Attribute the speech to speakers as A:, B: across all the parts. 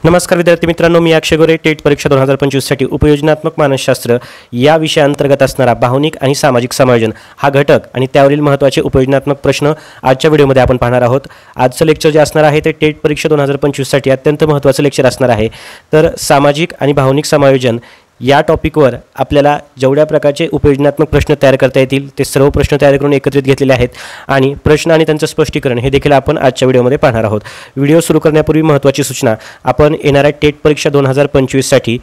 A: नमस्कार विद्यार्थी मित्रांनो, मी अक्षय गोरे. टेट परीक्षा 2025 साठी उपयोजनात्मक मानसशास्त्र या विषयाअंतर्गत असणारा भावनिक आणि सामाजिक समायोजन हा घटक आणि त्यावरील महत्त्वाचे उपयोजनात्मक प्रश्न आजच्या व्हिडिओमध्ये आपण पाहणार आहोत. आजचं लेक्चर जे असणार आहे ते टेट परीक्षा 2025 साठी अत्यंत महत्त्वाचं लेक्चर असणार आहे. तर सामाजिक आणि भावनिक समायोजन या टॉपिकवर आपल्याला जेवढ्या प्रकारचे उपयोजनात्मक प्रश्न तयार करता येतील ते सर्व प्रश्न तयार करून एकत्रित घेतलेले आहेत आणि प्रश्न आणि त्यांचं स्पष्टीकरण हे देखील आपण आजच्या व्हिडिओमध्ये पाहणार आहोत. व्हिडिओ सुरू करण्यापूर्वी महत्त्वाची सूचना, आपण येणाऱ्या टेट परीक्षा 2025 साठी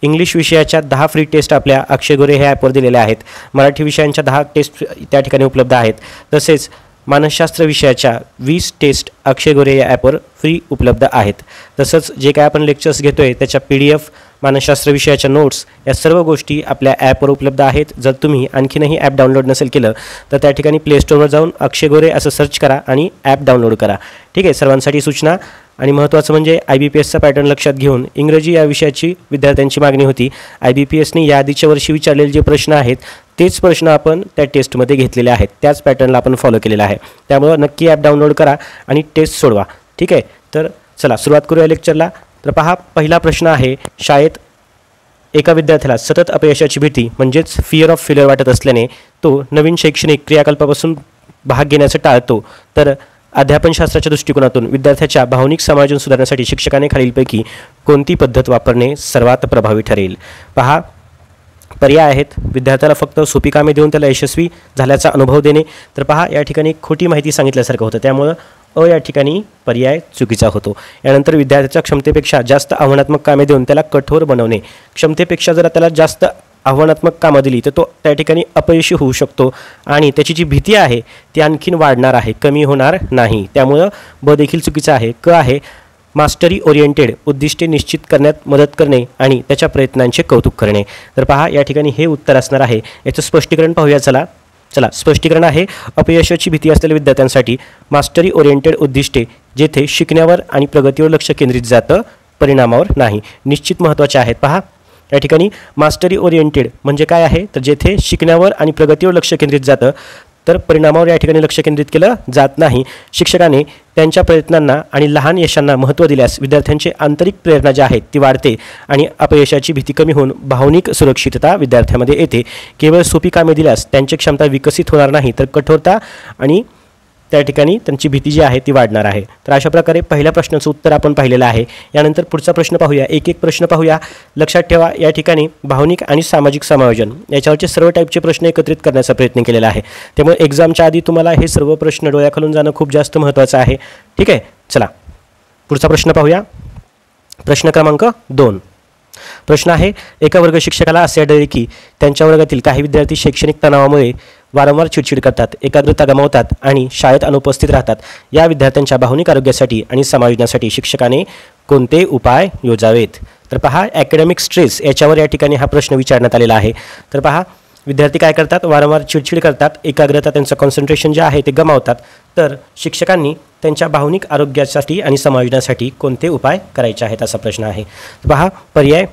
A: इंग्लिश विषयाच्या 10 फ्री टेस्ट आपल्या अक्षय गोरे ह्या ॲपवर दिलेल्या आहेत. मराठी विषयांच्या 10 टेस्ट त्या ठिकाणी उपलब्ध आहेत. तसेच मानसशास्त्र विषयाच्या 20 टेस्ट अक्षय गोरे या ॲपवर फ्री उपलब्ध आहेत. तसंच जे काय आपण लेक्चर्स घेतोय त्याच्या PDF, मानसशास्त्र विषयाच्या नोट्स या सर्व गोष्टी आपल्या ॲपवर उपलब्ध आहेत. जर तुम्ही आणखीनही ॲप डाउनलोड नसेल केलं तर त्या ठिकाणी प्ले स्टोअरवर जाऊन अक्षय गोरे असं सर्च करा आणि ॲप डाउनलोड करा. ठीक आहे. सर्वांसाठी सूचना आणि महत्त्वाचं म्हणजे IBPSचा पॅटर्न लक्षात घेऊन इंग्रजी या विषयाची विद्यार्थ्यांची मागणी होती. IBPSने या आधीच्या वर्षी विचारलेले जे प्रश्न आहेत तेच प्रश्न आपण त्या टेस्टमध्ये घेतलेले आहेत. त्याच पॅटर्नला आपण फॉलो केलेला आहे. त्यामुळं नक्की ॲप डाउनलोड करा आणि टेस्ट सोडवा. ठीक आहे. तर चला सुरुवात करूया लेक्चरला. तर पहा, पहिला प्रश्न आहे, शाळेत एका विद्यार्थ्याला सतत अपयशाची भीती म्हणजेच फिअर ऑफ फेल्युअर वाटत असल्याने तो नवीन शैक्षणिक क्रियाकल्पापासून भाग घेण्याचं टाळतो. तर अध्यापनशास्त्राच्या दृष्टिकोनातून विद्यार्थ्याच्या भावनिक समायोजन सुधारण्यासाठी शिक्षकाने खालीलपैकी कोणती पद्धत वापरणे सर्वात प्रभावी ठरेल? पहा, पर्याय आहेत. विद्यार्थ्याला फक्त सोपी कामे देऊन त्याला यशस्वी झाल्याचा अनुभव देणे. तर पहा, या ठिकाणी खोटी माहिती सांगितल्यासारखं होतं, त्यामुळं या ठिकाणी पर्याय चुकीचा होतो. यानंतर विद्यार्थ्याच्या क्षमतेपेक्षा जास्त आव्हानात्मक कामे देऊन त्याला कठोर बनवणे. क्षमतेपेक्षा जर त्याला जास्त आव्हानात्मक कामं दिली तर तो त्या ठिकाणी अपयशी होऊ शकतो आणि त्याची जी भीती आहे ती आणखीन वाढणार आहे, कमी होणार नाही. त्यामुळं ब देखील चुकीचं आहे. क आहे, मास्टरी ओरिएंटेड उद्दिष्टे निश्चित करण्यात मदत करणे आणि त्याच्या प्रयत्नांचे कौतुक करणे. तर पहा, या ठिकाणी हे उत्तर असणार आहे. याचं स्पष्टीकरण पाहूया. चला स्पष्टीकरण आहे, अपयशाची भीती असलेल्या विद्यार्थ्यांसाठी मास्टरी ओरिएंटेड उद्दिष्टे जेथे शिकण्यावर आणि प्रगतीवर लक्ष केंद्रित जातं, परिणामावर नाही, निश्चित महत्त्वाचे आहेत. पहा, या ठिकाणी मास्टरी ओरिएंटेड म्हणजे काय आहे, तर जेथे शिकण्यावर आणि प्रगतीवर लक्ष केंद्रित जातं तर परिणामावर या ठिकाणी लक्ष केंद्रित केलं जात नाही. शिक्षकाने त्यांच्या प्रयत्नांना आणि लहान यशांना महत्त्व दिल्यास विद्यार्थ्यांची आंतरिक प्रेरणा जी आहे ती वाढते आणि अपयशाची भीती कमी होऊन भावनिक सुरक्षितता विद्यार्थ्यामध्ये येते. केवळ सोपी कामे दिल्यास त्यांची क्षमता विकसित होणार नाही तर कठोरता आणि त्या ठिकाणी त्यांची भीती जी आहे ती वाढणार आहे. तर अशा प्रकारे पहिल्या प्रश्नाचं उत्तर आपण पाहिलेलं आहे. यानंतर पुढचा प्रश्न पाहूया. एक प्रश्न पाहूया. लक्षात ठेवा, या ठिकाणी भावनिक आणि सामाजिक समायोजन याच्यावरचे सर्व टाईपचे प्रश्न एकत्रित करण्याचा प्रयत्न केलेला आहे. त्यामुळे एक्झामच्या आधी तुम्हाला हे सर्व प्रश्न डोळ्याखालून जाणं खूप जास्त महत्त्वाचं आहे. ठीक आहे. चला पुढचा प्रश्न पाहूया. प्रश्न क्रमांक 2. प्रश्न आहे, एका वर्ग शिक्षकाला असे आढळले की त्यांच्या वर्गातील काही विद्यार्थी शैक्षणिक तणावामुळे वारंवार चिडचिड करतात, एकाग्रता गमावतात आणि शाळेत अनुपस्थित राहतात. या विद्यार्थ्यांच्या भावनिक आरोग्यासाठी आणि समायोजनासाठी शिक्षकाने कोणते उपाय योजावेत? तर पहा, ॲकॅडमिक स्ट्रेस याच्यावर या ठिकाणी हा प्रश्न विचारण्यात आलेला आहे. तर पहा, विद्यार्थी काय करतात, वारंवार चिडचिड करतात, एकाग्रता त्यांचं कॉन्सन्ट्रेशन जे आहे ते गमावतात. तर शिक्षकांनी त्यांच्या भावनिक आरोग्यासाठी आणि समायोजनासाठी कोणते उपाय करायचे आहेत असा प्रश्न आहे. पहा, पर्याय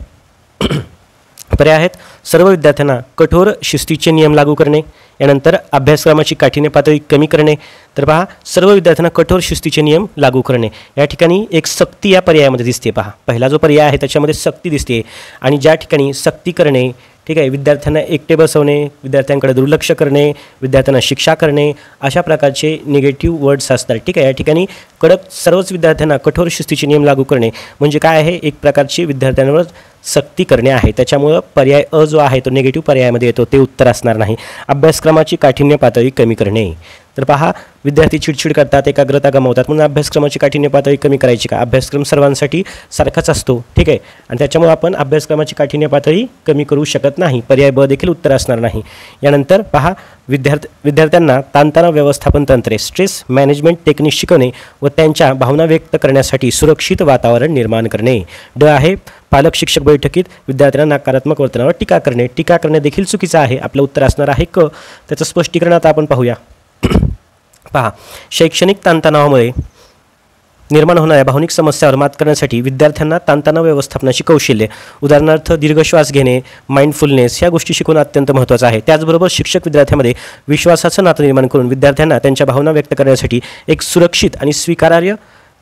A: आहेत, सर्व विद्यार्थ्यांना कठोर शिस्तीचे नियम लागू करणे. यानंतर अभ्यासक्रमाची काठिण्य पातळी कमी करणे. तर पहा, सर्व विद्यार्थ्यांना कठोर शिस्तीचे नियम लागू करणे. या ठिकाणी एक सक्ती या पर्यायामध्ये दिसते. पहा, पहिला जो पर्याय आहे त्याच्यामध्ये सक्ती दिसते आणि ज्या ठिकाणी सक्ती करणे, ठीक आहे, विद्यार्थ्यांना एकटे बसवणे, विद्यार्थ्यांकडे दुर्लक्ष करणे, विद्यार्थ्यांना शिक्षा करणे, अशा प्रकारचे निगेटिव्ह वर्ड्स असतात. ठीक आहे. या ठिकाणी कडक सर्वच विद्यार्थ्यांना कठोर शिस्तीचे नियम लागू करणे म्हणजे काय आहे, एक प्रकारची विद्यार्थ्यांवर सक्ती करणे आहे. त्याच्यामुळं पर्याय अ जो आहे तो निगेटिव्ह पर्यायामध्ये येतो, ते उत्तर असणार नाही. अभ्यासक्रमाची काठिण्य पातळी कमी करणे. तर पहा, विद्यार्थी चिडचिड करतात, एकाग्रता गमावतात, म्हणून अभ्यासक्रमाची काठिण्य पातळी कमी करायची का? अभ्यासक्रम सर्वांसाठी सारखाच असतो. ठीक आहे. आणि त्याच्यामुळे आपण अभ्यासक्रमाची काठिण्य पातळी कमी करू शकत नाही. पर्याय ब देखील उत्तर असणार नाही. यानंतर पहा, विद्यार्थ्यांना ताणतणाव व्यवस्थापन तंत्रे, स्ट्रेस मॅनेजमेंट टेक्निक शिकवणे व त्यांच्या भावना व्यक्त करण्यासाठी सुरक्षित वातावरण निर्माण करणे. ड आहे, पालक शिक्षक बैठकीत विद्यार्थ्यांना नकारात्मक वर्तनावर टीका करणे. टीका करणे देखील चुकीचं आहे. आपलं उत्तर असणार आहे क. त्याचं स्पष्टीकरण आता आपण पाहूया. पहा, शैक्षणिक ताणतणावामुळे निर्माण होणाऱ्या भावनिक समस्यावर मात करण्यासाठी विद्यार्थ्यांना ताणतणाव व्यवस्थापनाची कौशल्ये, उदाहरणार्थ दीर्घ श्वास घेणे, माइंडफुलनेस ह्या गोष्टी शिकवणं अत्यंत महत्त्वाचं आहे. त्याचबरोबर शिक्षक विद्यार्थ्यांमध्ये विश्वासाचं नातं निर्माण करून विद्यार्थ्यांना त्यांच्या भावना व्यक्त करण्यासाठी एक सुरक्षित आणि स्वीकारार्ह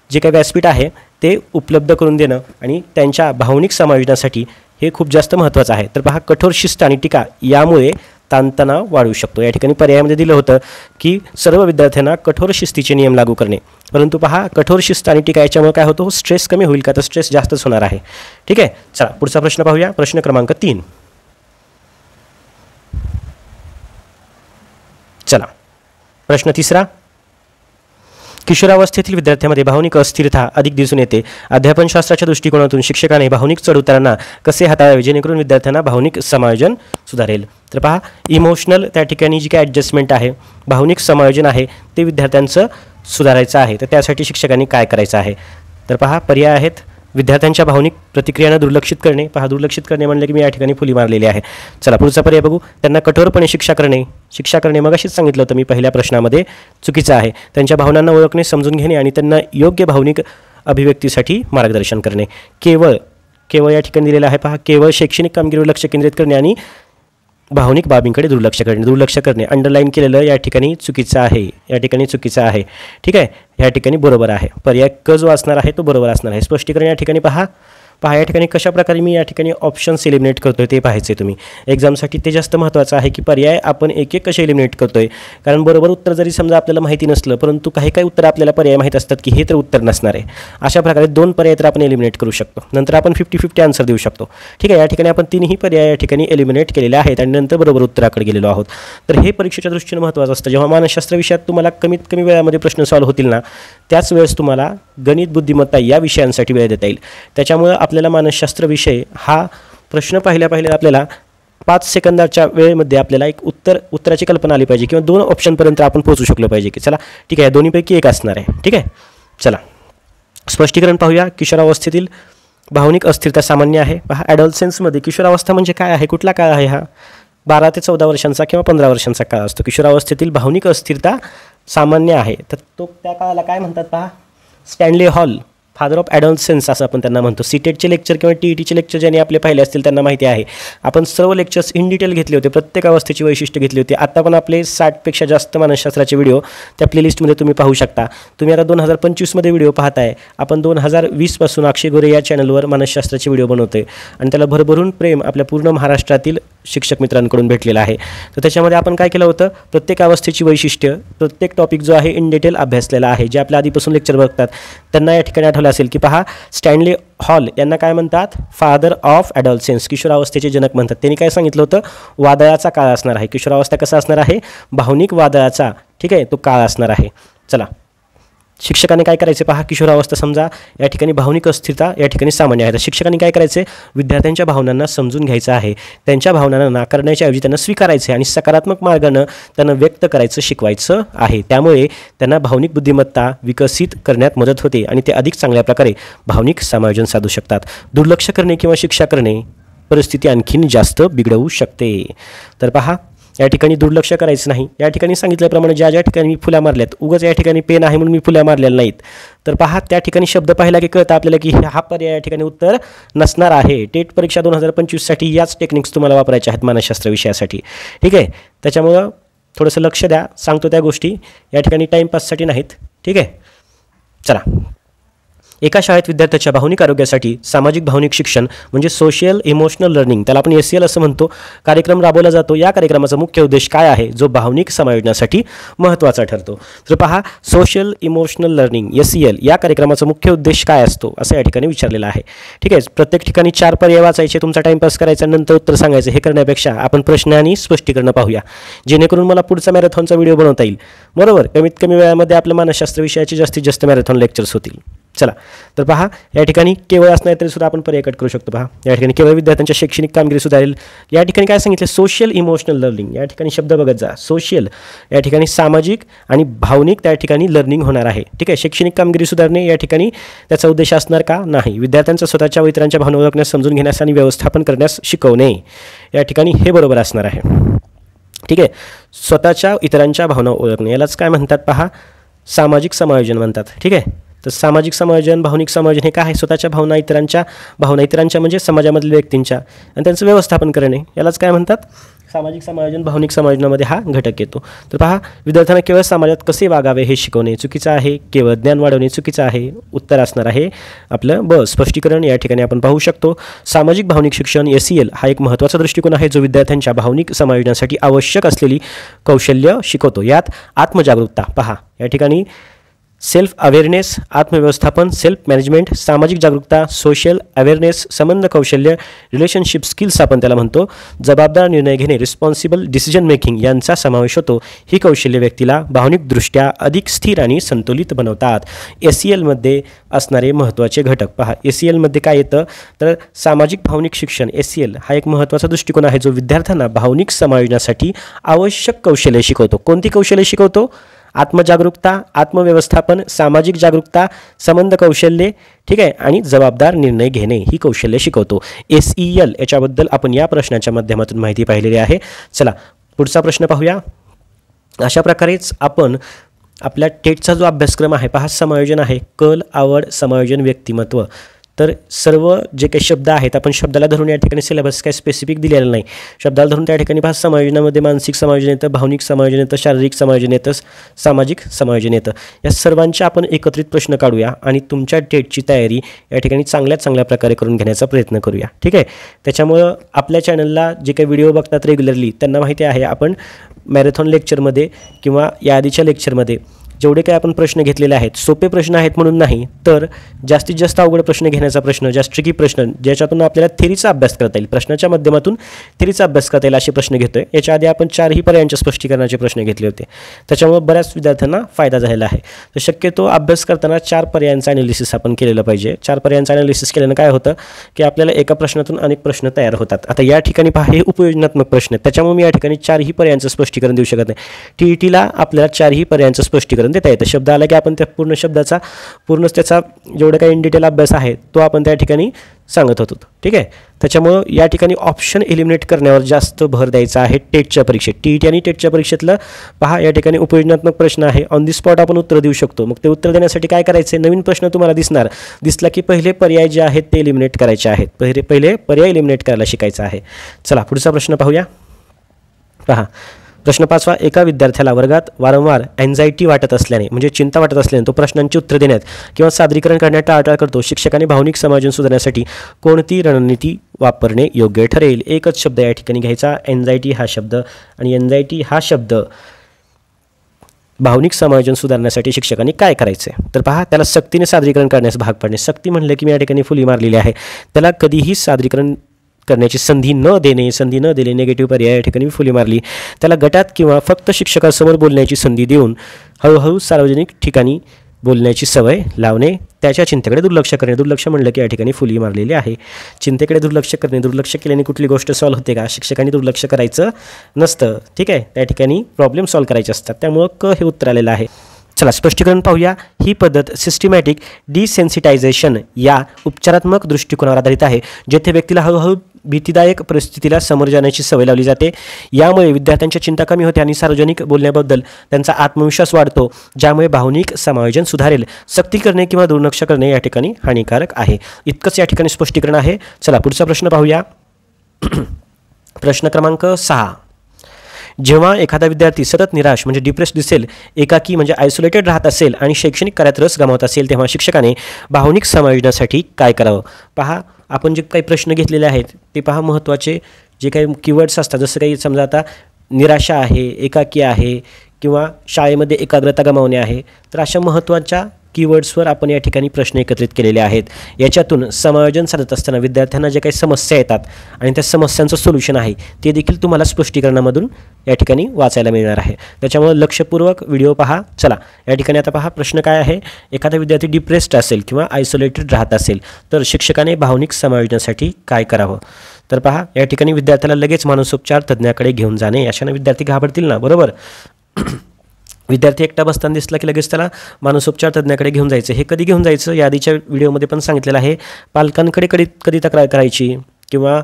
A: जे काही व्यासपीठ आहे ते उपलब्ध करून देणं आणि त्यांच्या भावनिक समायोजनासाठी हे खूप जास्त महत्त्वाचं आहे. तर पहा, कठोर शिस्त आणि टीका यामुळे ताणतणाव वाढू शकतो. या ठिकाणी पर्यायामध्ये दिलं होतं की सर्व विद्यार्थ्यांना कठोर शिस्तीचे नियम लागू करणे, परंतु पहा, कठोर शिस्त आणि टीका याच्यामुळे काय होतो, स्ट्रेस कमी होईल का, तर स्ट्रेस जास्तच होणार आहे. ठीक आहे, चला पुढचा प्रश्न पाहूया. प्रश्न क्रमांक 3. चला प्रश्न 3. किशोरावस्थेतील विद्यार्थ्यांमध्ये भावनिक अस्थिरता अधिक दिसून येते. अध्यापनशास्त्राच्या दृष्टिकोनातून शिक्षकाने भावनिक चढउतारांना कसे हाताळावे जेणेकरून विद्यार्थ्यांना भावनिक समायोजन सुधारेल. तर पहा, इमोशनल त्या ठिकाणी जी काय ॲडजस्टमेंट आहे, भावनिक समायोजन आहे ते विद्यार्थ्यांचं सुधारायचं आहे. तर त्यासाठी शिक्षकांनी काय करायचं आहे. तर पहा, पर्याय आहेत. विद्यार्थ्यांच्या भावनिक प्रतिक्रियांना दुर्लक्षित करणे. पहा, दुर्लक्षित करणे म्हणलं की मी या ठिकाणी फुली मारलेली आहे. चला पुढचा पर्याय बघू. त्यांना कठोरपणे शिक्षा करणे मग अशीच सांगितलं होतं मी पहिल्या प्रश्नामध्ये, चुकीचं आहे. त्यांच्या भावनांना ओळखणे, समजून घेणे आणि त्यांना योग्य भावनिक अभिव्यक्तीसाठी मार्गदर्शन करणे. केवळ या ठिकाणी दिलेलं आहे. पहा, केवळ शैक्षणिक कामगिरीवर लक्ष केंद्रित करणे आणि भावनिक बाबींकडे दुर्लक्ष करणे अंडरलाईन केलेलं या ठिकाणी चुकीचं आहे. ठीक आहे, या ठिकाणी बरोबर आहे. पर्याय क जो असणार आहे तो बरोबर असणार आहे. स्पष्टीकरण या ठिकाणी पहा, या ठिकाणी कशा प्रकारे मी या ठिकाणी ऑप्शन्स एलिमिनेट करतोय ते पाहायचे तुम्ही एक्झामसाठी. ते जास्त महत्त्वाचं आहे की पर्याय आपण एक कसे एलिमिनेट करतोय. कारण बरोबर उत्तर जरी समजा आपल्याला माहिती नसलं, परंतु काही उत्तर आपल्याला पर्याय माहीत असतात की हे तर उत्तर नसणार आहे. अशा प्रकारे 2 पर्याय तर आपण एलिमिनेट करू शकतो. नंतर आपण 50-50 आन्सर देऊ शकतो. ठीक आहे, या ठिकाणी आपण 3ही पर्याय या ठिकाणी एलिमिनेट केलेले आहेत आणि नंतर बरोबर उत्तराकडे गेलेलो आहोत. तर हे परीक्षेच्या दृष्टीने महत्त्वाचं असतं. जेव्हा मानसशास्त्र विषयात तुम्हाला कमीत कमी वेळामध्ये प्रश्न सॉल्व्ह होतील ना, त्याच वेळेस तुम्हाला गणित, बुद्धिमत्ता या विषयांसाठी वेळ देता येईल. त्याच्यामुळं आपल्याला मानसशास्त्र विषय हा प्रश्न पाहिल्या आपल्याला 5 सेकंदाच्या वेळेमध्ये आपल्याला एक उत्तराची कल्पना आली पाहिजे किंवा 2 ऑप्शनपर्यंत आपण पोहोचू शकलो पाहिजे की चला ठीक आहे, दोन्हीपैकी एक असणार आहे. ठीक आहे, चला स्पष्टीकरण पाहूया. किशोरावस्थेतील भावनिक अस्थिरता सामान्य आहे. पहा, ॲडॉलसेन्समध्ये किशोरावस्था म्हणजे काय आहे, कुठला काळ आहे हा, 12 ते 14 वर्षांचा किंवा 15 वर्षांचा काळ असतो. किशोरावस्थेतील भावनिक अस्थिरता सामान्य आहे. तर त्या काळाला काय म्हणतात पहा, स्टॅनली हॉल फादर ऑफ ॲडॉलसेन्स असं आपण त्यांना म्हणतो. सीटेटचे लेक्चर किंवा TETचे लेक्चर ज्यांनी आपले पाहिले असतील त्यांना माहिती आहे. आपण सर्व लेक्चर्स इन डिटेल घेतले होते, प्रत्येक अवस्थेची वैशिष्ट्य घेतली होती. आता पण आपले 60पेक्षा जास्त मानसशास्त्राचे व्हिडिओ त्या प्लेलिस्टमध्ये तुम्ही पाहू शकता. तुम्ही आता 2025मध्ये व्हिडिओ पाहताय. आपण 2020पासून अक्षय गोरे या चॅनलवर मानसशास्त्राचे व्हिडिओ बनवतोय आणि त्याला भरभरून प्रेम आपल्या पूर्ण महाराष्ट्रातील शिक्षक मित्रांकडून भेटलेला आहे. तर त्याच्यामध्ये आपण काय केलं होतं, प्रत्येक अवस्थेची वैशिष्ट्य, प्रत्येक टॉपिक जो आहे इन डिटेल अभ्यासलेला आहे. जे आपल्या आधीपासून लेक्चर बघतात त्यांना या ठिकाणी आठवलं असेल की पहा, स्टॅनली हॉल यांना काय म्हणतात, फादर ऑफ ॲडॉलसेन्स, किशोरावस्थेचे जनक म्हणतात. त्यांनी काय सांगितलं होतं, वादळाचा काळ असणार आहे. किशोरावस्था कसा असणार आहे, भावनिक वादळाचा, ठीक आहे, तो काळ असणार आहे. चला शिक्षकाने काय करायचे पहा, किशोरावस्था समजा या ठिकाणी भावनिक अस्थिरता या ठिकाणी सामान्य आहे. तर शिक्षकांनी काय करायचे, विद्यार्थ्यांच्या भावनांना समजून घ्यायचं आहे. त्यांच्या भावनांना नाकारण्याच्या ऐवजी त्यांना स्वीकारायचे आणि सकारात्मक मार्गानं त्यांना व्यक्त करायचं शिकवायचं आहे. त्यामुळे त्यांना भावनिक बुद्धिमत्ता विकसित करण्यात मदत होते आणि ते अधिक चांगल्या प्रकारे भावनिक समायोजन साधू शकतात. दुर्लक्ष करणे किंवा शिक्षा करणे परिस्थिती आणखीन जास्त बिघडवू शकते. तर पहा, या ठिकाणी दुर्लक्ष करायचं नाही. या ठिकाणी सांगितल्याप्रमाणे ज्या ठिकाणी मी फुल्या मारल्यात, उगाच या ठिकाणी पेन आहे म्हणून मी फुल्या मारलेल्या नाहीत. तर पहा, त्या ठिकाणी शब्द पाहिला की कळतं आपल्याला की हा पर्याय या ठिकाणी उत्तर नसणार आहे. टेट परीक्षा 2025साठी याच टेक्निक्स तुम्हाला वापरायच्या आहेत मानसशास्त्र विषयासाठी. ठीक आहे, त्याच्यामुळं थोडंसं लक्ष द्या. सांगतो त्या गोष्टी या ठिकाणी टाईमपाससाठी नाहीत. ठीक आहे, चला. एका शाळेत विद्यार्थ्याच्या भावनिक आरोग्यासाठी सामाजिक भावनिक शिक्षण म्हणजे सोशल इमोशनल लर्निंग, त्याला आपण SEL असं म्हणतो, कार्यक्रम राबवला जातो. या कार्यक्रमाचा मुख्य उद्देश काय आहे, जो भावनिक समायोजनासाठी महत्त्वाचा ठरतो. तर पहा, सोशल इमोशनल लर्निंग SEL या कार्यक्रमाचा मुख्य उद्देश काय असतो असं या ठिकाणी विचारलेलं आहे. ठीक आहे, प्रत्येक ठिकाणी 4 पर्याय वाचायचे, तुमचा टाईमपास करायचा, नंतर उत्तर सांगायचं. हे करण्यापेक्षा आपण प्रश्न आणि स्पष्टीकरण पाहूया, जेणेकरून मला पुढचा मॅरेथॉनचा व्हिडिओ बनवता येईल. बरोबर, कमीत कमी वेळामध्ये आपल्या मानसशास्त्र विषयाचे जास्तीत जास्त मॅरेथॉन लेक्चर्स होतील. चला, तर पहा, या ठिकाणी केवळ असणार तरी सुद्धा आपण पर्याय कट करू शकतो. पहा, या ठिकाणी केवळ विद्यार्थ्यांच्या शैक्षणिक कामगिरी सुधारेल. या ठिकाणी काय सांगितलं, सोशल इमोशनल लर्निंग, या ठिकाणी शब्द बघत जा. सोशल या ठिकाणी सामाजिक आणि भावनिक त्या ठिकाणी लर्निंग होणार आहे. ठीक आहे, शैक्षणिक कामगिरी सुधारणे या ठिकाणी त्याचा उद्देश असणार का, नाही. विद्यार्थ्यांचा स्वतःच्या व इतरांच्या भावना ओळखण्यास, समजून घेण्यास आणि व्यवस्थापन करण्यास शिकवणे, या ठिकाणी हे बरोबर असणार आहे. ठीक आहे, स्वतःच्या इतरांच्या भावना ओळखणे यालाच काय म्हणतात पहा, सामाजिक समायोजन म्हणतात. ठीक आहे, तर सामाजिक समायोजन, भावनिक समायोजन हे काय आहे, स्वतःच्या भावना इतरांच्या म्हणजे समाजामधील व्यक्तींच्या आणि त्यांचं व्यवस्थापन करणे, यालाच काय म्हणतात सामाजिक समायोजन भावनिक समायोजनामध्ये हा घटक येतो. तर पहा, विद्यार्थ्यांना केवळ समाजात कसे वागावे हे शिकवणे चुकीचं आहे, केवळ ज्ञान वाढवणे चुकीचं आहे. उत्तर असणार आहे आपलं ब. स्पष्टीकरण या ठिकाणी आपण पाहू शकतो. सामाजिक भावनिक शिक्षण SEL हा एक महत्त्वाचा दृष्टिकोन आहे जो विद्यार्थ्यांच्या भावनिक समायोजनासाठी आवश्यक असलेली कौशल्य शिकवतो. यात आत्मजागरूकता पहा या ठिकाणी सेल्फ अवेअरनेस, आत्मव्यवस्थापन, सेल्फ मॅनेजमेंट, सामाजिक जागरूकता, सोशल अवेअरनेस, संबंध कौशल्य, रिलेशनशिप स्किल्स आपण त्याला म्हणतो, जबाबदार निर्णय घेणे, रिस्पॉन्सिबल डिसिजन मेकिंग यांचा समावेश होतो. ही कौशल्य व्यक्तीला भावनिकदृष्ट्या अधिक स्थिर आणि संतुलित बनवतात. SELमध्ये असणारे महत्त्वाचे घटक पहा. SELमध्ये काय येतं तर सामाजिक भावनिक शिक्षण SEL हा एक महत्त्वाचा दृष्टिकोन आहे जो विद्यार्थ्यांना भावनिक समायोजनासाठी आवश्यक कौशल्य शिकवतो. कोणती कौशल्य शिकवतो? आत्मजागरूकता, आत्मव्यवस्थापन, सामाजिक जागरूकता, संबंध कौशल्ये, ठीक आहे, आणि जबाबदार निर्णय घेणे ही कौशल्य शिकवतो. SEL याच्याबद्दल आपण या प्रश्नाच्या माध्यमातून माहिती पाहिलेली आहे. चला पुढचा प्रश्न पाहूया. अशा प्रकारेच आपण आपल्या टेटचा जो अभ्यासक्रम आहे पहा, समायोजन आहे, कल, आवड, समायोजन, व्यक्तिमत्व. तर सर्व जे काही शब्द आहेत आपण शब्दाला धरून या ठिकाणी सिलेबस काही स्पेसिफिक दिलेलं नाही. शब्दाला धरून त्या ठिकाणी पहा समायोजनामध्ये मानसिक समायोजन येतं, भावनिक समायोजन येतं, शारीरिक समायोजन येतं, सामाजिक समायोजन येतं. या सर्वांचे आपण एकत्रित प्रश्न काढूया आणि तुमच्या टेटची तयारी या ठिकाणी चांगल्या प्रकारे करून घेण्याचा प्रयत्न करूया. ठीक आहे. त्याच्यामुळं आपल्या चॅनलला जे काही व्हिडिओ बघतात रेग्युलरली त्यांना माहिती आहे आपण मॅरेथॉन लेक्चरमध्ये किंवा या आधीच्या लेक्चरमध्ये जेवढे काही आपण प्रश्न घेतलेले आहेत सोपे प्रश्न आहेत म्हणून नाही, तर जास्तीत जास्त अवघड प्रश्न घेण्याचा प्रश्न, जास्त ट्रिकी प्रश्न ज्याच्यातून आपल्याला थेरीचा अभ्यास करता येईल, प्रश्नाच्या माध्यमातून थेरीचा अभ्यास करता येईल असे प्रश्न घेतोय. याच्या आधी आपण 4ही पर्यायांच्या स्पष्टीकरणाचे प्रश्न घेतले होते. त्याच्यामुळे बऱ्याच विद्यार्थ्यांना फायदा झालेला आहे. तर शक्यतो अभ्यास करताना 4 पर्यायांचं ॲनालिसिस आपण केलेलं पाहिजे. 4 पर्यायांचं ॲनालिसिस केल्यानं काय होतं की आपल्याला एका प्रश्नातून अनेक प्रश्न तयार होतात. आता या ठिकाणी पहा हे उपयोजनात्मक प्रश्न आहेत, त्याच्यामुळे मी या ठिकाणी 4ही पर्यायांचं स्पष्टीकरण देऊ शकत नाही. TETला आपल्याला 4ही पर्यायांचं स्पष्टीकरण देता येतं. शब्द आला की आपण त्या पूर्ण शब्दाचा त्याचा जेवढं काही इन डिटेल अभ्यास आहे तो आपण त्या ठिकाणी सांगत होतो. ठीक आहे. त्याच्यामुळं या ठिकाणी ऑप्शन एलिमिनेट करण्यावर जास्त भर द्यायचा आहे टेटच्या परीक्षेत. TET आणि टेटच्या परीक्षेतलं पहा या ठिकाणी उपयोजनात्मक प्रश्न आहे, ऑन दी स्पॉट आपण उत्तर देऊ शकतो. मग ते उत्तर देण्यासाठी काय करायचं, नवीन प्रश्न तुम्हाला दिसला की पहिले पर्याय जे आहेत ते एलिमिनेट करायचे आहेत. पहिले पर्याय एलिमिनेट करायला शिकायचं आहे. चला पुढचा प्रश्न पाहूया. पहा प्रश्न 5वा. एका विद्यार्थ्याला वर्गात वारंवार अँझायटी वाटत असल्याने म्हणजे चिंता वाटत असल्याने तो प्रश्नांची उत्तर देण्यात किंवा सादरीकरण करण्यात टाळाटाळ करतो. शिक्षकाने भावनिक समायोजन सुधारण्यासाठी कोणती रणनीती वापरणे योग्य ठरेल? एकच शब्द या ठिकाणी घ्यायचा, एन्झायटी हा शब्द. आणि एन्झायटी हा शब्द भावनिक समायोजन सुधारण्यासाठी शिक्षकांनी काय करायचे तर पहा, त्याला सक्तीने सादरीकरण करण्यास भाग पाडणे. सक्ती म्हणलं की मी या ठिकाणी फुली मारलेली आहे. त्याला कधीही सादरीकरण करण्याची संधी न दिली, निगेटिव्ह पर्याय या ठिकाणी फुली मारली. त्याला गटात किंवा फक्त शिक्षकासमोर बोलण्याची संधी देऊन हळूहळू सार्वजनिक ठिकाणी बोलण्याची सवय लावणे. त्याच्या चिंतेकडे दुर्लक्ष करणे. दुर्लक्ष म्हणलं की या ठिकाणी फुली मारलेली आहे. चिंतेकडे दुर्लक्ष करणे. दुर्लक्ष केल्याने कुठली गोष्ट सॉल्व्ह होते का? शिक्षकांनी दुर्लक्ष करायचं नसतं. ठीक आहे. त्या ठिकाणी प्रॉब्लेम सॉल्व्ह करायचे असतात. त्यामुळं क हे उत्तर आलेलं आहे. चला स्पष्टीकरण पाहूया. ही पद्धत सिस्टमॅटिक डिसेन्सिटायझेशन या उपचारात्मक दृष्टिकोनावर आधारित आहे, जेथे व्यक्तीला हळूहळू भीतीदायक परिस्थितीला समोर जाण्याची सवय लावली जाते. यामुळे विद्यार्थ्यांच्या चिंता कमी होते आणि सार्वजनिक बोलण्याबद्दल त्यांचा आत्मविश्वास वाढतो, ज्यामुळे भावनिक समायोजन सुधारेल. सक्ती करणे किंवा दुर्लक्ष करणे या ठिकाणी हानिकारक आहे. इतकंच या ठिकाणी स्पष्टीकरण आहे. चला पुढचा प्रश्न पाहूया. प्रश्न क्रमांक 6. जेव्हा एखादा विद्यार्थी सतत निराश म्हणजे डिप्रेस दिसेल, एकाकी म्हणजे आयसोलेटेड राहत असेल आणि शैक्षणिक कार्यात रस गमावत असेल, तेव्हा शिक्षकाने भावनिक समायोजनासाठी काय करावं? पहा आपण जे काही प्रश्न घेतलेले आहेत ते पहा महत्त्वाचे जे काही कीवर्ड्स असतात, जसं काही समजा आता निराशा आहे, एकाकी आहे किंवा शाळेमध्ये एकाग्रता गमावणे आहे, तर अशा महत्त्वाच्या कीवर्ड्सवर आपण या ठिकाणी प्रश्न एकत्रित केलेले आहेत. याच्यातून समायोजन साधत असताना विद्यार्थ्यांना जे काही समस्या येतात आणि त्या समस्यांचं सोल्युशन आहे ते देखील तुम्हाला स्पष्टीकरणामधून या ठिकाणी वाचायला मिळणार आहे. त्याच्यामुळे लक्षपूर्वक व्हिडिओ पहा. चला या ठिकाणी आता पहा प्रश्न काय आहे. एखादा विद्यार्थी डिप्रेस्ड असेल किंवा आयसोलेटेड राहत असेल तर शिक्षकाने भावनिक समायोजनासाठी काय करावं? तर पहा या ठिकाणी विद्यार्थ्याला लगेच मानसोपचार तज्ज्ञाकडे घेऊन जाणे. अशाने विद्यार्थी घाबरतील ना, बरोबर. विद्यार्थी एकटा बसताना दिसला की लगेच त्याला मानसोपचार तज्ज्ञाकडे घेऊन जायचं. हे कधी घेऊन जायचं या आधीच्या व्हिडिओमध्ये पण सांगितलेलं आहे. पालकांकडे कधी तक्रार करायची किंवा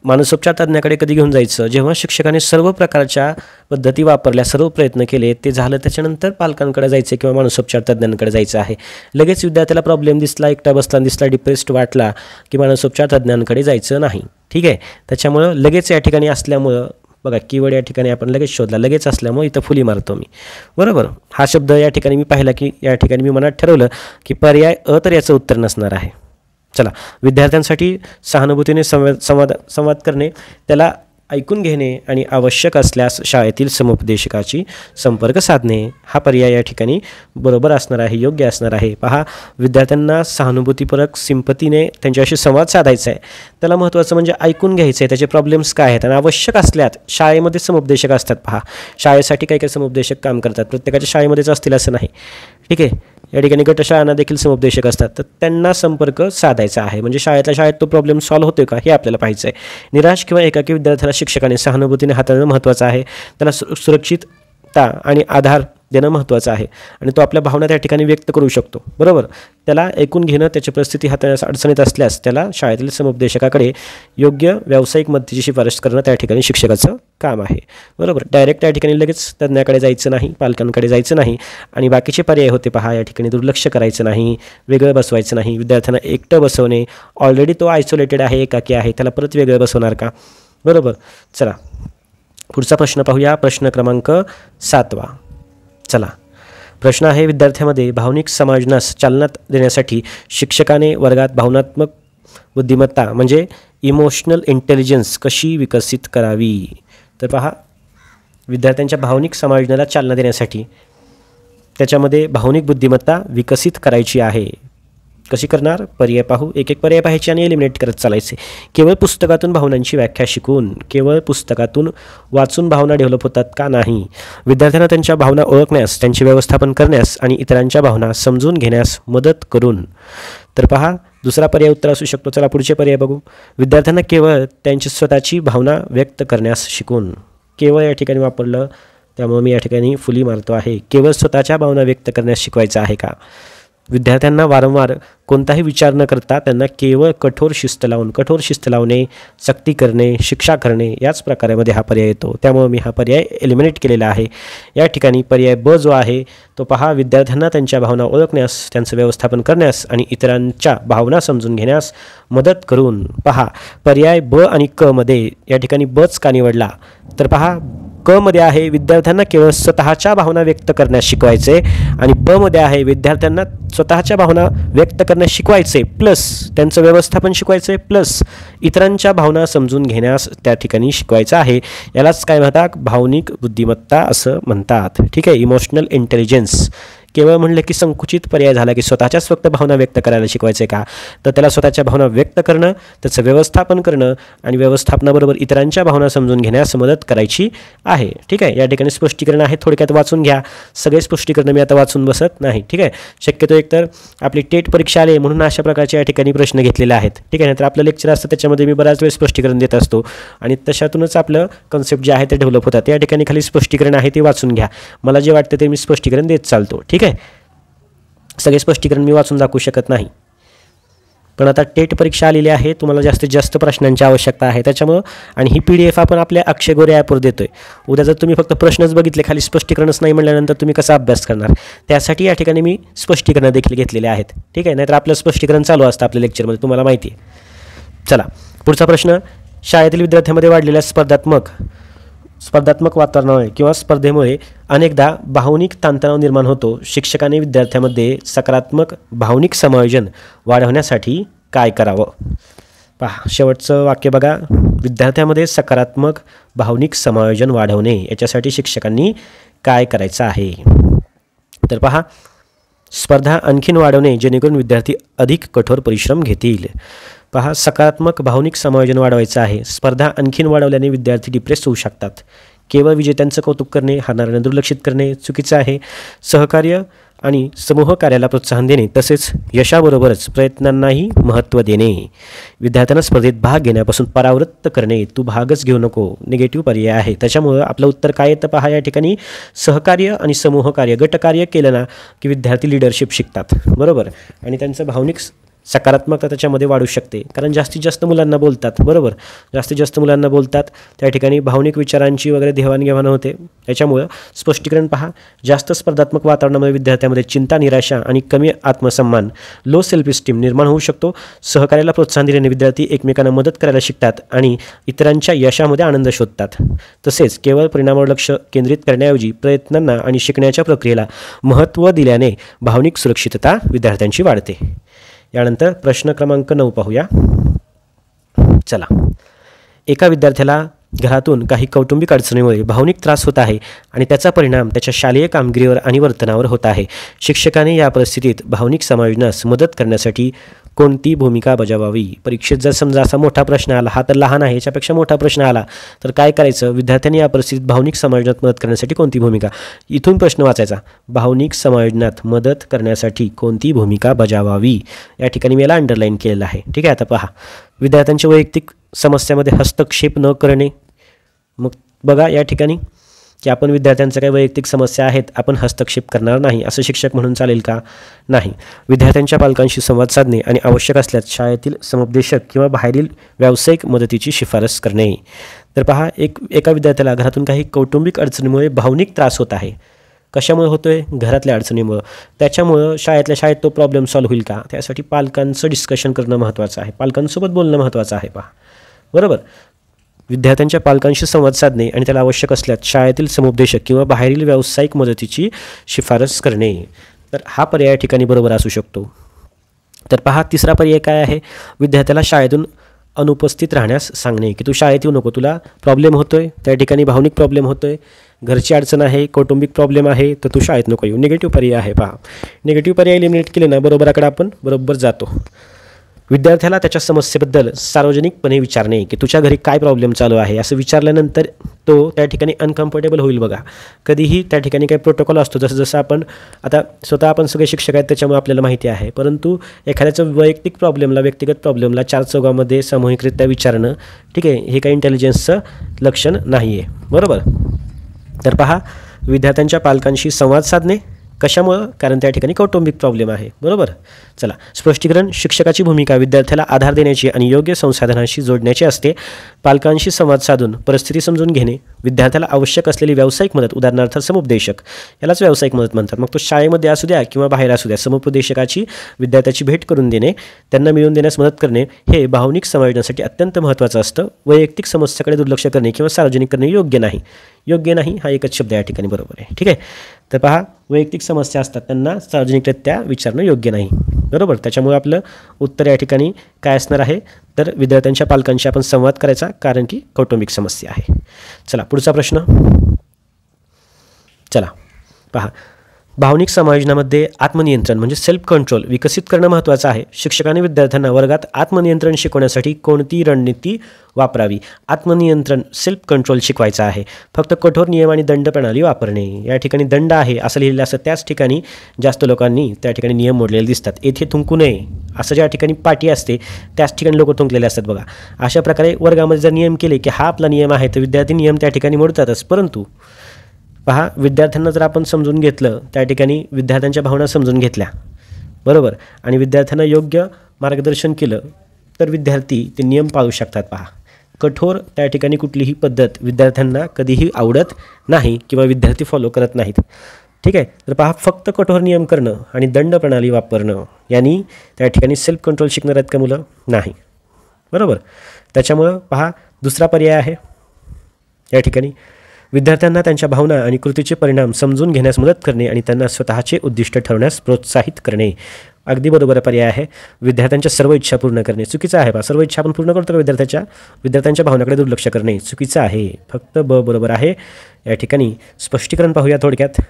A: मानसोपचार तज्ज्ञाकडे कधी घेऊन जायचं? जेव्हा शिक्षकाने सर्व प्रकारच्या पद्धती वापरल्या, सर्व प्रयत्न केले, ते झालं त्याच्यानंतर पालकांकडे जायचं किंवा मानसोपचार तज्ज्ञांकडे जायचं आहे. लगेच विद्यार्थ्याला प्रॉब्लेम दिसला, एकटा बसताना दिसला, डिप्रेस्ड वाटला की मानसोपचार तज्ज्ञांकडे जायचं नाही. ठीक आहे. त्याच्यामुळं लगेच या ठिकाणी असल्यामुळं बघा कीवर्ड या ठिकाणी आपण लगेच शोधला, लगेच असल्यामुळे इथं फुली मारतो मी, बरोबर. हा शब्द या ठिकाणी मी पाहिला की या ठिकाणी मी मनात ठरवलं की पर्याय अ तर याचं उत्तर नसणार आहे. चला, विद्यार्थ्यांसाठी सहानुभूतीने संवाद करणे, त्याला ऐकून घेणे आणि आवश्यक असल्यास शाळेतील समुपदेशकाची संपर्क साधणे हा पर्याय या ठिकाणी बरोबर असणार आहे, योग्य असणार आहे. पहा, विद्यार्थ्यांना सहानुभूतीपूर्वक सिंपतीने त्यांच्याशी संवाद साधायचा आहे, त्याला महत्त्वाचं म्हणजे ऐकून घ्यायचं आहे, त्याचे प्रॉब्लेम्स काय आहेत आणि आवश्यक असल्यात शाळेमध्ये समुपदेशक असतात. पहा, शाळेसाठी काही काही समुपदेशक काम करतात, प्रत्येकाच्या शाळेमध्येच असतील असं नाही, ठीक आहे. या ठिकाणी गटशाळांना देखील समुपदेशक असतात, तर त्यांना संपर्क साधायचा आहे. म्हणजे शाळेतल्या शाळेत तो प्रॉब्लेम सॉल्व्ह होतो का हे आपल्याला पाहायचं आहे. निराश किंवा एकाकी विद्यार्थ्याला शिक्षकाने सहानुभूतीने हाताळणं महत्त्वाचं आहे, त्याला सुरक्षितता आणि आधार देणं महत्त्वाचं आहे आणि तो आपल्या भावना त्या ठिकाणी व्यक्त करू शकतो, बरोबर. त्याला ऐकून घेणं, त्याची परिस्थिती हाताळण्यास अडचणीत असल्यास त्याला शाळेतील समुपदेशकाकडे योग्य व्यावसायिक मदतीची शिफारस करणं त्या ठिकाणी शिक्षकाचं काम आहे, बरोबर. डायरेक्ट त्या ठिकाणी लगेच तज्ज्ञाकडे जायचं नाही, पालकांकडे जायचं नाही आणि बाकीचे पर्याय होते. पहा, या ठिकाणी दुर्लक्ष करायचं नाही, वेगळं बसवायचं नाही, विद्यार्थ्यांना एकटं बसवणे, ऑलरेडी तो आयसोलेटेड आहे, एकाकी आहे, त्याला परत वेगळं बसवणार का, बरोबर. चला पुढचा प्रश्न पाहूया, प्रश्न क्रमांक 7. चला, प्रश्न आहे, विद्यार्थ्यांमध्ये भावनिक समायोजनास चालना देण्यासाठी शिक्षकाने वर्गात भावनात्मक बुद्धिमत्ता म्हणजे इमोशनल इंटेलिजन्स कशी विकसित करावी. तर पहा, विद्यार्थ्यांच्या भावनिक समायोजनाला चालना देण्यासाठी त्याच्यामध्ये भावनिक बुद्धिमत्ता विकसित करायची आहे. कशी करणार, पर्याय पाहू, एक एक पर्याय पाहायचे आणि एलिमिनेट करत चालायचे. केवळ पुस्तकातून भावनांची व्याख्या शिकून, केवळ पुस्तकातून वाचून भावना डेव्हलप होतात का नाही. विद्यार्थ्यांना त्यांच्या भावना ओळखण्यास, त्यांचे व्यवस्थापन करण्यास आणि इतरांच्या भावना समजून घेण्यास मदत करून. तर पहा, दुसरा पर्याय उत्तर असू शकतो. चला पुढचे पर्याय बघू. विद्यार्थ्यांना केवळ त्यांची स्वतःची भावना व्यक्त करण्यास शिकून. केवळ या ठिकाणी वापरलं, त्यामुळे मी या ठिकाणी फुली मारतो आहे. केवळ स्वतःच्या भावना व्यक्त करण्यास शिकवायचं आहे का. विद्यार्थ्यांना वारंवार कोणताही विचार न करता त्यांना केवळ कठोर शिस्त लावणे, सक्ती करणे, शिक्षा करणे याच प्रकारामध्ये हा पर्याय येतो. त्यामुळे मी हा पर्याय एलिमिनेट केलेला आहे. या ठिकाणी पर्याय ब जो आहे तो पहा, विद्यार्थ्यांना त्यांच्या भावना ओळखण्यास, त्यांचं व्यवस्थापन करण्यास आणि इतरांच्या भावना समजून घेण्यास मदत करून. पहा, पर्याय ब आणि क मध्ये या ठिकाणी बच का निवडला, तर पहा, क मध्ये आहे विद्यार्थ्यांना केवळ स्वतःच्या भावना व्यक्त करण्यास शिकवायचे आणि ब मध्ये आहे विद्यार्थ्यांना स्वतःच्या भावना व्यक्त करण्यास शिकवायचे प्लस त्यांचं व्यवस्थापन शिकवायचे प्लस इतरांच्या भावना समजून घेण्यास त्या ठिकाणी शिकवायचं आहे. यालाच काय म्हणतात, भावनिक बुद्धिमत्ता असं म्हणतात. ठीक आहे, इमोशनल इंटेलिजन्स. केवळ म्हणलं की संकुचित पर्याय झाला की स्वतःच्याच फक्त भावना व्यक्त करायला शिकवायचे का, तर त्याला स्वतःच्या भावना व्यक्त करणं, त्याचं व्यवस्थापन करणं आणि व्यवस्थापनाबरोबर इतरांच्या भावना समजून घेण्यास मदत करायची आहे. ठीक आहे, या ठिकाणी स्पष्टीकरण आहे, थोडक्यात वाचून घ्या. सगळे स्पष्टीकरण मी आता वाचून बसत नाही. ठीक आहे, शक्यतो एकतर आपली टेट परीक्षा आली म्हणून अशा प्रकारचे या ठिकाणी प्रश्न घेतलेले आहेत. ठीक आहे, नाहीतर आपलं लेक्चर असतं त्याच्यामध्ये मी बराच वेळ स्पष्टीकरण देत असतो आणि तशातूनच आपलं कन्सेप्ट जे आहे ते डेव्हलप होतात. या ठिकाणी खाली स्पष्टीकरण आहे ते वाचून घ्या. मला जे वाटतं ते मी स्पष्टीकरण देत चालतो. ठीक आहे, सगळे स्पष्टीकरण मी वाचून दाखवू शकत नाही, पण आता टेट परीक्षा आलेली आहे, तुम्हाला जास्तीत जास्त प्रश्नांची आवश्यकता आहे त्याच्यामुळं. आणि ही PDF आपण आपल्या अक्षय गोरे ॲपवर देतोय. उद्या जर तुम्ही फक्त प्रश्नच बघितले, खाली स्पष्टीकरणच नाही म्हटल्यानंतर तुम्ही कसा अभ्यास करणार, त्यासाठी या ठिकाणी मी स्पष्टीकरण देखील घेतलेले आहेत. ठीक आहे, नाहीतर आपलं स्पष्टीकरण चालू असतं आपल्या लेक्चरमध्ये, तुम्हाला माहिती आहे. चला पुढचा प्रश्न, शाळेतील विद्यार्थ्यांमध्ये वाढलेल्या स्पर्धात्मक वातावरणामुळे किंवा स्पर्धेमुळे अनेकदा भावनिक ताणतणाव निर्माण होतो. शिक्षकाने विद्यार्थ्यांमध्ये सकारात्मक भावनिक समायोजन वाढवण्यासाठी काय करावं. पहा, शेवटचं वाक्य बघा, विद्यार्थ्यांमध्ये सकारात्मक भावनिक समायोजन वाढवणे याच्यासाठी शिक्षकांनी काय करायचं आहे. तर पहा, स्पर्धा आणखीन वाढवणे जेणेकरून विद्यार्थी अधिक कठोर परिश्रम घेतील. पहा, सकारात्मक भावनिक समायोजन वाढवायचं आहे. स्पर्धा आणखीन वाढवल्याने विद्यार्थी डिप्रेस होऊ शकतात. केवळ विजेत्यांचं कौतुक करणे, हारणाऱ्यांना दुर्लक्षित करणे चुकीचं आहे. सहकार्य आणि समूह कार्याला प्रोत्साहन देणे तसेच यशाबरोबरच प्रयत्नांनाही महत्त्व देणे. विद्यार्थ्यांना स्पर्धेत भाग घेण्यापासून परावृत्त करणे, तू भागच घेऊ नको, निगेटिव्ह पर्याय आहे. त्याच्यामुळं आपलं उत्तर काय येतं पहा, या ठिकाणी सहकार्य आणि समूह कार्य, गटकार्य केलं ना की विद्यार्थी लिडरशिप शिकतात. बरोबर, आणि त्यांचं भावनिक सकारात्मकता त्याच्यामध्ये वाढू शकते, कारण जास्तीत जास्त मुलांना बोलतात, बरोबर, जास्तीत जास्त मुलांना बोलतात, त्या ठिकाणी भावनिक विचारांची वगैरे देवाणघेवाण होते. त्याच्यामुळं स्पष्टीकरण पहा, जास्त स्पर्धात्मक वातावरणामध्ये विद्यार्थ्यामध्ये चिंता, निराशा आणि कमी आत्मसन्मान, लो सेल्फ इस्टीम निर्माण होऊ शकतो. सहकार्याला प्रोत्साहन दिल्याने विद्यार्थी एकमेकांना मदत करायला शिकतात आणि इतरांच्या यशामध्ये आनंद शोधतात. तसेच केवळ परिणामावर लक्ष केंद्रित करण्याऐवजी प्रयत्नांना आणि शिकण्याच्या प्रक्रियेला महत्त्व दिल्याने भावनिक सुरक्षितता विद्यार्थ्यांची वाढते. यानंतर प्रश्न क्रमांक 9 पाहूया. चला, एका विद्यार्थ्याला घरातून काही कौटुंबिक अडचणीमुळे भावनिक त्रास होत आहे आणि त्याचा परिणाम त्याच्या शालेय कामगिरीवर आणि वर्तनावर होत आहे. शिक्षकाने या परिस्थितीत भावनिक समायोजनास मदत करण्यासाठी कोणती भूमिका बजावावी? परीक्षेत जर समजा असा मोठा प्रश्न आला, हा तर लहान आहे, याच्यापेक्षा मोठा प्रश्न आला तर काय करायचं? विद्यार्थ्यांनी या परिस्थितीत भावनिक समायोजनात मदत करण्यासाठी कोणती भूमिका, इथून प्रश्न वाचायचा. भावनिक समायोजनात मदत करण्यासाठी कोणती भूमिका बजावावी, या ठिकाणी मी याला अंडरलाईन केलेलं आहे. ठीक आहे. आता पहा, विद्यार्थ्यांच्या वैयक्तिक समस्यामध्ये हस्तक्षेप न करणे. मग बघा या ठिकाणी की आपण विद्यार्थ्यांच्या काही वैयक्तिक समस्या आहेत, आपण हस्तक्षेप करणार नाही, असं शिक्षक म्हणून चालेल का? नाही. विद्यार्थ्यांच्या पालकांशी संवाद साधणे आणि आवश्यक असल्यास शाळेतील समुपदेशक किंवा बाहेरील व्यावसायिक मदतीची शिफारस करणे. तर पहा, एका विद्यार्थ्याला घरातून काही कौटुंबिक अडचणीमुळे भावनिक त्रास होत आहे. कशामुळे होतोय? घरातल्या अडचणीमुळं. त्याच्यामुळं शाळेतल्या शाळेत तो प्रॉब्लेम सॉल्व्ह होईल का? त्यासाठी पालकांचं डिस्कशन करणं महत्त्वाचं आहे, पालकांसोबत बोलणं महत्त्वाचं आहे. पहा, बरोबर, विद्यार्थ्यांच्या पालकांशी संवाद साधणे आणि त्याला आवश्यक असल्यास शाळेतील समुपदेशक किंवा बाहेरील व्यावसायिक मदतीची शिफारस करणे. तर हा पर्याय ठिकाणी बरोबर असू शकतो. तर पहा, तिसरा पर्याय काय आहे? विद्यार्थ्याला शाळेतून अनुपस्थित राहण्यास सांगणे, की तू शाळेत येऊ नको, तुला प्रॉब्लेम होतोय, त्या ठिकाणी भावनिक प्रॉब्लेम होतोय, घरची अडचण आहे, कौटुंबिक प्रॉब्लेम आहे, तर तू शाळेत नको येऊ. निगेटिव्ह पर्याय आहे. पहा, निगेटिव्ह पर्याय एलिमिनेट केले ना, बरोबराकडे आपण बरोबर जातो. विद्यार्थ्याला त्याच्या समस्येबद्दल सार्वजनिकपणे विचारणे, की तुझ्या घरी काय प्रॉब्लेम चालू आहे, असं विचारल्यानंतर तो त्या ठिकाणी अनकम्फर्टेबल होईल. बघा, कधीही त्या ठिकाणी काही प्रोटोकॉल असतो, जसं जसं आपण आता स्वतः आपण सगळे शिक्षक आहेत त्याच्यामुळे आपल्याला माहिती आहे, परंतु एखाद्याचं वैयक्तिक प्रॉब्लेमला, व्यक्तिगत प्रॉब्लेमला चार चौघामध्ये सामूहिकरित्या विचारणं, ठीक आहे, हे काही इंटेलिजन्सचं लक्षण नाही आहे. बरोबर. तर पहा, विद्यार्थ्यांच्या पालकांशी संवाद साधणे. कशामुळं? कारण त्या ठिकाणी कौटुंबिक प्रॉब्लेम आहे. बरोबर. चला, स्पष्टीकरण. शिक्षकाची भूमिका विद्यार्थ्याला आधार देण्याची आणि योग्य संसाधनांशी जोडण्याची असते. पालकांशी संवाद साधून परिस्थिती समजून घेणे, विद्यार्थ्याला आवश्यक असलेली व्यावसायिक मदत, उदाहरणार्थ समुपदेशक, यालाच व्यावसायिक मदत म्हणतात. मग तो शाळेमध्ये असू द्या किंवा बाहेर असू द्या, समुपदेशकाची विद्यार्थ्याची भेट करून देणे, त्यांना मिळवून देण्यास मदत करणे, हे भावनिक समायोजनासाठी अत्यंत महत्त्वाचं असतं. वैयक्तिक समस्याकडे दुर्लक्ष करणे किंवा सार्वजनिक करणे योग्य नाही. योग्य नाही हा एकच शब्द या ठिकाणी बरोबर आहे. ठीक आहे. तर पहा, वैयक्तिक समस्या असतात त्यांना सार्वजनिकरित्या विचारणं योग्य नाही. बरोबर. त्याच्यामुळे आपलं उत्तर या ठिकाणी काय असणार आहे? तर विद्यार्थ्यांच्या पालकांशी आपण संवाद करायचा, कारण की कौटुंबिक समस्या आहे. चला, पुढचा प्रश्न. चला पहा, भावनिक समायोजनामध्ये आत्मनियंत्रण म्हणजे सेल्फ कंट्रोल विकसित करणं महत्त्वाचं आहे. शिक्षकाने विद्यार्थ्यांना वर्गात आत्मनियंत्रण शिकवण्यासाठी कोणती रणनीती वापरावी? आत्मनियंत्रण, सेल्फ कंट्रोल शिकवायचं आहे. फक्त कठोर नियम आणि दंड प्रणाली वापरणे. या ठिकाणी दंड आहे असं लिहिलेलं असतं, त्याच ठिकाणी जास्त लोकांनी त्या ठिकाणी नियम मोडलेले दिसतात. येथे थुंकू नये असं ज्या ठिकाणी पाटी असते त्याच ठिकाणी लोक थुंकलेले असतात. बघा, अशा प्रकारे वर्गामध्ये जर नियम केले की हा आपला नियम आहे, तर विद्यार्थी नियम त्या ठिकाणी मोडतातच. परंतु पहा, विद्यार्थ्यांना जर आपण समजून घेतलं, त्या ठिकाणी विद्यार्थ्यांच्या भावना समजून घेतल्या, बरोबर, आणि विद्यार्थ्यांना योग्य मार्गदर्शन केलं, तर विद्यार्थी ते नियम पाळू शकतात. पहा, कठोर त्या ठिकाणी कुठलीही पद्धत विद्यार्थ्यांना कधीही आवडत नाही किंवा विद्यार्थी फॉलो करत नाहीत. ठीक आहे. तर पहा, फक्त कठोर नियम करणं आणि दंड प्रणाली वापरणं यांनी त्या ठिकाणी सेल्फ कंट्रोल शिकणार आहेत का मुलं? नाही. बरोबर. त्याच्यामुळं पहा, दुसरा पर्याय आहे या ठिकाणी विद्यार्थ्यांना त्यांच्या भावना आणि कृतीचे परिणाम समजून घेण्यास मदत करणे आणि त्यांना स्वतःचे उद्दिष्ट ठरवण्यास प्रोत्साहित करणे. अगदी बरोबर पर्याय आहे. विद्यार्थ्यांच्या सर्व इच्छा पूर्ण करणे चुकीचं आहे. सर्व इच्छा आपण पूर्ण करतो का? विद्यार्थ्यांच्या भावनाकडे दुर्लक्ष करणे चुकीचं आहे. फक्त ब बरोबर आहे. या ठिकाणी स्पष्टीकरण पाहूया थोडक्यात.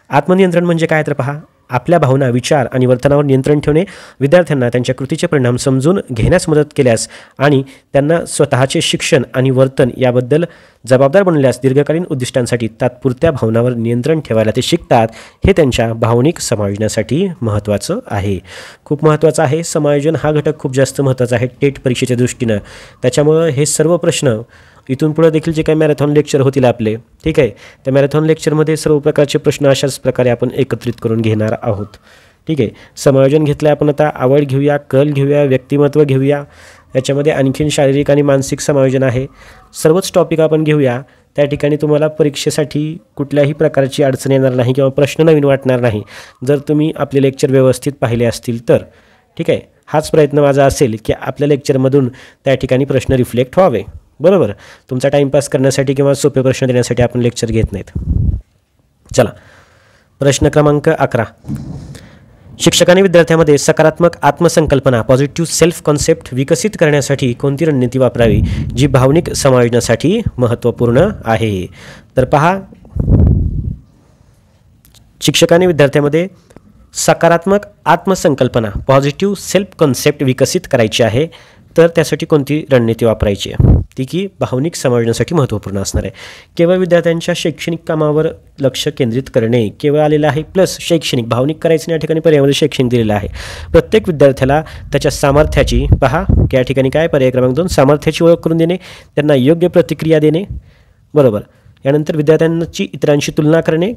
A: आत्मनियंत्रण म्हणजे काय? तर पहा, आपल्या भावना, विचार आणि वर्तनावर नियंत्रण ठेवणे, विद्यार्थ्यांना त्यांच्या कृतीचे परिणाम समजून घेण्यास मदत केल्यास आणि त्यांना स्वतःचे शिक्षण आणि वर्तन याबद्दल जबाबदार बनल्यास दीर्घकालीन उद्दिष्टांसाठी तात्पुरत्या भावनावर नियंत्रण ठेवायला ते शिकतात. हे त्यांच्या भावनिक समायोजनासाठी महत्त्वाचं आहे. खूप महत्त्वाचं आहे. समायोजन हा घटक खूप जास्त महत्त्वाचा आहे टेट परीक्षेच्या दृष्टीनं. त्याच्यामुळं हे सर्व प्रश्न इथून पुढे देखील जे काही मॅरेथॉन लेक्चर होतील आपले, ठीक आहे, त्या मॅरेथॉन लेक्चरमध्ये सर्व प्रकारचे प्रश्न अशाच प्रकारे आपण एकत्रित करून घेणार आहोत. ठीक आहे. समायोजन घेतलं आपण आता. आवड घेऊया, कल घेऊया, व्यक्तिमत्व घेऊया. याच्यामध्ये आणखीन शारीरिक आणि मानसिक समायोजन आहे. सर्वच टॉपिक आपण घेऊया. त्या ठिकाणी तुम्हाला परीक्षेसाठी कुठल्याही प्रकारची अडचण येणार नाही किंवा प्रश्न नवीन वाटणार नाही जर तुम्ही आपले लेक्चर व्यवस्थित पाहिले असतील तर. ठीक आहे. हाच प्रयत्न माझा असेल की आपल्या लेक्चरमधून त्या ठिकाणी प्रश्न रिफ्लेक्ट व्हावे. बरोबर. तुमचा टाईमपास करण्यासाठी किंवा सोपे प्रश्न देण्यासाठी आपण लेक्चर घेत नाहीत. चला, प्रश्न क्रमांक 11. शिक्षकांनी विद्यार्थ्यांमध्ये सकारात्मक आत्मसंकल्पना पॉझिटिव्ह सेल्फ कॉन्सेप्ट विकसित करण्यासाठी कोणती रणनीती वापरावी जी भावनिक समायोजनासाठी महत्त्वपूर्ण आहे. तर पहा, शिक्षकांनी विद्यार्थ्यांमध्ये सकारात्मक आत्मसंकल्पना पॉझिटिव्ह सेल्फ कॉन्सेप्ट विकसित करायची आहे. तर त्यासाठी कोणती रणनीती वापरायची आहे ती की भावनिक समायोजनासाठी महत्त्वपूर्ण असणार आहे. केवळ विद्यार्थ्यांच्या शैक्षणिक कामावर लक्ष केंद्रित करणे केवळ आलेलं आहे, प्लस शैक्षणिक भावनिक करायचं या ठिकाणी पर्यायामध्ये शैक्षणिक दिलेलं आहे. प्रत्येक विद्यार्थ्याला त्याच्या सामर्थ्याची, पहा या ठिकाणी काय पर्याय क्रमांक 2, सामर्थ्याची ओळख करून देणे, त्यांना योग्य प्रतिक्रिया देणे. बरोबर. यानंतर विद्यार्थ्यांची इतरांशी तुलना करणे,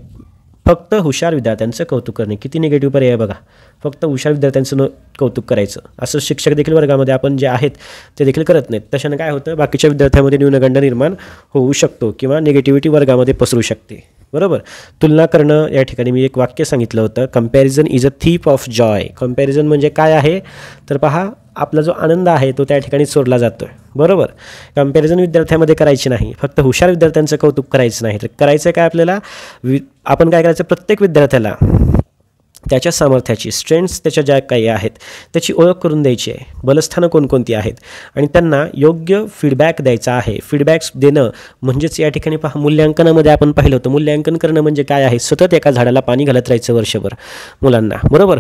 A: फक्त हुशार विद्यार्थ्यांचं कौतुक करणे. किती निगेटिव्ह पर्याय बघा. फक्त हुशार विद्यार्थ्यांचं कौतुक करायचं असं शिक्षक देखील वर्गामध्ये आपण जे आहेत ते देखील करत नाहीत. तशानं काय होतं, बाकीच्या विद्यार्थ्यांमध्ये न्यूनगंड निर्माण होऊ शकतो किंवा निगेटिव्हिटी वर्गामध्ये पसरू शकते. बरोबर. तुलना करणं, या ठिकाणी मी एक वाक्य सांगितलं होतं, comparison is a thief of Joy. Comparison म्हणजे काय आहे तर पहा, आपला जो आनंद आहे तो त्या ठिकाणी चोरला जातो आहे. बरोबर. कंपॅरिझन विद्यार्थ्यामध्ये करायची नाही, फक्त हुशार विद्यार्थ्यांचं कौतुक करायचं नाही. तर करायचं काय आपल्याला, आपण काय करायचं, प्रत्येक विद्यार्थ्याला त्याच्या सामर्थ्याची, स्ट्रेंथ्स त्याच्या ज्या काही आहेत त्याची ओळख करून द्यायची आहे, बलस्थानं कोणकोणती आहेत आणि त्यांना योग्य फीडबॅक द्यायचा आहे. फीडबॅक्स देणं म्हणजेच या ठिकाणी पहा, मूल्यांकनामध्ये आपण पाहिलं होतं, मूल्यांकन करणं म्हणजे काय आहे, सतत एका झाडाला पाणी घालत राहायचं वर्षभर मुलांना. बरोबर.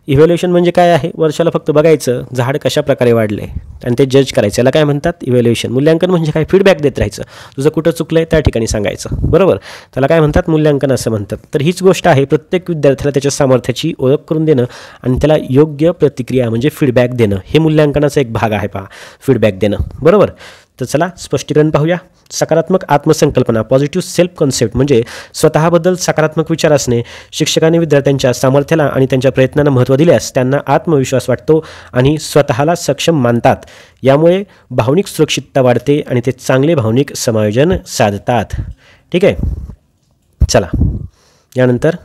A: इव्हॅल्युएशन म्हणजे काय आहे, वर्षाला फक्त बघायचं झाड कशा प्रकारे वाढले आणि ते जज करायचं, याला काय म्हणतात, इव्हॅल्युएशन. मूल्यांकन म्हणजे काय, फीडबॅक देत राहायचं, तुझं कुठं चुकलं आहे त्या ठिकाणी सांगायचं. बरोबर. त्याला काय म्हणतात, मूल्यांकन असं म्हणतात. तर हीच गोष्ट आहे, प्रत्येक विद्यार्थ्याला त्याच्या सामर्थ्याची ओळख करून देणं आणि त्याला योग्य प्रतिक्रिया म्हणजे फीडबॅक देणं, हे मूल्यांकनाचा एक भाग आहे पहा, फीडबॅक देणं. बरोबर. तर चला स्पष्टीकरण पाहूया. सकारात्मक आत्मसंकल्पना पॉझिटिव्ह सेल्फ कॉन्सेप्ट म्हणजे स्वतःबद्दल सकारात्मक विचार असणे. शिक्षकांनी विद्यार्थ्यांच्या सामर्थ्याला आणि त्यांच्या प्रयत्नांना महत्त्व दिल्यास त्यांना आत्मविश्वास वाटतो आणि स्वतःला सक्षम मानतात. यामुळे भावनिक सुरक्षितता वाढते आणि ते चांगले भावनिक समायोजन साधतात. ठीक आहे. चला, यानंतर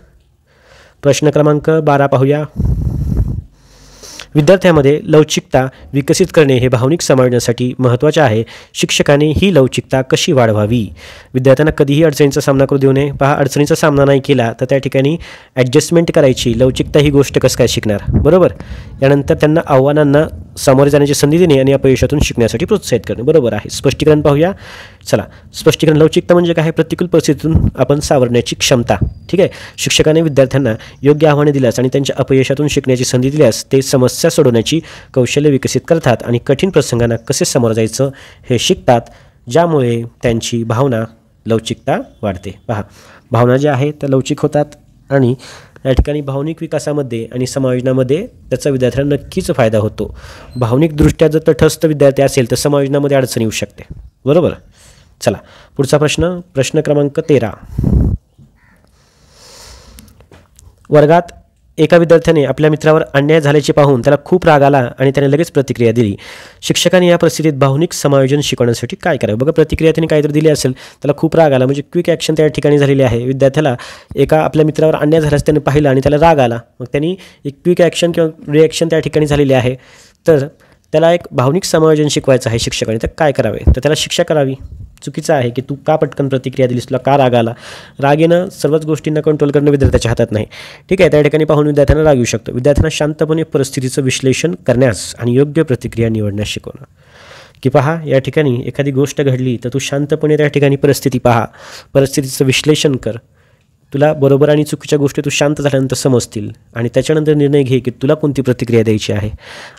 A: प्रश्न क्रमांक 12 पाहूया. विद्यार्थ्यांमध्ये लवचिकता विकसित करणे हे भावनिक समायोजनासाठी महत्त्वाचे आहे. शिक्षकांनी ही लवचिकता कशी वाढवावी. विद्यार्थ्यांना कधीही अडचणीचा सामना करू देऊ नये. पहा, अडचणीचा सामना नाही केला तर त्या ठिकाणी ॲडजस्टमेंट करायची, लवचिकता ही गोष्ट कसं काय शिकणार. बरोबर. यानंतर त्यांना आव्हानांना सामोरे जाण्याची संधी देणे आणि अपयशातून शिकण्यासाठी प्रोत्साहित करणे. बरोबर आहे. स्पष्टीकरण पाहूया. चला, स्पष्टीकरण. लवचिकता म्हणजे काय, प्रतिकूल परिस्थितीतून आपण सावरण्याची क्षमता. ठीक आहे. शिक्षकाने विद्यार्थ्यांना योग्य आव्हाने दिल्यास आणि त्यांच्या अपयशातून शिकण्याची संधी दिल्यास ते समस्या सोडवण्याची कौशल्य विकसित करतात आणि कठीण प्रसंगांना कसे सामोरं जायचं हे शिकतात, ज्यामुळे त्यांची भावना लवचिकता वाढते. पहा, भावना ज्या आहेत त्या लवचिक होतात आणि या ठिकाणी भावनिक विकासामध्ये आणि समायोजनामध्ये त्याचा विद्यार्थ्यांना नक्कीच फायदा होतो. भावनिकदृष्ट्या जर तटस्थ विद्यार्थी असेल तर समायोजनामध्ये अडचण येऊ शकते. बरोबर. चला, पुढचा प्रश्न, प्रश्न क्रमांक 13. वर्गात एका विद्यार्थ्याने आपल्या मित्रावर अन्याय झाल्याचे पाहून त्याला खूप राग आला आणि त्याने लगेच प्रतिक्रिया दिली. शिक्षकांनी या परिस्थितीत भावनिक समायोजन शिकवण्यासाठी काय करावे. बघा, प्रतिक्रिया त्यांनी काहीतरी दिली असेल, त्याला खूप राग आला म्हणजे क्विक ॲक्शन त्या ठिकाणी झालेली आहे. विद्यार्थ्याला एका आपल्या मित्रावर अन्याय झाल्यास त्याने पाहिलं आणि त्याला राग आला, मग त्यांनी एक क्विक ॲक्शन किंवा रिॲक्शन त्या ठिकाणी झालेली आहे. तर त्याला एक भावनिक समायोजन शिकवायचं आहे शिक्षकाने. तर काय करावे, तर त्याला शिक्षा करावी. चुकीचं आहे की तू का पटकन प्रतिक्रिया दिलीस, तुला का राग आला. राग येणं सर्वच गोष्टींना कंट्रोल करणं विद्यार्थ्याच्या हातात नाही. ठीक आहे. त्या ठिकाणी पाहून विद्यार्थ्यांना राग येऊ शकतो. विद्यार्थ्यांना शांतपणे परिस्थितीचं विश्लेषण करण्यास आणि योग्य प्रतिक्रिया निवडण्यास शिकवणं. की पहा, या ठिकाणी एखादी गोष्ट घडली तर तू शांतपणे त्या ठिकाणी परिस्थिती पहा, परिस्थितीचं विश्लेषण कर. तुला बरोबर आणि चुकीच्या गोष्टी तू शांत झाल्यानंतर समजतील आणि त्याच्यानंतर निर्णय घे की तुला कोणती प्रतिक्रिया द्यायची आहे.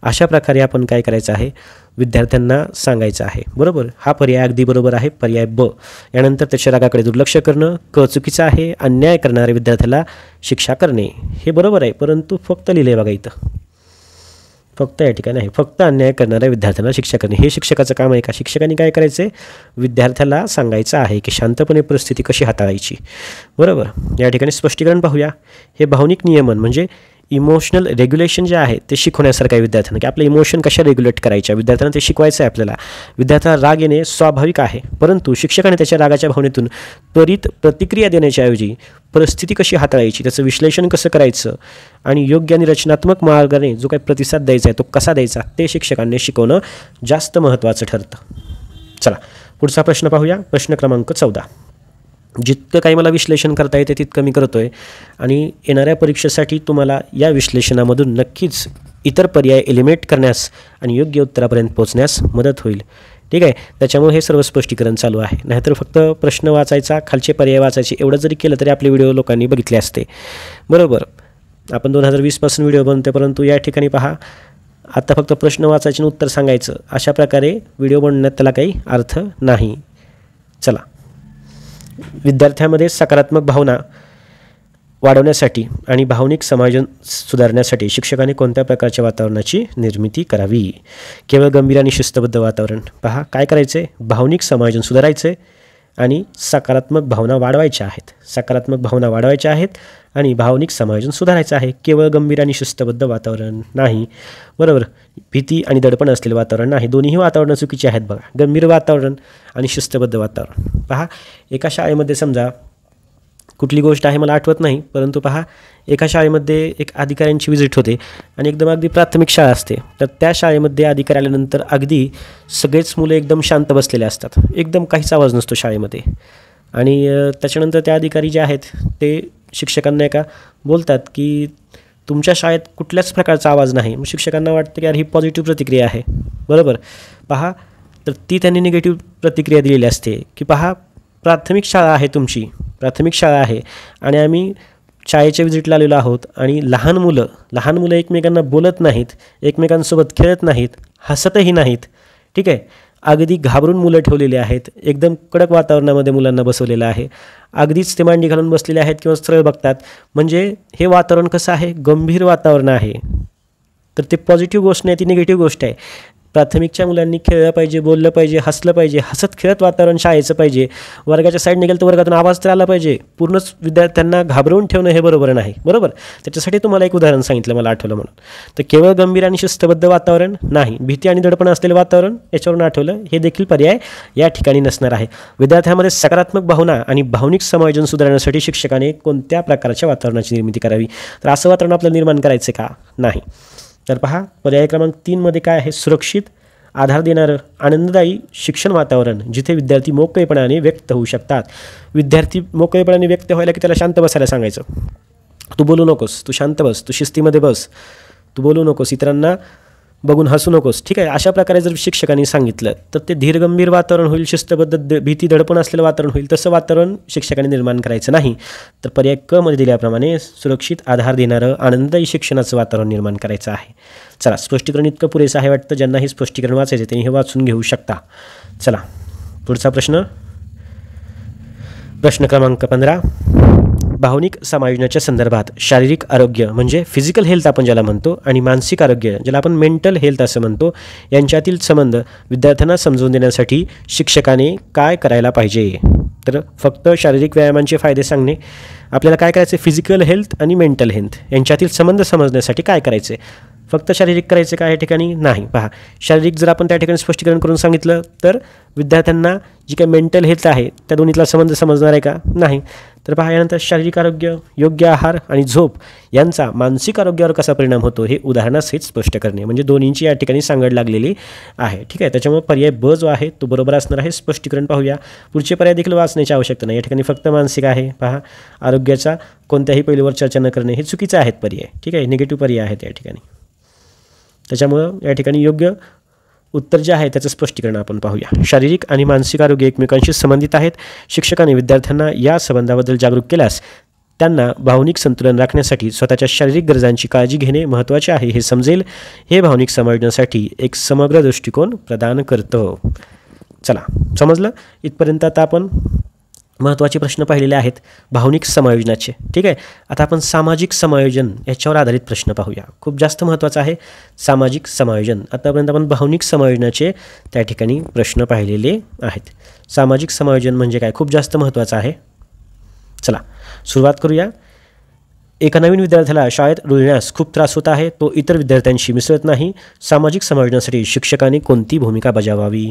A: अशा प्रकारे आपण काय करायचं आहे, विद्यार्थ्यांना सांगायचं आहे. बरोबर. हा पर्याय अगदी बरोबर आहे, पर्याय ब. यानंतर त्याच्या रागाकडे दुर्लक्ष करणं, क चुकीचं आहे. अन्याय करणाऱ्या विद्यार्थ्याला शिक्षा करणे, हे बरोबर आहे, परंतु फक्त लिहिले बघा इथं, फक्त या ठिकाणी आहे, फक्त अन्याय करणाऱ्या विद्यार्थ्यांना शिक्षा करणे हे शिक्षकाचं काम आहे का. शिक्षकांनी काय करायचं, विद्यार्थ्याला सांगायचं आहे की शांतपणे परिस्थिती कशी हाताळायची. बरोबर. या ठिकाणी स्पष्टीकरण पाहूया. हे भावनिक नियमन म्हणजे इमोशनल रेग्युलेशन जे आहे ते शिकवण्यासारखं आहे विद्यार्थ्यांना, की आपले इमोशन कशा रेग्युलेट करायच्या विद्यार्थ्यांना ते शिकवायचं आहे आपल्याला. विद्यार्थ्याला राग येणे स्वाभाविक आहे, परंतु शिक्षकाने त्याच्या रागाच्या भावनेतून त्वरित प्रतिक्रिया देण्याच्याऐवजी परिस्थिती कशी हाताळायची, त्याचं विश्लेषण कसं करायचं आणि योग्य आणि रचनात्मक मार्गाने जो काही प्रतिसाद द्यायचा आहे तो कसा द्यायचा ते शिक्षकांनी शिकवणं जास्त महत्त्वाचं ठरतं. चला पुढचा प्रश्न पाहूया. प्रश्न क्रमांक 14. जितकं काही मला विश्लेषण करता येते तितकं मी करतो आहे आणि येणाऱ्या परीक्षेसाठी तुम्हाला या विश्लेषणामधून नक्कीच इतर पर्याय एलिमिनेट करण्यास आणि योग्य उत्तरापर्यंत पोहोचण्यास मदत होईल. ठीक आहे, त्याच्यामुळे हे सर्व स्पष्टीकरण चालू आहे. नाहीतर फक्त प्रश्न वाचायचा, खालचे पर्याय वाचायचे एवढं जरी केलं तरी आपले व्हिडिओ लोकांनी बघितले असते. बरोबर, आपण 2020पासून व्हिडिओ बनवतो, परंतु या ठिकाणी पहा आता फक्त प्रश्न वाचायचे आणि उत्तर सांगायचं, अशा प्रकारे व्हिडिओ बनवण्यात त्याला काही अर्थ नाही. चला, विद्यार्थ्यांमध्ये सकारात्मक भावना वाढवण्यासाठी आणि भावनिक समायोजन सुधारण्यासाठी शिक्षकाने कोणत्या प्रकारच्या वातावरणाची निर्मिती करावी? केवळ गंभीर आणि शिस्तबद्ध वातावरण. पहा काय करायचं आहे, भावनिक समायोजन सुधारायचं आहे आणि सकारात्मक भावना वाढवायच्या आहेत. सकारात्मक भावना वाढवायच्या आहेत आणि भावनिक समायोजन सुधारायचं आहे. केवळ गंभीर आणि शिस्तबद्ध वातावरण नाही. बरोबर, भीती आणि दडपण असलेले वातावरण नाही. दोन्हीही वातावरणं चुकीची आहेत बघा, गंभीर वातावरण आणि शिस्तबद्ध वातावरण. पहा एका शाळेमध्ये समजा कुठली गोष्ट आहे मला आठवत नाही, परंतु पहा एका शाळेमध्ये एक अधिकाऱ्यांची विजिट होते आणि अगदी प्राथमिक शाळा असते, तर त्या शाळेमध्ये अधिकारी आल्यानंतर अगदी सगळेच मुलं एकदम शांत बसलेले असतात, एकदम काहीच आवाज नसतो शाळेमध्ये. आणि त्याच्यानंतर त्या अधिकारी जे आहेत ते शिक्षकांना एका बोलतात की तुमच्या शाळेत कुठल्याच प्रकारचा आवाज नाही. मग शिक्षकांना वाटतं की अरे ही पॉझिटिव्ह प्रतिक्रिया आहे. बरोबर, पहा तर ती त्यांनी निगेटिव्ह प्रतिक्रिया दिलेली असते की पहा प्राथमिक शाळा आहे तुमची, प्राथमिक शाळा आहे आणि आम्ही शाळेच्या विजिटला आलेलो आहोत आणि लहान मुलं एकमेकांना बोलत नाहीत, एकमेकांसोबत खेळत नाहीत, हसतही नाहीत. ठीक आहे, अगदी घाबरून मुलं ठेवलेली आहेत, एकदम कडक वातावरणामध्ये मुलांना बसवलेलं आहे, अगदीच ते मांडी घालून बसलेले आहेत किंवा सरळ बघतात. म्हणजे हे वातावरण कसं आहे, गंभीर वातावरण आहे. तर ते पॉझिटिव्ह गोष्ट नाही, ती निगेटिव्ह गोष्ट आहे. प्राथमिकच्या मुलांनी खेळलं पाहिजे, बोललं पाहिजे, हसलं पाहिजे, हसत खेळत वातावरण शाळेचं पाहिजे. वर्गाच्या साईडने गेलं तर वर्गातून आवाज तर आला पाहिजे. पूर्णच विद्यार्थ्यांना घाबरवून ठेवणं हे बरोबर नाही. बरोबर, त्याच्यासाठी तुम्हाला एक उदाहरण सांगितलं मला आठवलं म्हणून. तर केवळ गंभीर आणि शिस्तबद्ध वातावरण नाही, भीती आणि दडपण असलेलं वातावरण याच्यावरून आठवलं, हे देखील पर्याय या ठिकाणी नसणार आहे. विद्यार्थ्यांमध्ये सकारात्मक भावना आणि भावनिक समायोजन सुधारण्यासाठी शिक्षकाने कोणत्या प्रकारच्या वातावरणाची निर्मिती करावी? तर असं वातावरण आपल्याला निर्माण करायचं का? नाही. तर पहा पर्याय क्रमांक 3 मध्ये काय आहे, सुरक्षित, आधार देणारं, आनंददायी शिक्षण वातावरण जिथे विद्यार्थी मोकळेपणाने व्यक्त होऊ शकतात. विद्यार्थी मोकळेपणाने व्यक्त व्हायला की त्याला शांत बसायला सांगायचं, तू बोलू नकोस, तू शांत बस, तू शिस्तीमध्ये बस, तू बोलू नकोस, इतरांना बघून हसू नकोस. ठीक आहे, अशा प्रकारे जर शिक्षकांनी सांगितलं तर ते धीरगंभीर वातावरण होईल, शिस्तबद्ध, भीती दडपण असलेलं वातावरण होईल. तसं वातावरण शिक्षकांनी निर्माण करायचं नाही. तर पर्याय क मध्ये दिल्याप्रमाणे सुरक्षित, आधार देणारं, आनंददायी शिक्षणाचं वातावरण निर्माण करायचं आहे. चला, स्पष्टीकरण इतकं पुरेसं आहे वाटतं. ज्यांना हे स्पष्टीकरण वाचायचं त्यांनी हे वाचून घेऊ शकता. चला पुढचा प्रश्न, प्रश्न क्रमांक 15. भावनिक समायोजनाच्या संदर्भात शारीरिक आरोग्य म्हणजे फिजिकल हेल्थ आपण ज्याला म्हणतो आणि मानसिक आरोग्य ज्याला आपण मेंटल हेल्थ असं म्हणतो यांच्यातील संबंध विद्यार्थ्यांना समजून देण्यासाठी शिक्षकाने काय करायला पाहिजे? तर फक्त शारीरिक व्यायामांचे फायदे सांगणे, आपल्याला काय करायचं, फिजिकल हेल्थ आणि मेंटल हेल्थ यांच्यातील संबंध समजण्यासाठी काय करायचे? फक्त शारीरिक करायचे का या ठिकाणी? नाही. पहा, शारीरिक जर आपण त्या ठिकाणी स्पष्टीकरण करून सांगितलं तर विद्यार्थ्यांना जी काही मेंटल हेल्थ आहे त्या दोन्हीतला संबंध समजणार आहे का? नाही. तर पहा, यानंतर शारीरिक आरोग्य, योग्य आहार आणि झोप यांचा मानसिक आरोग्यावर कसा परिणाम होतो हे उदाहरणासहित स्पष्ट करणे, म्हणजे दोन्हींची या ठिकाणी सांगड लागलेली आहे. ठीक आहे, त्याच्यामुळे पर्याय ब जो आहे तो बरोबर असणार आहे. स्पष्टीकरण पाहूया. पुढचे पर्याय देखील वाचण्याची आवश्यकता नाही, या ठिकाणी फक्त मानसिक आहे. पहा, आरोग्याचा कोणत्याही पैलूवर चर्चा न करणे हे चुकीचं आहेत पर्याय. ठीक आहे, निगेटिव्ह पर्याय आहेत या ठिकाणी. त्याच्यामुळं या ठिकाणी योग्य उत्तर जे आहे त्याचं स्पष्टीकरण आपण पाहूया. शारीरिक आणि मानसिक आरोग्य एकमेकांशी संबंधित आहेत. शिक्षकाने विद्यार्थ्यांना या संबंधाबद्दल जागरूक केल्यास त्यांना भावनिक संतुलन राखण्यासाठी स्वतःच्या शारीरिक गरजांची काळजी घेणे महत्त्वाचे आहे हे समजेल. हे भावनिक समायोजनासाठी एक समग्र दृष्टिकोन प्रदान करतो. चला, समजलं इथपर्यंत? आता आपण महत्त्वाचे प्रश्न पाहिलेले आहेत भावनिक समायोजनाचे. ठीक आहे, आता आपण सामाजिक समायोजन याच्यावर आधारित प्रश्न पाहूया. खूप जास्त महत्त्वाचं आहे सामाजिक समायोजन. आतापर्यंत आपण भावनिक समायोजनाचे त्या ठिकाणी प्रश्न पाहिलेले आहेत. सामाजिक समायोजन म्हणजे काय, खूप जास्त महत्त्वाचं आहे. चला सुरुवात करूया. एका नवीन विद्यार्थ्याला शाळेत रुळण्यास खूप त्रास होत आहे, तो इतर विद्यार्थ्यांशी मिसळत नाही, सामाजिक समायोजनासाठी शिक्षकांनी कोणती भूमिका बजावावी?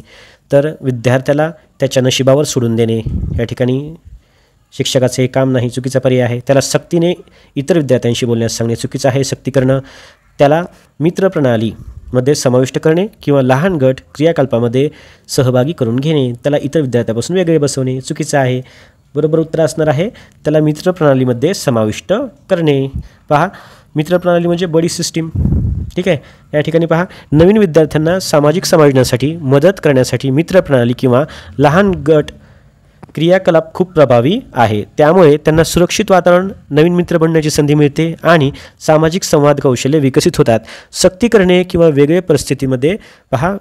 A: तर विद्यार्थ्याला त्याच्या नशिबावर सोडून देणे या ठिकाणी शिक्षकाचे हे काम नाही, चुकीचा पर्याय आहे. त्याला सक्तीने इतर विद्यार्थ्यांशी बोलण्यास सांगणे चुकीचं आहे, सक्ती करणं. त्याला मित्रप्रणालीमध्ये समाविष्ट करणे किंवा लहान गट क्रियाकल्पामध्ये सहभागी करून घेणे, त्याला इतर विद्यार्थ्यापासून वेगळे बसवणे चुकीचं आहे. बरोबर उत्तर असणार आहे त्याला मित्रप्रणालीमध्ये समाविष्ट करणे. पहा, मित्रप्रणाली म्हणजे बडी सिस्टीम. ठीक आहे, या ठिकाणी पहा, नवीन विद्यार्थ्यांना सामाजिक समायोजनासाठी मदत करण्यासाठी मित्रप्रणाली किंवा लहान गट क्रियाकलाप खूप प्रभावी आहे. त्यामुळे त्यांना सुरक्षित वातावरण, नवीन मित्र बनण्याची संधी मिळते आणि सामाजिक संवाद कौशल्य विकसित होतात. सक्ती करणे किंवा वेगळ्या परिस्थितीमध्ये पहा,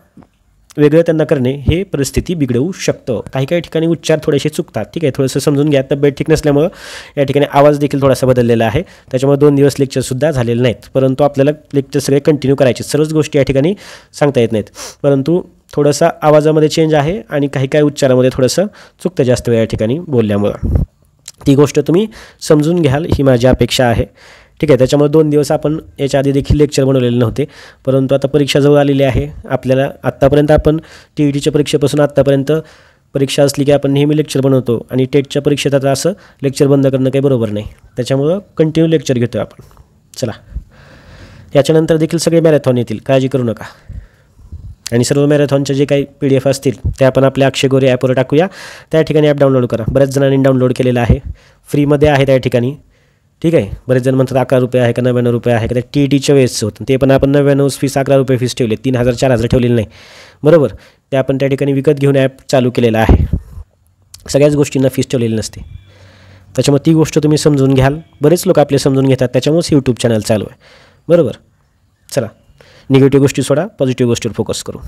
A: वेगळं त्यांना करणे हे परिस्थिती बिघडवू शकतं. काही काही ठिकाणी उच्चार थोडेसे चुकतात. ठीक आहे, थोडंसं समजून घ्या. तब्येत ठीक नसल्यामुळं या ठिकाणी आवाज देखील थोडासा बदललेला आहे, त्याच्यामुळे 2 दिवस लेक्चरसुद्धा झालेले नाहीत. परंतु आपल्याला लेक्चर सगळे कंटिन्यू करायचे, सर्वच गोष्टी या ठिकाणी सांगता येत नाहीत. परंतु थोडासा आवाजामध्ये चेंज आहे आणि काही काही उच्चारामध्ये थोडंसं चुकतं जास्त वेळ या ठिकाणी बोलल्यामुळं. ती गोष्ट तुम्ही समजून घ्याल ही माझी अपेक्षा आहे. ठीक आहे, त्याच्यामुळे 2 दिवस आपण याच्या आधी देखील लेक्चर बनवलेले नव्हते. परंतु आता परीक्षा जवळ आलेली आहे. आपल्याला आत्तापर्यंत आपण TETच्या परीक्षेपासून आत्तापर्यंत परीक्षा असली की आपण नेहमी लेक्चर बनवतो आणि टेटच्या परीक्षेत आता असं लेक्चर बंद करणं काही बरोबर नाही. त्याच्यामुळं कंटिन्यू लेक्चर घेतो आपण. चला, याच्यानंतर देखील सगळे मॅरेथॉन येतील, काळजी करू नका. आणि सर्व मॅरेथॉनचे जे काही PDF असतील ते आपण आपल्या अक्षय गोरे ॲपवर टाकूया. त्या ठिकाणी ॲप डाउनलोड करा. बऱ्याच जणांनी डाउनलोड केलेलं आहे, फ्रीमध्ये आहे त्या ठिकाणी. ठीक आहे, बरेच जण म्हणतात 11 रुपये आहे का 99 रुपये आहे का, त्या TETच्या वेळेसचं होतं ते पण आपण 99 फीस 11 रुपये फीस ठेवले, 3000 4000 ठेवलेलं नाही. बरोबर, ते आपण त्या ठिकाणी विकत घेऊन ॲप चालू केलेलं आहे. सगळ्याच गोष्टींना फीस ठेवलेली नसते, त्याच्यामुळे ती गोष्ट तुम्ही समजून घ्याल. बरेच लोक आपले समजून घेतात, त्याच्यामुळेच यूट्यूब चॅनल चालू आहे. बरोबर, चला, निगेटिव्ह गोष्टी सोडा, पॉझिटिव्ह गोष्टीवर फोकस करू.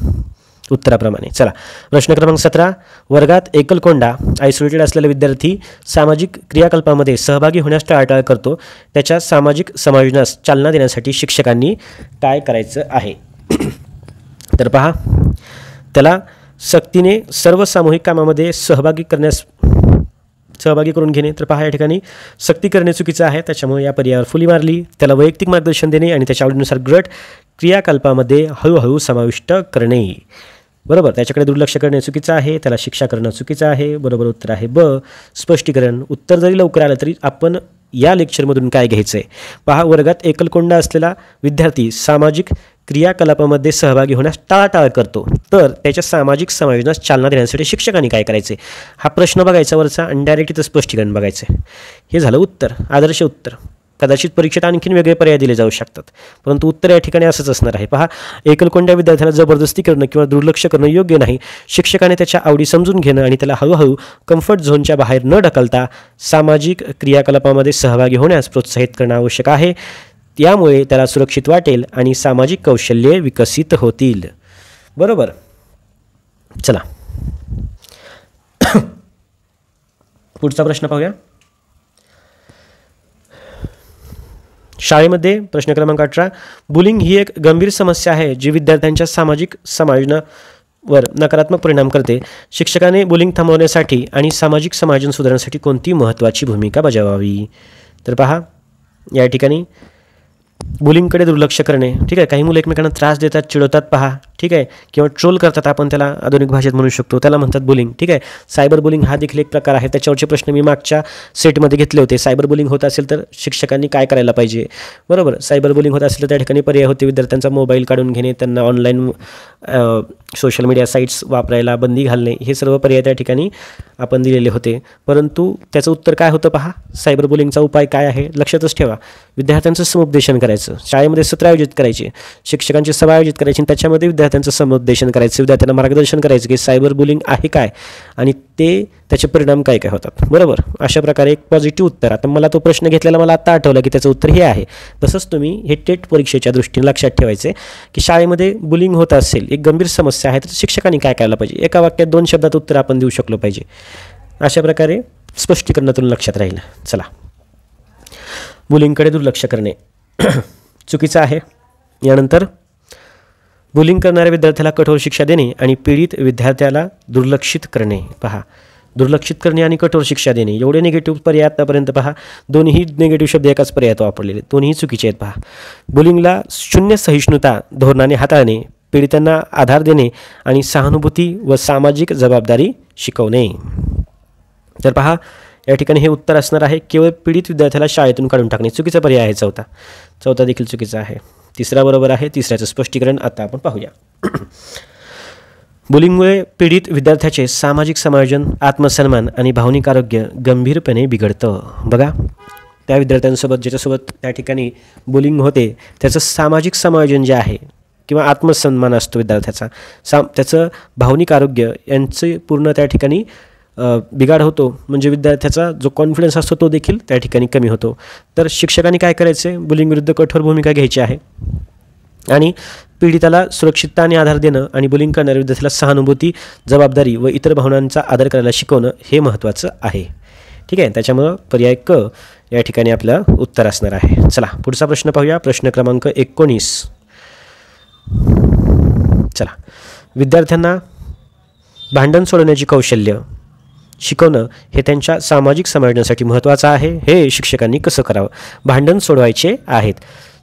A: उत्तराप्रमाणे चला, प्रश्न क्रमांक 17. वर्गात एकलकोंडा आयसोलेटेड असलेला विद्यार्थी सामाजिक क्रियाकल्पामध्ये सहभागी होण्यास टाळाटाळ करतो, त्याच्या सामाजिक समायोजनास चालना देण्यासाठी शिक्षकांनी काय करायचं आहे? तर पहा, त्याला सक्तीने सर्व सामूहिक कामामध्ये सहभागी करून घेणे. तर पहा, या ठिकाणी सक्ती करणे चुकीचं आहे, त्याच्यामुळे या पर्यायावर फुली मारली. त्याला वैयक्तिक मार्गदर्शन देणे आणि त्याच्या आवडीनुसार गट क्रियाकल्पामध्ये हळूहळू समाविष्ट करणे. बरोबर, त्याच्याकडे दुर्लक्ष करणे चुकीचं आहे, त्याला शिक्षा करणं चुकीचं आहे. बरोबर उत्तर आहे ब, स्पष्टीकरण. उत्तर जरी लवकर आलं तरी आपण या लेक्चरमधून काय घ्यायचं आहे? पहा, वर्गात एकलकोंडा असलेला विद्यार्थी सामाजिक क्रियाकलापामध्ये सहभागी होण्यास टाळाटाळ करतो, तर त्याच्या सामाजिक समायोजनास चालना देण्यासाठी शिक्षकांनी काय करायचे? हा प्रश्न बघायचा वरचा आणि डायरेक्ट इथं स्पष्टीकरण बघायचं. हे झालं उत्तर, आदर्श उत्तर. कदाचित परीक्षेत आणखीन वेगळे पर्याय दिले जाऊ शकतात, परंतु उत्तर या ठिकाणी असंच असणार आहे. पहा, एकलकोंड्या विद्यार्थ्याला जबरदस्ती करणं किंवा दुर्लक्ष करणं योग्य नाही. शिक्षकाने त्याच्या आवडी समजून घेणं आणि त्याला हळूहळू कम्फर्ट झोनच्या बाहेर न ढकलता सामाजिक क्रियाकलापामध्ये सहभागी होण्यास प्रोत्साहित करणं आवश्यक आहे. यामुळे त्याला सुरक्षित वाटेल आणि सामाजिक कौशल्ये विकसित होतील. बरोबर, चला पुढचा प्रश्न पाहूया. शाळेमध्ये प्रश्न क्रमांक 18. बुलिंग ही एक गंभीर समस्या आहे जी विद्यार्थ्यांच्या सामाजिक समायोजनावर नकारात्मक परिणाम करते. शिक्षकाने बुलिंग थांबवण्यासाठी आणि सामाजिक समायोजन सुधारण्यासाठी कोणती महत्त्वाची भूमिका बजावावी? तर पहा, या ठिकाणी बुलिंगकडे दुर्लक्ष करणे. ठीक आहे, काही मुलं एकमेकांना त्रास देतात, चिडवतात पहा. ठीक आहे, किंवा ट्रोल करतात, आपण त्याला आधुनिक भाषेत म्हणू शकतो, त्याला म्हणतात बुलिंग. ठीक आहे, सायबर बुलिंग हा देखील एक प्रकार आहे. त्याच्यावरचे प्रश्न मी मागच्या सेटमध्ये घेतले होते. सायबर बुलिंग होत असेल तर शिक्षकांनी काय करायला पाहिजे? बरोबर, सायबर बुलिंग होत असेल तर त्या ठिकाणी पर्याय होते विद्यार्थ्यांचा मोबाईल काढून घेणे, त्यांना ऑनलाईन सोशल मीडिया साईट्स वापरायला बंदी घालणे, हे सर्व पर्याय त्या ठिकाणी आपण दिलेले होते. परंतु त्याचं उत्तर काय होतं पहा, सायबर बुलिंगचा उपाय काय आहे लक्षातच ठेवा. विद्यार्थ्यांचं समुपदेशन करायचं, शाळेमध्ये सत्र आयोजित करायचे, शिक्षकांची सभा आयोजित करायची, त्याच्यामध्ये विद्यार्थ्यांचं समुपदेशन करायचं, विद्यार्थ्यांना मार्गदर्शन करायचं की सायबर बुलिंग आहे काय आणि त्याचे परिणाम काय काय होतात. बरोबर, अशा प्रकारे एक पॉझिटिव्ह उत्तर. आता मला तो प्रश्न घेतलेला मला आता आठवलं की त्याचं उत्तर हे आहे. तसंच तुम्ही हे टेट परीक्षेच्या दृष्टीने लक्षात ठेवायचे की शाळेमध्ये बुलिंग होत असेल, एक गंभीर समस्या आहे, तर शिक्षकांनी काय करायला पाहिजे? एका वाक्यात 2 शब्दात उत्तर आपण देऊ शकलो पाहिजे. अशा प्रकारे स्पष्टीकरणातून लक्षात राहील. चला, बुलिंगकडे दुर्लक्ष करणे चुकीचं आहे. यानंतर बुलिंग करणाऱ्या विद्यार्थ्याला कठोर शिक्षा देणे आणि पीडित विद्यार्थ्याला दुर्लक्षित करणे. पहा, दुर्लक्षित करणे आणि कठोर शिक्षा देणे एवढे निगेटिव्ह पर्याय आतापर्यंत पहा, दोन्ही निगेटिव्ह शब्द एकाच पर्यायात वापरलेले, दोन्ही चुकीचे आहेत पहा. बुलिंगला शून्य सहिष्णुता धोरणाने हाताळणे, पीडितांना आधार देणे आणि सहानुभूती व सामाजिक जबाबदारी शिकवणे. तर पहा या ठिकाणी हे उत्तर असणार आहे केवळ पीडित विद्यार्थ्याला शाळेतून काढून टाकणे. चुकीचा पर्याय आहे चौथा देखील चुकीचा आहे. तिसरा बरोबर आहे. तिसऱ्याचं स्पष्टीकरण आता आपण पाहूया. बुलिंगमुळे पीडित विद्यार्थ्याचे सामाजिक समायोजन, आत्मसन्मान आणि भावनिक आरोग्य गंभीरपणे बिघडतं. बघा, त्या विद्यार्थ्यांसोबत ज्याच्यासोबत त्या ठिकाणी बुलिंग होते त्याचं सामाजिक समायोजन जे आहे किंवा आत्मसन्मान असतो विद्यार्थ्याचा, त्याचं भावनिक आरोग्य यांचे पूर्ण त्या ठिकाणी बिघाड होतो. म्हणजे विद्यार्थ्याचा जो कॉन्फिडन्स असतो तो देखील त्या ठिकाणी कमी होतो. तर शिक्षकांनी काय करायचे, बुलिंग विरुद्ध कठोर भूमिका घ्यायची आहे आणि पीडिताला सुरक्षितता आणि आधार देणं आणि बुलिंग करणाऱ्या विद्यार्थ्याला सहानुभूती, जबाबदारी व इतर भावनांचा आदर करायला शिकवणं हे महत्त्वाचं आहे. ठीक आहे, त्याच्यामुळं पर्याय क या ठिकाणी आपलं उत्तर असणार आहे. चला पुढचा प्रश्न पाहूया. प्रश्न क्रमांक 19. चला, विद्यार्थ्यांना भांडण सोडवण्याची कौशल्य शिकवणं हे त्यांच्या सामाजिक समायोजनासाठी महत्त्वाचं आहे. हे शिक्षकांनी कसं करावं, भांडण सोडवायचे आहेत.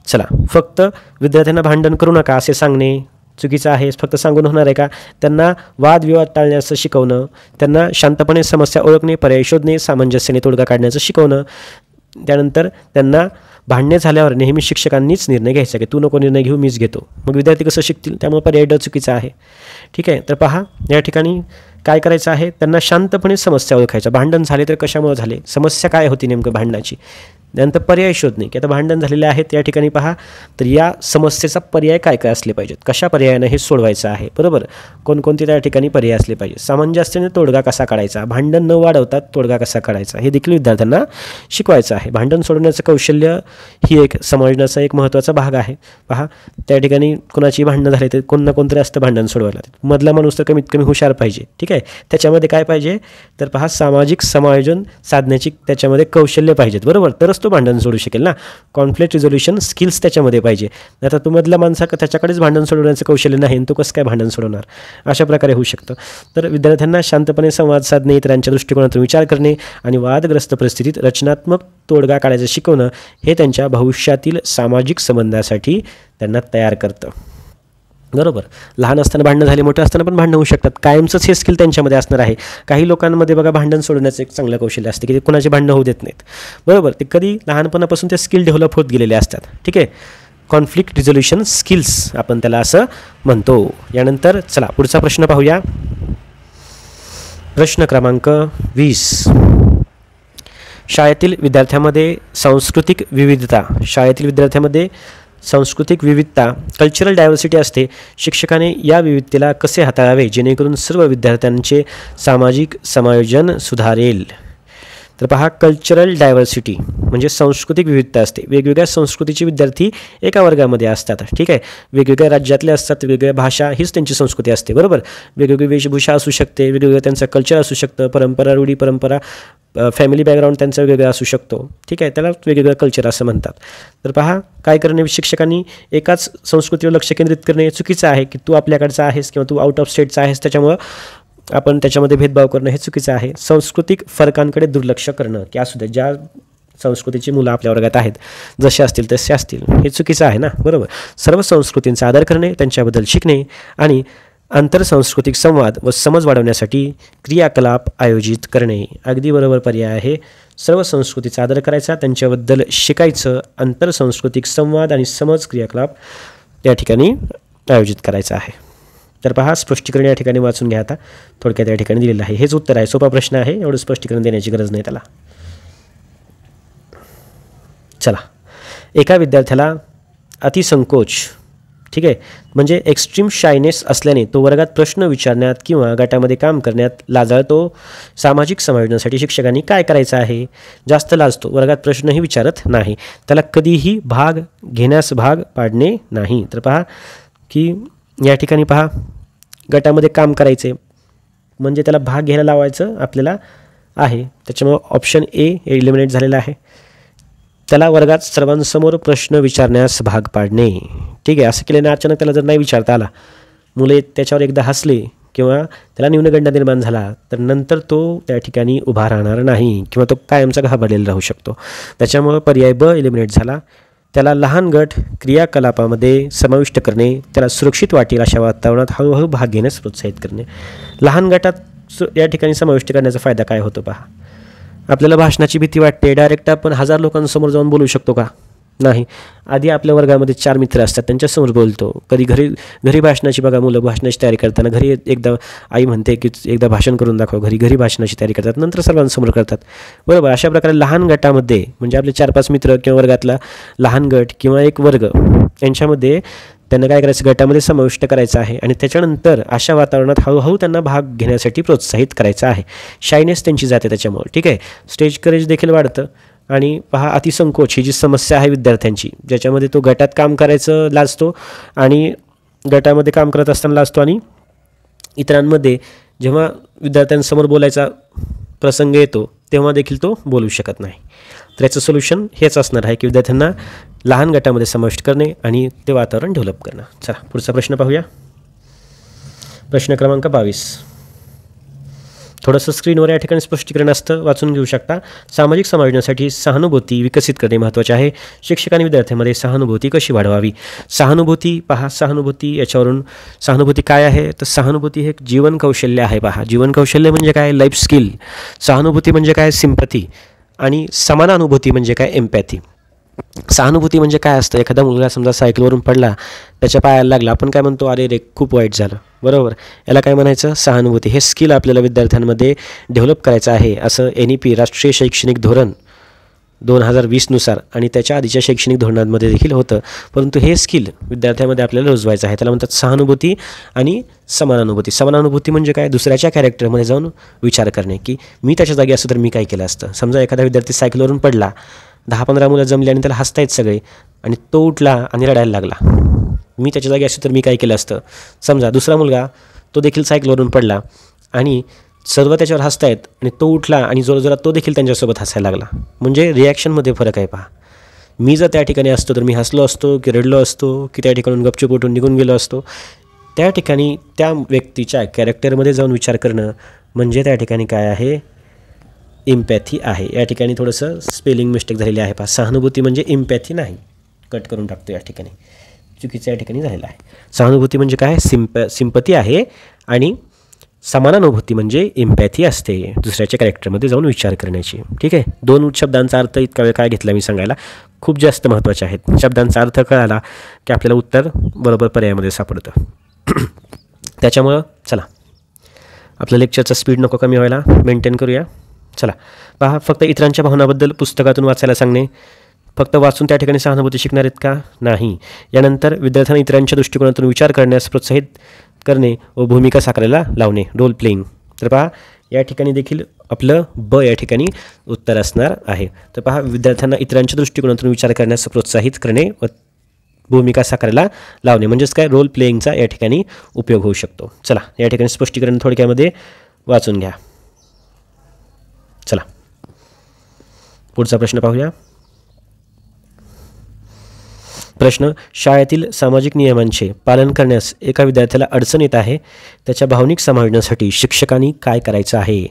A: चला, फक्त विद्यार्थ्यांना भांडण करू नका असे सांगणे चुकीचं आहे. फक्त सांगून होणार आहे का, त्यांना वादविवाद टाळण्याचं शिकवणं, त्यांना शांतपणे समस्या ओळखणे, पर्याय शोधणे, सामंजस्याने तोडगा काढण्याचं शिकवणं. त्यानंतर त्यांना भांडणे झाल्यावर नेहमी शिक्षकांनीच निर्णय घ्यायचा की तू नको निर्णय घेऊ, मीच घेतो. मग विद्यार्थी कसं शिकतील, त्यामुळे पर्याय ड चुकीचा आहे. ठीक आहे, तर पहा या ठिकाणी काय करायचं आहे, त्यांना शांतपणे समस्या ओळखायच्या. भांडण झाले तर कशामुळे झाले, समस्या काय होती नेमकं भांडणाची, त्यानंतर पर्याय शोधणे की आता भांडण झालेले आहेत या ठिकाणी पहा, तर या समस्येचा पर्याय काय काय असले पाहिजेत, कशा पर्यायानं हे सोडवायचं आहे. बरोबर, कोणकोणते त्या ठिकाणी पर्याय असले पाहिजे, सामंजस्याने तोडगा कसा काढायचा, भांडण न वाढवता तोडगा कसा काढायचा, हे देखील विद्यार्थ्यांना शिकवायचं आहे. भांडण सोडवण्याचं कौशल्य ही एक समायोजनाचा एक महत्त्वाचा भाग आहे. पहा त्या ठिकाणी कोणाची भांडणं झाली तर कोण ना कोणतरी असतं भांडण सोडवायला, मधला माणूस तर कमीत कमी हुशार पाहिजे. ठीक आहे, त्याच्यामध्ये काय पाहिजे तर पहा सामाजिक समायोजन साधण्याची त्याच्यामध्ये कौशल्य पाहिजेत. बरोबर, तरच तो भांडण सोडू शकेल ना. कॉन्फ्लिक्ट रिझोल्युशन स्किल्स त्याच्यामध्ये पाहिजे. आता तो मधला माणसा त्याच्याकडेच भांडण सोडवण्याचं कौशल्य नाही आणि तो कसं काय भांडण सोडवणार, अशा प्रकारे होऊ शकतं. तर विद्यार्थ्यांना शांतपणे संवाद साधणे, इतरांच्या दृष्टिकोनातून विचार करणे आणि वादग्रस्त परिस्थितीत रचनात्मक तोडगा काढायचं शिकवणं हे त्यांच्या भविष्यातील सामाजिक संबंधासाठी त्यांना तयार करतं. बरोबर, लहान असताना भांडणं झाले, मोठे असताना पण भांडणं होऊ शकतात. कायमचंच हे स्किल त्यांच्यामध्ये असणार आहे. काही लोकांमध्ये बघा भांडण सोडण्याचं एक चांगलं कौशल्य असते की ते कुणाचे भांडणं होऊ देत नाहीत. बरोबर, ते कधी लहानपणापासून ते स्किल डेव्हलप होत गेलेले असतात. ठीक आहे, कॉन्फ्लिक्ट रिझोल्युशन स्किल्स आपण त्याला असं म्हणतो. यानंतर चला पुढचा प्रश्न पाहूया. प्रश्न क्रमांक 20. शाळेतील विद्यार्थ्यांमध्ये सांस्कृतिक विविधता कल्चरल डायव्हर्सिटी असते. शिक्षकाने या विविधतेला कसे हाताळावे जेणेकरून सर्व विद्यार्थ्यांचे सामाजिक समायोजन सुधारेल. तर पहा, कल्चरल डायव्हर्सिटी म्हणजे सांस्कृतिक विविधता असते. वेगवेगळ्या संस्कृतीचे विद्यार्थी एका वर्गामध्ये असतात. ठीक आहे, वेगवेगळ्या राज्यातले असतात, वेगवेगळ्या भाषा हीच त्यांची संस्कृती असते. बरोबर, वेगवेगळी वेशभूषा असू शकते, वेगवेगळं त्यांचं कल्चर असू शकतं, परंपरा, रूढी परंपरा, फॅमिली बॅकग्राऊंड त्यांचा वेगवेगळा असू शकतो. ठीक आहे, त्याला वेगवेगळं कल्चर असं म्हणतात. तर पहा काय करणे, शिक्षकांनी एकाच संस्कृतीवर लक्ष केंद्रित करणे चुकीचं आहे की तू आपल्याकडचा आहेस किंवा तू आउट ऑफ स्टेटचा आहेस त्याच्यामुळं आपण त्याच्यामध्ये भेदभाव करणं हे चुकीचं आहे. सांस्कृतिक फरकांकडे दुर्लक्ष करणं की असू दे, ज्या संस्कृतीची मुलं आपल्या वर्गात आहेत जसे असतील तसे असतील हे चुकीचं आहे ना. बरोबर, सर्व संस्कृतींचा आदर करणे, त्यांच्याबद्दल शिकणे आणि आंतरसांस्कृतिक संवाद व समज वाढवण्यासाठी क्रियाकलाप आयोजित करणे. अगदी बरोबर पर्याय आहे. सर्व संस्कृतीचा आदर करायचा, त्यांच्याबद्दल शिकायचं, आंतरसांस्कृतिक संवाद आणि समज क्रियाकलाप या ठिकाणी आयोजित करायचा आहे. तर पहा स्पष्टीकरण या ठिकाणी वाचून घ्या. आता थोडक्यात या ठिकाणी दिलेलं आहे. हेच उत्तर आहे. सोपा प्रश्न आहे, एवढं स्पष्टीकरण देण्याची गरज नाही त्याला. चला, एका विद्यार्थ्याला अतिसंकोच, ठीक आहे, म्हणजे एक्स्ट्रीम शायनेस असल्याने तो वर्गात प्रश्न विचारण्यात किंवा गटामध्ये काम करण्यात लाजाळतो. सामाजिक समायोजनासाठी शिक्षकांनी काय करायचं आहे, जास्त लाजतो, वर्गात प्रश्नही विचारत नाही, त्याला कधीही भाग घेण्यास भाग पाडणे नाही. तर पहा की या ठिकाणी पहा गटामध्ये काम करायचे म्हणजे त्याला भाग घ्यायला लावायचं आपल्याला आहे. त्याच्यामुळं ऑप्शन ए एलिमिनेट झालेला आहे. त्याला वर्गात सर्वांसमोर प्रश्न विचारण्यास भाग पाडणे. ठीक आहे, असं केल्याने अचानक त्याला जर नाही विचारता आला, मुले त्याच्यावर एकदा हसले किंवा त्याला न्यूनगंड निर्माण झाला तर नंतर तो त्या ठिकाणी उभा राहणार नाही किंवा तो कायमचा घाबरलेला राहू शकतो. त्याच्यामुळं पर्याय ब एलिमिनेट झाला. त्याला लहान गट क्रियाकलापामध्ये समाविष्ट करणे, त्याला सुरक्षित वाटेल अशा वातावरणात हळूहळू भाग घेण्यास प्रोत्साहित करणे. लहान गटात या ठिकाणी समाविष्ट करण्याचा फायदा काय होतो पहा. आपल्याला भाषणाची भीती वाटते, डायरेक्ट आपण 1000 लोकांसमोर जाऊन बोलू शकतो का? नाही. आधी आपल्या वर्गामध्ये 4 मित्र असतात, त्यांच्यासमोर बोलतो. कधी घरी भाषणाची बघा, मुलं भाषणाची तयारी करताना घरी एकदा आई म्हणते की एकदा भाषण करून दाखव, घरी भाषणाची तयारी करतात, नंतर सर्वांसमोर करतात. बरोबर. अशा प्रकारे लहान गटामध्ये म्हणजे आपले 4-5 मित्र किंवा वर्गातला लहान गट किंवा एक वर्ग यांच्यामध्ये त्यांना काय करायचं, गटामध्ये समाविष्ट करायचं आहे आणि त्याच्यानंतर अशा वातावरणात हळूहळू त्यांना भाग घेण्यासाठी प्रोत्साहित करायचं आहे. शायनेस त्यांची जाते त्याच्यामुळे. ठीक आहे. स्टेज करेज देखील वाढतं. आणि पहा, अतिसंकोच ही जी समस्या आहे विद्यार्थ्यांची, ज्याच्यामध्ये तो गटात काम करायचं लाजतो आणि गटामध्ये काम करत असताना लाजतो आणि इतरांमध्ये जेव्हा विद्यार्थ्यांसमोर बोलायचा प्रसंग येतो तेव्हा देखील तो बोलू शकत नाही. तर याचं सोल्युशन हेच असणार आहे की विद्यार्थ्यांना लहान गटामध्ये समाविष्ट करणे आणि ते वातावरण डेव्हलप करणं. चला पुढचा प्रश्न पाहूया. प्रश्न क्रमांक 22. थोडंसं स्क्रीनवर या ठिकाणी स्पष्टीकरण असतं, वाचून घेऊ शकता. सामाजिक समायोजनासाठी सहानुभूती विकसित करणे महत्त्वाचे आहे. शिक्षकांनी विद्यार्थ्यांमध्ये सहानुभूती कशी वाढवावी. सहानुभूती पहा, सहानुभूती याच्यावरून सहानुभूती काय आहे तर सहानुभूती हे एक जीवन कौशल्य आहे. पहा, जीवन कौशल्य म्हणजे काय, लाईफ स्किल. सहानुभूती म्हणजे काय, सिम्पथी. आणि समानानुभूती म्हणजे काय, एम्पॅथी. सहानुभूती म्हणजे काय असतं, एखादा मुलगा समजा सायकलवरून पडला, त्याच्या पायाला लागला, आपण काय म्हणतो, अरे रे खूप वाईट झालं. बरोबर. याला काय म्हणायचं, सहानुभूती. हे स्किल आपल्याला विद्यार्थ्यांमध्ये डेव्हलप करायचं आहे, असं NEP राष्ट्रीय शैक्षणिक धोरण 2020 नुसार आणि त्याच्या आधीच्या शैक्षणिक धोरणांमध्ये देखील होतं. परंतु हे स्किल विद्यार्थ्यांमध्ये आपल्याला रुजवायचं आहे. त्याला म्हणतात सहानुभूती आणि समानानुभूती. समानानुभूती म्हणजे काय, दुसऱ्याच्या कॅरेक्टरमध्ये जाऊन विचार करणे की मी त्याच्या जागी असतो तर मी काय केलं असतं. समजा एखादा विद्यार्थी सायकलवरून पडला, 10-15 मुलं जमली आणि त्याला हसतायत सगळे आणि तो उठला आणि रडायला लागला. मी त्याच्या जागी असतो तर मी काय केलं असतं. समजा दुसरा मुलगा तो देखील सायकलवरून पडला आणि सर्व त्याच्यावर हसतायत आणि तो उठला आणि जोरजोरात तो देखील त्यांच्यासोबत हसायला लागला. म्हणजे रिॲक्शनमध्ये फरक आहे. पहा, मी जर त्या ठिकाणी असतो तर मी हसलो असतो की रडलो असतो की त्या ठिकाणून गपचूप उठून निघून गेलो असतो. त्या ठिकाणी त्या व्यक्तीच्या कॅरेक्टरमध्ये जाऊन विचार करणं म्हणजे त्या ठिकाणी काय आहे, इम्पॅथी आहे. या ठिकाणी थोडंसं स्पेलिंग मिस्टेक झालेली आहे. पहा, सहानुभूती म्हणजे इम्पॅथी नाही, कट करून टाकतो या ठिकाणी, चुकीचं या ठिकाणी झालेलं आहे. सहानुभूती म्हणजे काय, सिम्पथी आहे आणि समानानुभूती म्हणजे इम्पॅथी असते, दुसऱ्याच्या कॅरेक्टरमध्ये जाऊन विचार करण्याची. ठीक आहे. 2 शब्दांचा अर्थ इतका वेळ काय घेतला मी सांगायला, खूप जास्त महत्त्वाचे आहेत. शब्दांचा अर्थ कळाला की आपल्याला उत्तर बरोबर पर्यायामध्ये सापडतं. त्याच्यामुळं चला, आपल्या लेक्चरचा स्पीड नको कमी व्हायला, मेंटेन करूया. चला पहा, फक्त इतरांच्या भावनाबद्दल पुस्तकातून वाचायला सांगणे, फक्त वाचून त्या ठिकाणी सहानुभूती शिकणार आहेत का, नाही. यानंतर विद्यार्थ्यांना इतरांच्या दृष्टिकोनातून विचार करण्यास प्रोत्साहित करणे व भूमिका साकारायला लावणे, रोल प्लेइंग. तर पहा, या ठिकाणी देखील आपलं ब या ठिकाणी उत्तर असणार आहे. तर पहा, विद्यार्थ्यांना इतरांच्या दृष्टिकोनातून विचार करण्यास प्रोत्साहित करणे व भूमिका साकारायला लावणे म्हणजेच काय, रोल प्लेइंगचा या ठिकाणी उपयोग होऊ शकतो. चला, या ठिकाणी स्पष्टीकरण थोडक्यामध्ये वाचून घ्या. चला पुढचा प्रश्न पाहूया. प्रश्न, शाळेतील सामाजिक नियमांचे पालन करण्यास एका विद्यार्थ्याला अडचण येत आहे, त्याच्या भावनिक समायोजनासाठी शिक्षकांनी काय करायचं आहे.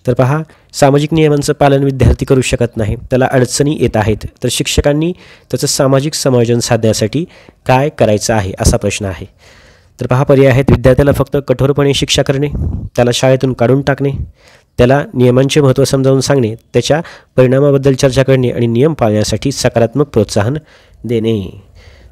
A: तर पहा, सामाजिक नियमांचं पालन विद्यार्थी करू शकत नाही, त्याला अडचणी येत आहेत, तर शिक्षकांनी त्याचं सामाजिक समायोजन साधण्यासाठी काय करायचं आहे असा प्रश्न आहे. तर पहा, पर्याय आहेत. विद्यार्थ्याला फक्त कठोरपणे शिक्षा करणे, त्याला शाळेतून काढून टाकणे, त्याला नियमांचे महत्त्व समजावून सांगणे, त्याच्या परिणामाबद्दल चर्चा करणे आणि नियम पाळण्यासाठी सकारात्मक प्रोत्साहन देणे.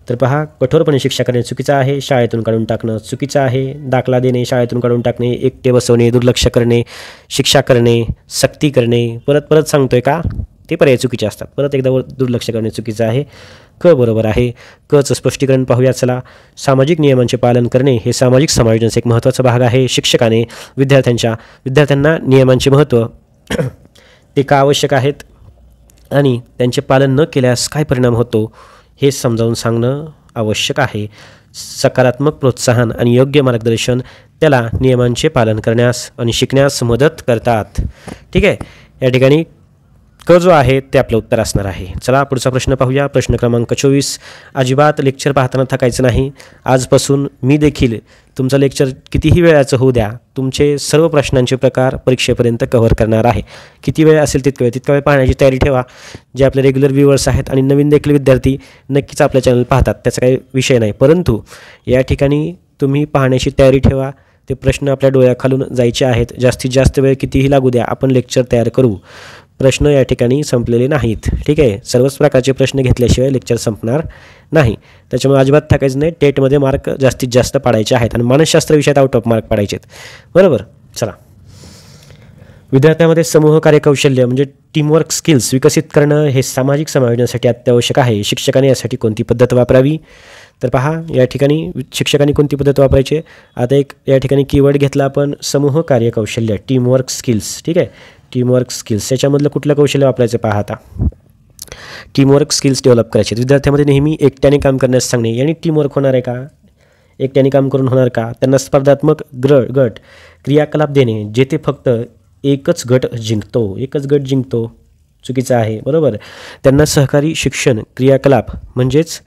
A: तर पहा, कठोरपणे शिक्षा करणे चुकीचं आहे, शाळेतून काढून टाकणं चुकीचं आहे, दाखला देणे, शाळेतून काढून टाकणे, एकटे बसवणे, दुर्लक्ष करणे, शिक्षा करणे, सक्ती करणे, परत सांगतोय का, ते पर्याय चुकीचे असतात. परत एकदा दुर्लक्ष करणे चुकीचं आहे. क बरोबर आहे. कचं स्पष्टीकरण पाहूया. चला, सामाजिक नियमांचे पालन करणे हे सामाजिक समायोजनाचा एक महत्त्वाचा भाग आहे. शिक्षकाने विद्यार्थ्यांना नियमांचे महत्त्व ते का आवश्यक आहेत आणि त्यांचे पालन न केल्यास काय परिणाम होतो हे समजावून सांगणं आवश्यक आहे. सकारात्मक प्रोत्साहन आणि योग्य मार्गदर्शन त्याला नियमांचे पालन करण्यास आणि शिकण्यास मदत करतात. ठीक आहे. या ठिकाणी क जो आहे ते आपलं उत्तर असणार आहे. चला पुढचा प्रश्न पाहूया. प्रश्न क्रमांक 24. अजिबात लेक्चर पाहताना थकायचं नाही. आजपासून मी देखील तुमचं लेक्चर कितीही वेळाचं होऊ द्या, तुमचे सर्व प्रश्नांचे प्रकार परीक्षेपर्यंत कव्हर करणार आहे. किती वेळ असेल तितका वेळ पाहण्याची तयारी ठेवा. जे आपले रेग्युलर व्ह्यूअर्स आहेत आणि नवीन देखील विद्यार्थी नक्कीच आपल्या चॅनल पाहतात, त्याचा काही विषय नाही. परंतु या ठिकाणी तुम्ही पाहण्याची तयारी ठेवा. ते प्रश्न आपल्या डोळ्याखालून जायचे आहेत. जास्तीत जास्त वेळ कितीही लागू द्या, आपण लेक्चर तयार करू. प्रश्न या ठिकाणी संपलेले नाहीत. ठीक आहे, सर्वच प्रकारचे प्रश्न घेतल्याशिवाय लेक्चर संपणार नाही. त्याच्यामुळे अजिबात थकायचं नाही. टेटमध्ये मार्क जास्तीत जास्त पाडायचे आहेत आणि मानसशास्त्र विषयात आउट ऑफ मार्क पाडायचे आहेत. बरोबर. चला, विद्यार्थ्यांमध्ये समूह कार्यकौशल्य म्हणजे टीमवर्क स्किल्स विकसित करणं हे सामाजिक समायोजनासाठी अत्यावश्यक आहे. शिक्षकाने यासाठी कोणती पद्धत वापरावी? तर पहा, या ठिकाणी शिक्षकांनी कोणती पद्धत वापरायची. आता एक या ठिकाणी कीवर्ड घेतला आपण, समूह कार्यकौशल्य, टीमवर्क स्किल्स. ठीक आहे, टीमवर्क स्किल्स. याच्यामधलं कुठलं कौशल्य वापरायचं पहा. आता टीमवर्क स्किल्स डेव्हलप करायचे. विद्यार्थ्यामध्ये नेहमी एकट्याने काम करण्यास सांगणे. याने टीमवर्क होणार आहे का? एकट्याने काम करून होणार का? त्यांना स्पर्धात्मक गट क्रियाकलाप देणे, जेथे फक्त एकच गट जिंकतो, चुकीचं आहे. बरोबर. त्यांना सहकारी शिक्षण क्रियाकलाप म्हणजेच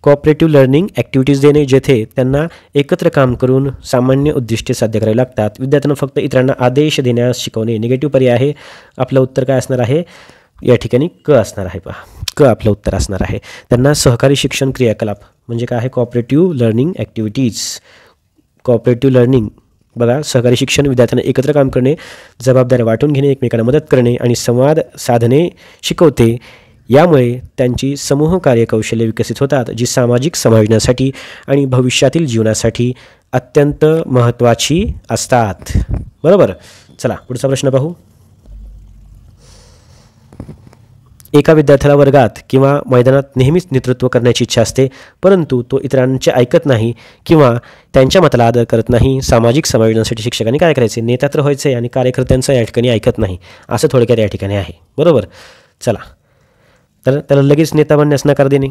A: कोऑपरेटिव्ह लर्निंग ॲक्टिव्हिटीज देणे, जेथे त्यांना एकत्र काम करून सामान्य उद्दिष्टे साध्य करावी लागतात. विद्यार्थ्यांना फक्त इतरांना आदेश देण्यास शिकवणे. निगेटिव्ह पर्याय आहे. आपलं उत्तर काय असणार आहे? या ठिकाणी क असणार आहे. पहा, क आपलं उत्तर असणार आहे. त्यांना सहकारी शिक्षण क्रियाकलाप म्हणजे काय आहे? Cooperative learning activities. Cooperative learning बघा, सहकारी शिक्षण विद्यार्थ्यांना एकत्र काम करणे, जबाबदारी वाटून घेणे, एकमेकांना मदत करणे आणि संवाद साधणे शिकवते. यामुळे त्यांची समूह कार्यकौशल्य विकसित होतात, जी सामाजिक समायोजनासाठी आणि भविष्यातील जीवनासाठी अत्यंत महत्त्वाची असतात. बरोबर. चला, पुढचा प्रश्न पाहू. एका विद्यार्थ्याला वर्गात किंवा मैदानात नेहमीच नेतृत्व करण्याची इच्छा असते, परंतु तो इतरांचे ऐकत नाही किंवा त्यांच्या मताला आदर करत नाही. सामाजिक समायोजनासाठी शिक्षकांनी काय करायचे? नेता तर व्हायचे आणि कार्यकर्त्यांचं या ठिकाणी ऐकत नाही, असं थोडक्यात या ठिकाणी आहे. बरोबर. चला, तर त्याला लगेच नेता बनण्यास नकार देणे.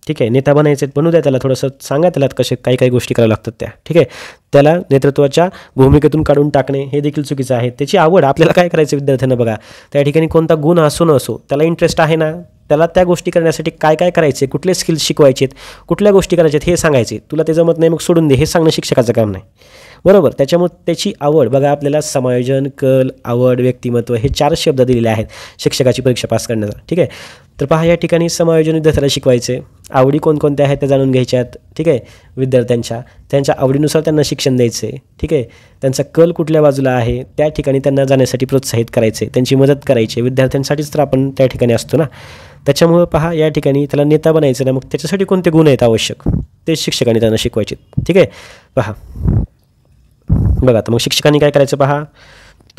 A: ठीक आहे, नेता बनायचे बनू द्या, त्याला थोडंसं सांगा त्याला कसे काही गोष्टी कराव्या लागतात त्या. ठीक आहे, त्याला नेतृत्वाच्या भूमिकेतून काढून टाकणे हे देखील चुकीचं आहे. त्याची आवड, आपल्याला काय करायचं विद्यार्थ्यांना बघा, त्या ठिकाणी कोणता गुण असो न असो, त्याला इंटरेस्ट आहे ना, त्याला त्या गोष्टी करण्यासाठी काय करायचे, कुठले स्किल्स शिकवायचे, कुठल्या गोष्टी करायच्यात हे सांगायचे. तुला ते जमत नाही मग सोडून दे, हे सांगणं शिक्षकाचं काम नाही. बरोबर. त्याच्यामुळे त्याची आवड बघा, आपल्याला समायोजन, कल, आवड, व्यक्तिमत्व हे 4 शब्द दिलेले आहेत शिक्षकाची परीक्षा पास करण्याचा. ठीक आहे, तर पहा, या ठिकाणी समायोजन विद्यार्थ्याला शिकवायचे. आवडी कोणकोणत्या आहेत त्या जाणून घ्यायच्यात. ठीक आहे, त्यांच्या आवडीनुसार त्यांना शिक्षण द्यायचे. ठीक आहे, त्यांचा कल कुठल्या बाजूला आहे त्या ठिकाणी त्यांना जाण्यासाठी प्रोत्साहित करायचे, त्यांची मदत करायची. विद्यार्थ्यांसाठीच तर आपण त्या ठिकाणी असतो ना. त्याच्यामुळं पहा, या ठिकाणी त्याला नेता बनायचं ना, मग त्याच्यासाठी कोणते गुण आहेत आवश्यक ते शिक्षकांनी त्यांना शिकवायचे. ठीक आहे, पहा बघा, तर मग शिक्षकांनी काय करायचं पहा,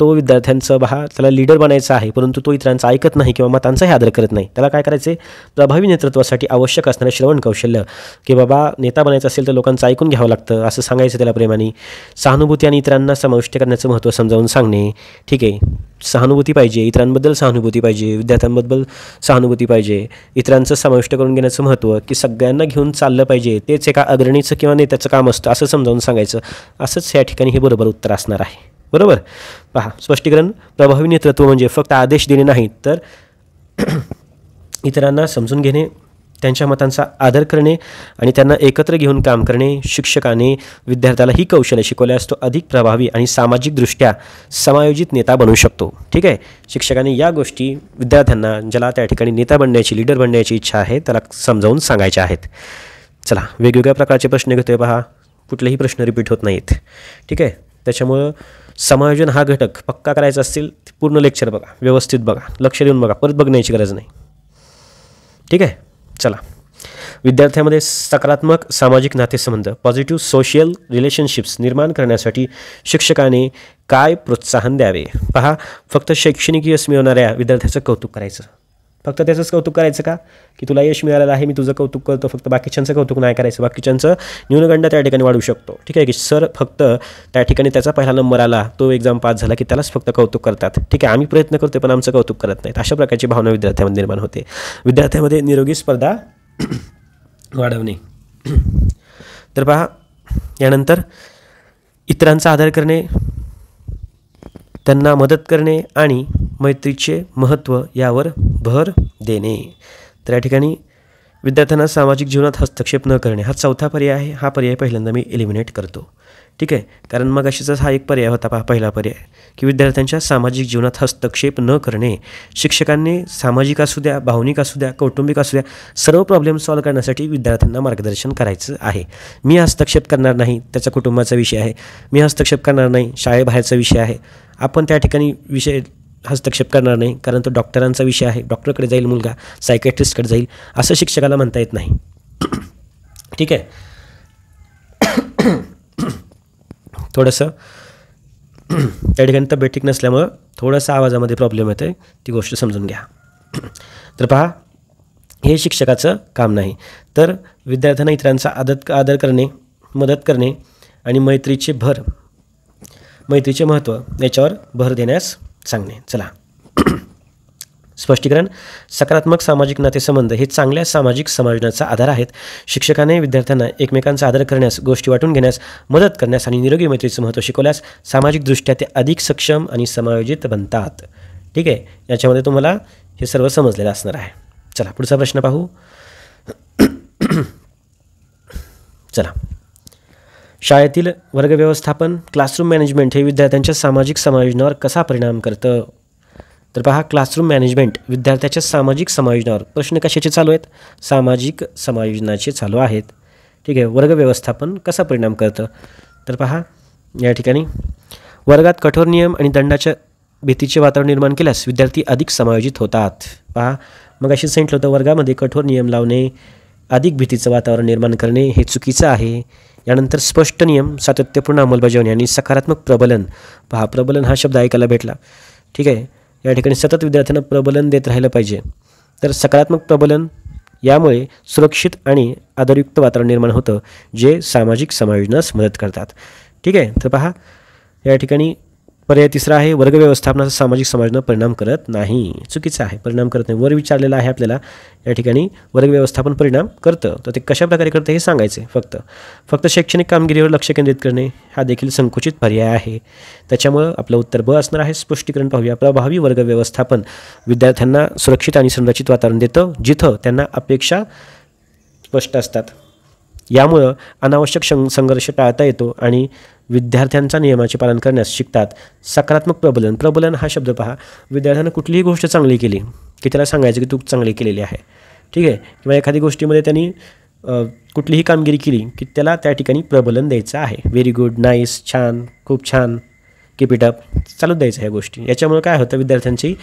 A: तो विद्यार्थ्यांचं त्याला लीडर बनायचं आहे, परंतु तो इतरांचं ऐकत नाही किंवा मतांचाही आदर करत नाही. त्याला काय करायचे? प्रभावी नेतृत्वासाठी आवश्यक असणारे श्रवण कौशल्य, की बाबा नेता बनायचं असेल तर लोकांचं ऐकून घ्यावं लागतं असं सांगायचं त्याला प्रेमाने. सहानुभूती आणि इतरांना समाविष्ट करण्याचं महत्त्व समजावून सांगणे. ठीक आहे, सहानुभूती पाहिजे, इतरांबद्दल सहानुभूती पाहिजे, विद्यार्थ्यांबद्दल सहानुभूती पाहिजे, इतरांचं समाविष्ट करून घेण्याचं महत्त्व, की सगळ्यांना घेऊन चाललं पाहिजे, तेच एका अग्रणीचं किंवा नेत्याचं काम असतं असं समजावून सांगायचं. असंच या ठिकाणी हे बरोबर उत्तर असणार आहे. बरोबर. पहा, स्पष्टीकरण. प्रभावी नेतृत्व म्हणजे फक्त आदेश देणे नाही, तर इतरांना समजून घेणे, त्यांच्या मतांचा आदर करणे आणि त्यांना एकत्र घेऊन काम करणे. शिक्षकाने विद्यार्थ्याला ही कौशल्य शिकवल्यास तो अधिक प्रभावी आणि सामाजिकदृष्ट्या समायोजित नेता बनू शकतो. ठीक आहे, शिक्षकाने या गोष्टी विद्यार्थ्यांना, ज्याला त्या ठिकाणी नेता बनण्याची, लीडर बनण्याची इच्छा आहे, त्याला समजावून सांगायच्या आहेत. चला, वेगवेगळ्या प्रकारचे प्रश्न घेतोय पहा, कुठलेही प्रश्न रिपीट होत नाहीत. ठीक आहे, त्याच्यामुळं समायोजन हा घटक पक्का करायचा असतील पूर्ण लेक्चर बघा, व्यवस्थित बघा, लक्ष देऊन बघा, परत बघण्याची गरज नाही. ठीक आहे, चला. विद्यार्थ्यांमध्ये सकारात्मक सामाजिक नातेसंबंध, पॉझिटिव्ह सोशल रिलेशनशिप्स निर्माण करण्यासाठी शिक्षकाने काय प्रोत्साहन द्यावे? पहा, फक्त शैक्षणिक यश मिळवणाऱ्या विद्यार्थ्याचं कौतुक करायचं, फक्त त्याचंच कौतुक करायचं का, की तुला यश मिळालेलं आहे मी तुझं कौतुक करतो, फक्त बाकीच्यांचं कौतुक नाही करायचं. बाकीच्यांचं न्यूनगंड त्या ठिकाणी वाढू शकतो. ठीक आहे, की सर फक्त त्या ठिकाणी त्याचा पहिला नंबर आला, तो एक्झाम पास झाला की त्यालाच फक्त कौतुक करतात. ठीक आहे, आम्ही प्रयत्न करतो पण आमचं कौतुक करत नाहीत. अशा प्रकारची भावना विद्यार्थ्यांमध्ये निर्माण होते. विद्यार्थ्यांमध्ये निरोगी स्पर्धा वाढवणे. तर पहा, यानंतर इतरांचा आदर करणे, त्यांना मदत करणे आणि मैत्रीचे महत्त्व यावर भर देणे. तर या ठिकाणी विद्यार्थ्यांना सामाजिक जीवनात हस्तक्षेप न करणे हा 4था पर्याय आहे. हा पर्याय पहिल्यांदा मी एलिमिनेट करतो. ठीक आहे. कारण मग अशीच हा एक पर्याय होता पहा, पहिला पर्याय की विद्यार्थ्यांच्या सामाजिक जीवनात हस्तक्षेप न करणे. शिक्षकांनी सामाजिक असू द्या, भावनिक असू द्या, कौटुंबिक असू द्या, सर्व प्रॉब्लेम सॉल्व्ह करण्यासाठी विद्यार्थ्यांना मार्गदर्शन करायचं आहे. मी हस्तक्षेप करणार नाही, त्याचा कुटुंबाचा विषय आहे. मी हस्तक्षेप करणार नाही, शाळेबाहेरचा विषय आहे. आपण त्या ठिकाणी विषय हस्तक्षेप करणार नाही, कारण तो डॉक्टरांचा विषय आहे. डॉक्टरकडे जाईल मुलगा, सायकॅट्रिस्टकडे जाईल, असं शिक्षकाला म्हणता येत नाही. ठीक आहे. थोडंसं त्या ठिकाणी तब्येत ठीक नसल्यामुळं थोडंसं आवाजामध्ये प्रॉब्लेम येतो आहे, ती गोष्ट समजून घ्या. तर पहा, हे शिक्षकाचं काम नाही. तर विद्यार्थ्यांना इतरांचा आदर करणे, मदत करणे आणि मैत्रीचे महत्त्व याच्यावर भर देण्यास सांगणे. चला, स्पष्टीकरण. सकारात्मक सामाजिक नातेसंबंध हे चांगल्या सामाजिक समायोजनाचा आधार आहेत. शिक्षकाने विद्यार्थ्यांना एकमेकांचा आदर करण्यास, गोष्टी वाटून घेण्यास, मदत करण्यास आणि निरोगी मैत्रीचं महत्त्व शिकवल्यास सामाजिकदृष्ट्या ते अधिक सक्षम आणि समायोजित बनतात. ठीक आहे. याच्यामध्ये तुम्हाला हे सर्व समजलेलं असणार आहे. चला, पुढचा प्रश्न पाहू. चला, शाळेतील वर्ग व्यवस्थापन, क्लासरूम मॅनेजमेंट हे विद्यार्थ्यांच्या सामाजिक समायोजनावर कसा परिणाम करतं? तर पहा, क्लासरूम मॅनेजमेंट विद्यार्थ्याच्या सामाजिक समायोजनावर, प्रश्न कशाचे चालू आहेत? सामाजिक समायोजनाचे चालू आहेत. ठीक आहे. वर्ग व्यवस्थापन कसा परिणाम करतं? तर पहा, या ठिकाणी वर्गात कठोर नियम आणि दंडाच्या भीतीचे वातावरण निर्माण केल्यास विद्यार्थी अधिक समायोजित होतात. पहा, मग अशी सांगितलं होतं, वर्गामध्ये कठोर नियम लावणे, अधिक भीतीचं वातावरण निर्माण करणे हे चुकीचं आहे. यानंतर स्पष्ट नियम, सातत्यपूर्ण अंमलबजावणी आणि सकारात्मक प्रबलन. पहा, प्रबलन हा शब्द ऐकायला भेटला. ठीक आहे. या ठिकाणी सतत विद्यार्थ्यांना प्रबलन देत राहिलं पाहिजे. तर सकारात्मक प्रबलन, यामुळे सुरक्षित आणि आदरयुक्त वातावरण निर्माण होतं, जे सामाजिक समायोजनास मदत करतात. ठीक आहे. तर पहा, या ठिकाणी पर्याय तिसरा आहे, वर्ग व्यवस्थापनाचा सामाजिक समायोजनावर परिणाम करत नाही. चुकीचं आहे, परिणाम करत नाही. वर विचारलेलं आहे आपल्याला, या ठिकाणी वर्ग व्यवस्थापन परिणाम करतं. तर ते कशा प्रकारे करतं हे सांगायचं आहे. फक्त शैक्षणिक कामगिरीवर लक्ष केंद्रित करणे हा देखील संकुचित पर्याय आहे. त्याच्यामुळं आपलं उत्तर ब असणार आहे. स्पष्टीकरण पाहूया. प्रभावी वर्ग व्यवस्थापन विद्यार्थ्यांना सुरक्षित आणि संरक्षित वातावरण देतं, जिथं त्यांना अपेक्षा स्पष्ट असतात. यामुळं अनावश्यक संघर्ष टाळता येतो आणि विद्यार्थ्यांचा नियमाचे पालन करण्यास शिकतात. सकारात्मक प्रबलन हा शब्द पहा, विद्यार्थ्यांना कुठलीही गोष्ट चांगली केली की त्याला सांगायचं की तू चांगली केलेली आहे. ठीक आहे. किंवा एखादी गोष्टीमध्ये त्यांनी कुठलीही कामगिरी केली की त्याला त्या ठिकाणी प्रबलन द्यायचं आहे. व्हेरी गुड, नाईस, छान, खूप छान, कीप इट अप, चालूच द्यायचं ह्या गोष्टी. याच्यामुळे काय होतं, विद्यार्थ्यांची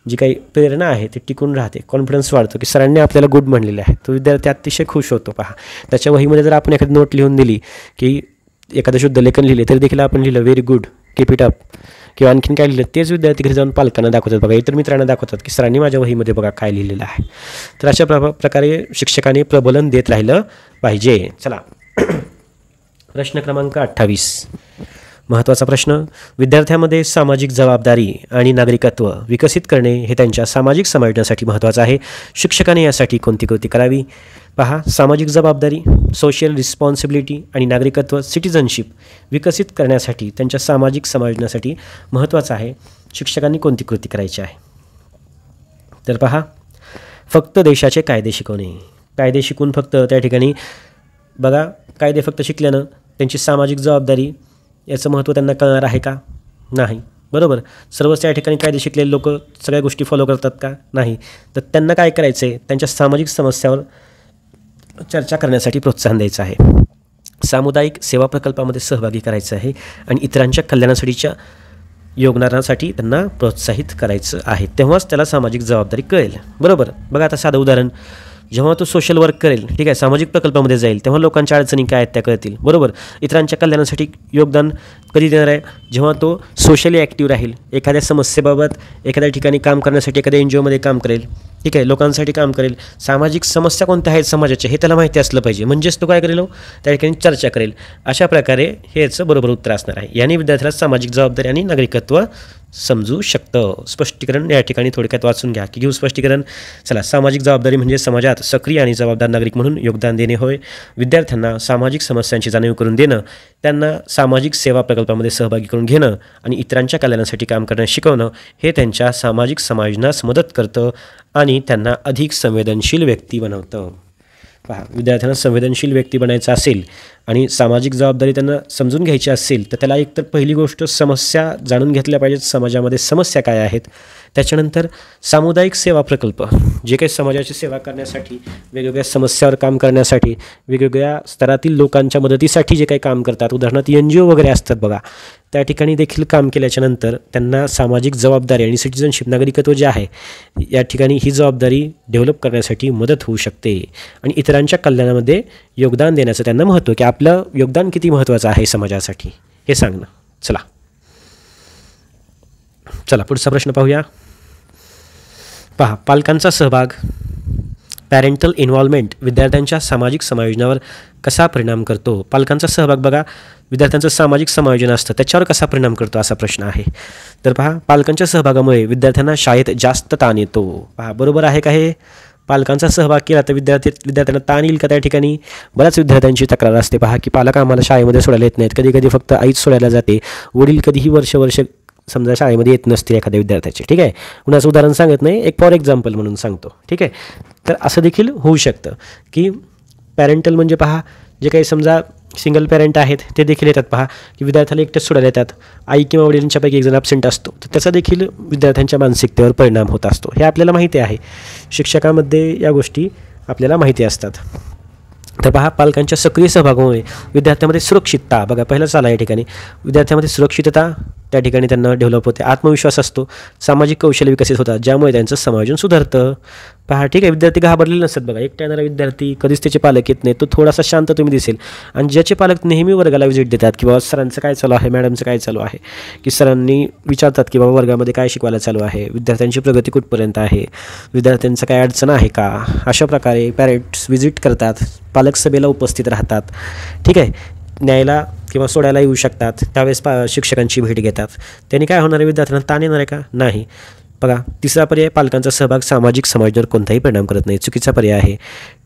A: जी काही प्रेरणा आहे ती टिकून राहते, कॉन्फिडन्स वाढतो की सरांनी आपल्याला गुड म्हणलेले आहे. तो विद्यार्थी अतिशय खुश होतो. पहा, त्याच्या वहीमध्ये जर आपण एखादी नोट लिहून दिली की एखादं शुद्ध लेखन लिहिले तरी देखील आपण लिहिलं very good, keep it up, किंवा आणखीन काय लिहिलं, तेच विद्यार्थी घरी जाऊन पालकांना दाखवतात, बघा इतर मित्रांना दाखवतात की सरांनी माझ्या वहीमध्ये बघा काय लिहिलेलं आहे. तर अशा प्रकारे शिक्षकाने प्रबोधन देत राहिलं पाहिजे. चला, प्रश्न क्रमांक 28, महत्त्वाचा प्रश्न. विद्यार्थ्यांमध्ये सामाजिक जबाबदारी आणि नागरिकत्व विकसित करणे हे त्यांच्या सामाजिक समायोजनासाठी महत्त्वाचं आहे. शिक्षकाने यासाठी कोणती कृती करावी? पहा, सामाजिक जबाबदारी, सोशल रिस्पॉन्सिबिलिटी आणि नागरिकत्व, सिटिझनशिप विकसित करण्यासाठी त्यांच्या सामाजिक समायोजनासाठी महत्त्वाचं आहे. शिक्षकांनी कोणती कृती करायची आहे? तर पहा, फक्त देशाचे कायदे शिकवणे. कायदे शिकून फक्त त्या ठिकाणी बघा, कायदे फक्त शिकल्यानं त्यांची सामाजिक जबाबदारी याचं महत्त्व त्यांना कळणार आहे का? नाही. बरोबर. सर्वच त्या ठिकाणी कायदे शिकलेले लोक सगळ्या गोष्टी फॉलो करतात का? नाही. तर त्यांना काय करायचं आहे, त्यांच्या सामाजिक समस्यावर चर्चा करण्यासाठी प्रोत्साहन द्यायचं आहे. सामुदायिक सेवा प्रकल्पामध्ये सहभागी करायचं आहे आणि इतरांच्या कल्याणासाठीच्या योगदानासाठी त्यांना प्रोत्साहित करायचं आहे. तेव्हाच त्याला सामाजिक जबाबदारी कळेल. बरोबर. बघा, आता साधं उदाहरण, जेव्हा तो सोशल वर्क करेल, ठीक आहे, सामाजिक प्रकल्पामध्ये जाईल, तेव्हा लोकांच्या अडचणी काय आहेत त्या कळतील. बरोबर. इतरांच्या कल्याणासाठी योगदान कधी देणार आहे? जेव्हा तो सोशली ॲक्टिव्ह राहील, एखाद्या समस्येबाबत एखाद्या ठिकाणी काम करण्यासाठी एखाद्या NGOमध्ये काम करेल, ठीक आहे, लोकांसाठी काम करेल. सामाजिक समस्या कोणत्या आहेत समाजाच्या हे त्याला माहिती असलं पाहिजे, म्हणजेच तो काय करेल, त्या ठिकाणी चर्चा करेल. अशा प्रकारे हे याचं बरोबर उत्तर असणार आहे. याने विद्यार्थ्याला सामाजिक जबाबदारी आणि नागरिकत्व समजू शकतं. स्पष्टीकरण या ठिकाणी थोडक्यात वाचून घ्या की घेऊ स्पष्टीकरण. चला, सामाजिक जबाबदारी म्हणजे समाजात सक्रिय आणि जबाबदार नागरिक म्हणून योगदान देणे होय. विद्यार्थ्यांना सामाजिक समस्यांची जाणीव करून देणं, त्यांना सामाजिक सेवा प्रकल्पामध्ये सहभागी करून घेणं आणि इतरांच्या कल्याणासाठी काम करण्यास शिकवणं हे त्यांच्या सामाजिक समायोजनास मदत करतं आणि त्यांना अधिक संवेदनशील व्यक्ती बनवतं. पहा, विद्यार्थ्यांना संवेदनशील व्यक्ती बनायचं असेल आणि सामाजिक जबाबदारी त्यांना समजून घ्यायची असेल तर त्याला एकतर पहिली गोष्ट समस्या जाणून घेतल्या पाहिजेत, समाजामध्ये समस्या काय आहेत. त्याच्यानंतर सामुदायिक सेवा प्रकल्प, जे काही समाजाची सेवा करण्यासाठी, वेगवेगळ्या समस्यावर काम करण्यासाठी, वेगवेगळ्या स्तरातील लोकांच्या मदतीसाठी जे काही काम करतात, उदाहरणार्थ NGO वगैरे असतात बघा, त्या ठिकाणी देखील काम केल्याच्यानंतर त्यांना सामाजिक जबाबदारी आणि सिटिझनशिप, नागरिकत्व जे आहे या ठिकाणी ही जबाबदारी डेव्हलप करण्यासाठी मदत होऊ शकते. आणि इतरांच्या कल्याणामध्ये योगदान देण्याचं त्यांना महत्त्व, की आपलं योगदान किती महत्त्वाचं आहे समाजासाठी हे सांगणं. चला पुढचा प्रश्न पाहूया. पहा, पालकांचा सहभाग, पॅरेंटल इन्व्हॉल्वमेंट विद्यार्थ्यांच्या सामाजिक समायोजनावर कसा परिणाम करतो. पालकांचा सहभाग बघा, विद्यार्थ्यांचं सामाजिक समायोजन असतं त्याच्यावर कसा परिणाम करतो असा प्रश्न आहे. तर पहा, पालकांच्या सहभागामुळे विद्यार्थ्यांना शाळेत जास्त ताण येतो. पहा, बरोबर आहे का हे? पालकांचा सहभाग केला तर विद्यार्थ्यांना ताण येईल का त्या ठिकाणी? बऱ्याच विद्यार्थ्यांची तक्रार असते पहा, की पालक आम्हाला शाळेमध्ये सोडायला येत नाहीत, कधी कधी फक्त आईच सोडायला जाते, वडील कधीही वर्ष समजा शाळेमध्ये येत नसतील एखाद्या विद्यार्थ्याचे. ठीक आहे, कुणाचं उदाहरण सांगत नाही, एक फॉर एक्झाम्पल म्हणून सांगतो. ठीक आहे, तर असं देखील होऊ शकतं की पॅरेंटल म्हणजे पहा, जे काही समजा सिंगल पॅरेंट आहेत ते देखील येतात पहा, की विद्यार्थ्याला एकटेच सोडायला येतात, आई किंवा वडिलांच्यापैकी एक जण ॲब्सेंट असतो, तर त्याचा देखील विद्यार्थ्यांच्या मानसिकतेवर परिणाम होत असतो. हे आपल्याला माहिती आहे, शिक्षकामध्ये या गोष्टी आपल्याला माहिती असतात. तर पहा, पालकांच्या सक्रिय सहभागामुळे विद्यार्थ्यांमध्ये सुरक्षितता, बघा पहिलंच आला या ठिकाणी, विद्यार्थ्यांमध्ये सुरक्षितता त्या ठिकाणी त्यांना डेव्हलप होते, आत्मविश्वास असतो, सामाजिक कौशल्य विकसित होतात, ज्यामुळे त्यांचं समायोजन सुधारतं. पहा, ठीक आहे, विद्यार्थी घाबरलेले नसतात बघा, एकटा येणारा विद्यार्थी, कधीच त्याचे पालक येत नाही, तो थोडासा शांत तुम्ही दिसेल. आणि ज्याचे पालक नेहमी वर्गाला व्हिजिट देतात, की बाबा सरांचं काय चालू आहे, मॅडमचं काय चालू आहे, की सरांनी विचारतात की बाबा वर्गामध्ये काय शिकवायला चालू आहे, विद्यार्थ्यांची प्रगती कुठपर्यंत आहे, विद्यार्थ्यांचं काय अडचण आहे का, अशा प्रकारे पॅरेंट्स व्हिजिट करतात, पालक सभेला उपस्थित राहतात. ठीक आहे, न्यायला किंवा सोडायला येऊ शकतात, त्यावेळेस शिक्षकांची भेट घेतात. त्यांनी काय होणार आहे, विद्यार्थ्यांना ताण येणार आहे का? नाही. बघा, तिसरा पर्याय, पालकांचा सहभाग सामाजिक समाजावर कोणताही परिणाम करत नाही, चुकीचा पर्याय आहे.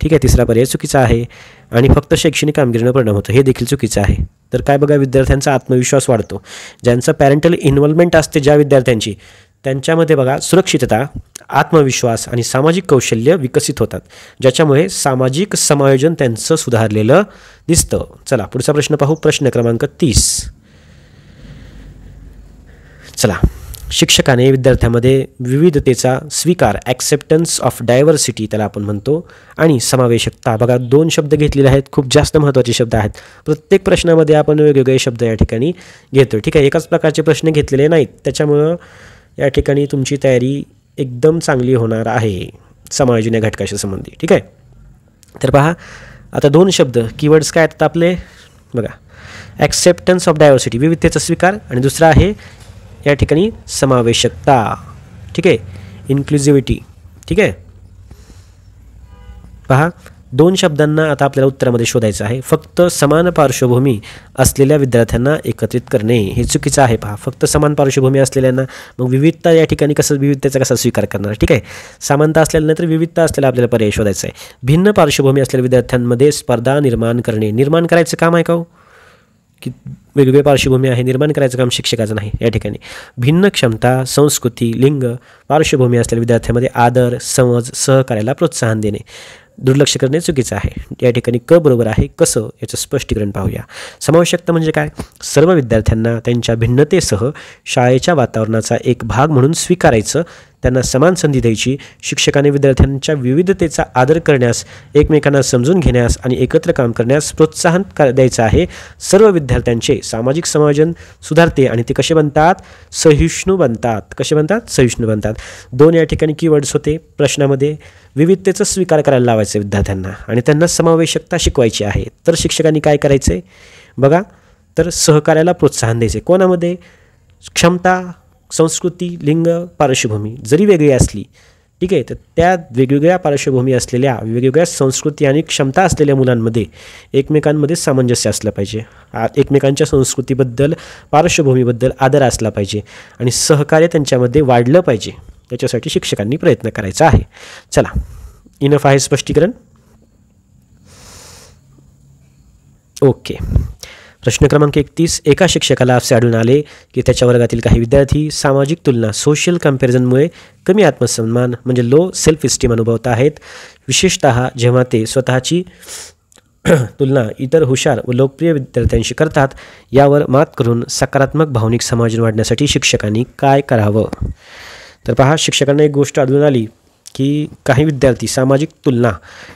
A: ठीक आहे, तिसरा पर्याय चुकीचा आहे. आणि फक्त शैक्षणिक कामगिरीवर परिणाम होतो, हे देखील चुकीचं आहे. तर काय बघा, विद्यार्थ्यांचा आत्मविश्वास वाढतो, ज्यांचं पॅरेंटल इन्व्हॉल्वमेंट असते ज्या विद्यार्थ्यांची, त्यांच्यामध्ये बघा सुरक्षितता, आत्मविश्वास आणि सामाजिक कौशल्य विकसित होतात, ज्याच्यामुळे सामाजिक समायोजन त्यांचं सुधारलेलं दिसतं. चला पुढचा प्रश्न पाहू, प्रश्न क्रमांक 30. चला, शिक्षकाने विद्यार्थ्यांमध्ये विविधतेचा स्वीकार, ॲक्सेप्टन्स ऑफ डायव्हर्सिटी त्याला आपण म्हणतो, आणि समावेशकता, बघा 2 शब्द घेतलेले आहेत, खूप जास्त महत्त्वाचे शब्द आहेत. प्रत्येक प्रश्नामध्ये आपण वेगवेगळे शब्द या ठिकाणी घेतो. ठीक आहे, एकाच प्रकारचे प्रश्न घेतलेले नाहीत, त्याच्यामुळं या ठिकाणी तुमची तयारी एकदम चांगली होणार आहे समायोजन या घटकाशी संबंधी. ठीक आहे, तर पहा आता 2 शब्द कीवर्ड्स काय आहेत आपले बघा, ॲक्सेप्टन्स ऑफ डायव्हर्सिटी विविधतेचा स्वीकार, आणि दुसरा आहे या ठिकाणी समावेशकता. ठीक आहे, इन्क्लुझिव्हिटी. ठीक आहे, पहा 2 शब्दांना आता आपल्याला उत्तरामध्ये शोधायचं आहे. फक्त समान पार्श्वभूमी असलेल्या विद्यार्थ्यांना एकत्रित करणे, हे चुकीचं आहे. पहा, फक्त समान पार्श्वभूमी असलेल्यांना, मग विविधता या ठिकाणी विविधतेचा कसा स्वीकार करणार. ठीक आहे, समानता असलेल्या नाही तर विविधता असलेला आपल्याला पर्याय शोधायचा आहे. भिन्न पार्श्वभूमी असलेल्या विद्यार्थ्यांमध्ये स्पर्धा निर्माण करणे, निर्माण करायचं काम आहे का हो, की वेगवेगळी पार्श्वभूमी आहे, निर्माण करायचं काम शिक्षकाचं नाही. या ठिकाणी भिन्न क्षमता, संस्कृती, लिंग, पार्श्वभूमी असलेल्या विद्यार्थ्यांमध्ये आदर, समज, सहकार्याला प्रोत्साहन देणे, दुर्लक्ष करणे चुकीचं आहे. या ठिकाणी क बरोबर आहे. कसं, याचं स्पष्टीकरण पाहूया. समावेशकता म्हणजे काय, सर्व विद्यार्थ्यांना त्यांच्या भिन्नतेसह शाळेच्या वातावरणाचा एक भाग म्हणून स्वीकारायचं, त्यांना समान संधी द्यायची, शिक्षकाने विद्यार्थ्यांच्या विविधतेचा आदर करण्यास, एकमेकांना समजून घेण्यास आणि एकत्र काम करण्यास प्रोत्साहन द्यायचं आहे. सर्व विद्यार्थ्यांचे सामाजिक समायोजन सुधारते आणि ते कसे बनतात, सहिष्णू बनतात. कसे बनतात, सहिष्णू बनतात. 2 या ठिकाणी कीवर्ड्स होते प्रश्नामध्ये. विविधतेचा स्वीकार करायला लावायचं विद्यार्थ्यांना आणि त्यांना समावेशकता शिकवायची आहे. तर शिक्षकांनी काय करायचं आहे बघा, तर सहकार्याला प्रोत्साहन द्यायचे. कोणामध्ये, क्षमता, संस्कृती, लिंग, पार्श्वभूमी जरी वेगळी असली, ठीक आहे, तर त्या वेगवेगळ्या पार्श्वभूमी असलेल्या, वेगवेगळ्या संस्कृती आणि क्षमता असलेल्या मुलांमध्ये एकमेकांमध्ये सामंजस्य असलं पाहिजे, एकमेकांच्या संस्कृतीबद्दल, पार्श्वभूमीबद्दल आदर असला पाहिजे आणि सहकार्य त्यांच्यामध्ये वाढलं पाहिजे. याच्यासाठी शिक्षकांनी प्रयत्न करायचा आहे. चला, इनफ आहे स्पष्टीकरण. ओके, प्रश्न क्रमांक 31. एका शिक्षकाला असे आढळून आले की त्याच्या वर्गातील काही विद्यार्थी सामाजिक तुलना, सोशल कम्पॅरिझनमुळे कमी आत्मसन्मान म्हणजे लो सेल्फ इस्टीम अनुभवत आहेत, विशेषतः जेव्हा ते स्वतःची तुलना इतर हुशार व लोकप्रिय विद्यार्थ्यांशी करतात, यावर मात करून सकारात्मक भावनिक समायोजन वाढण्यासाठी शिक्षकांनी काय करावं? तर पहा, शिक्षकांना एक गोष्ट आढळून आली की काही विद्यार्थी सामाजिक तुलना,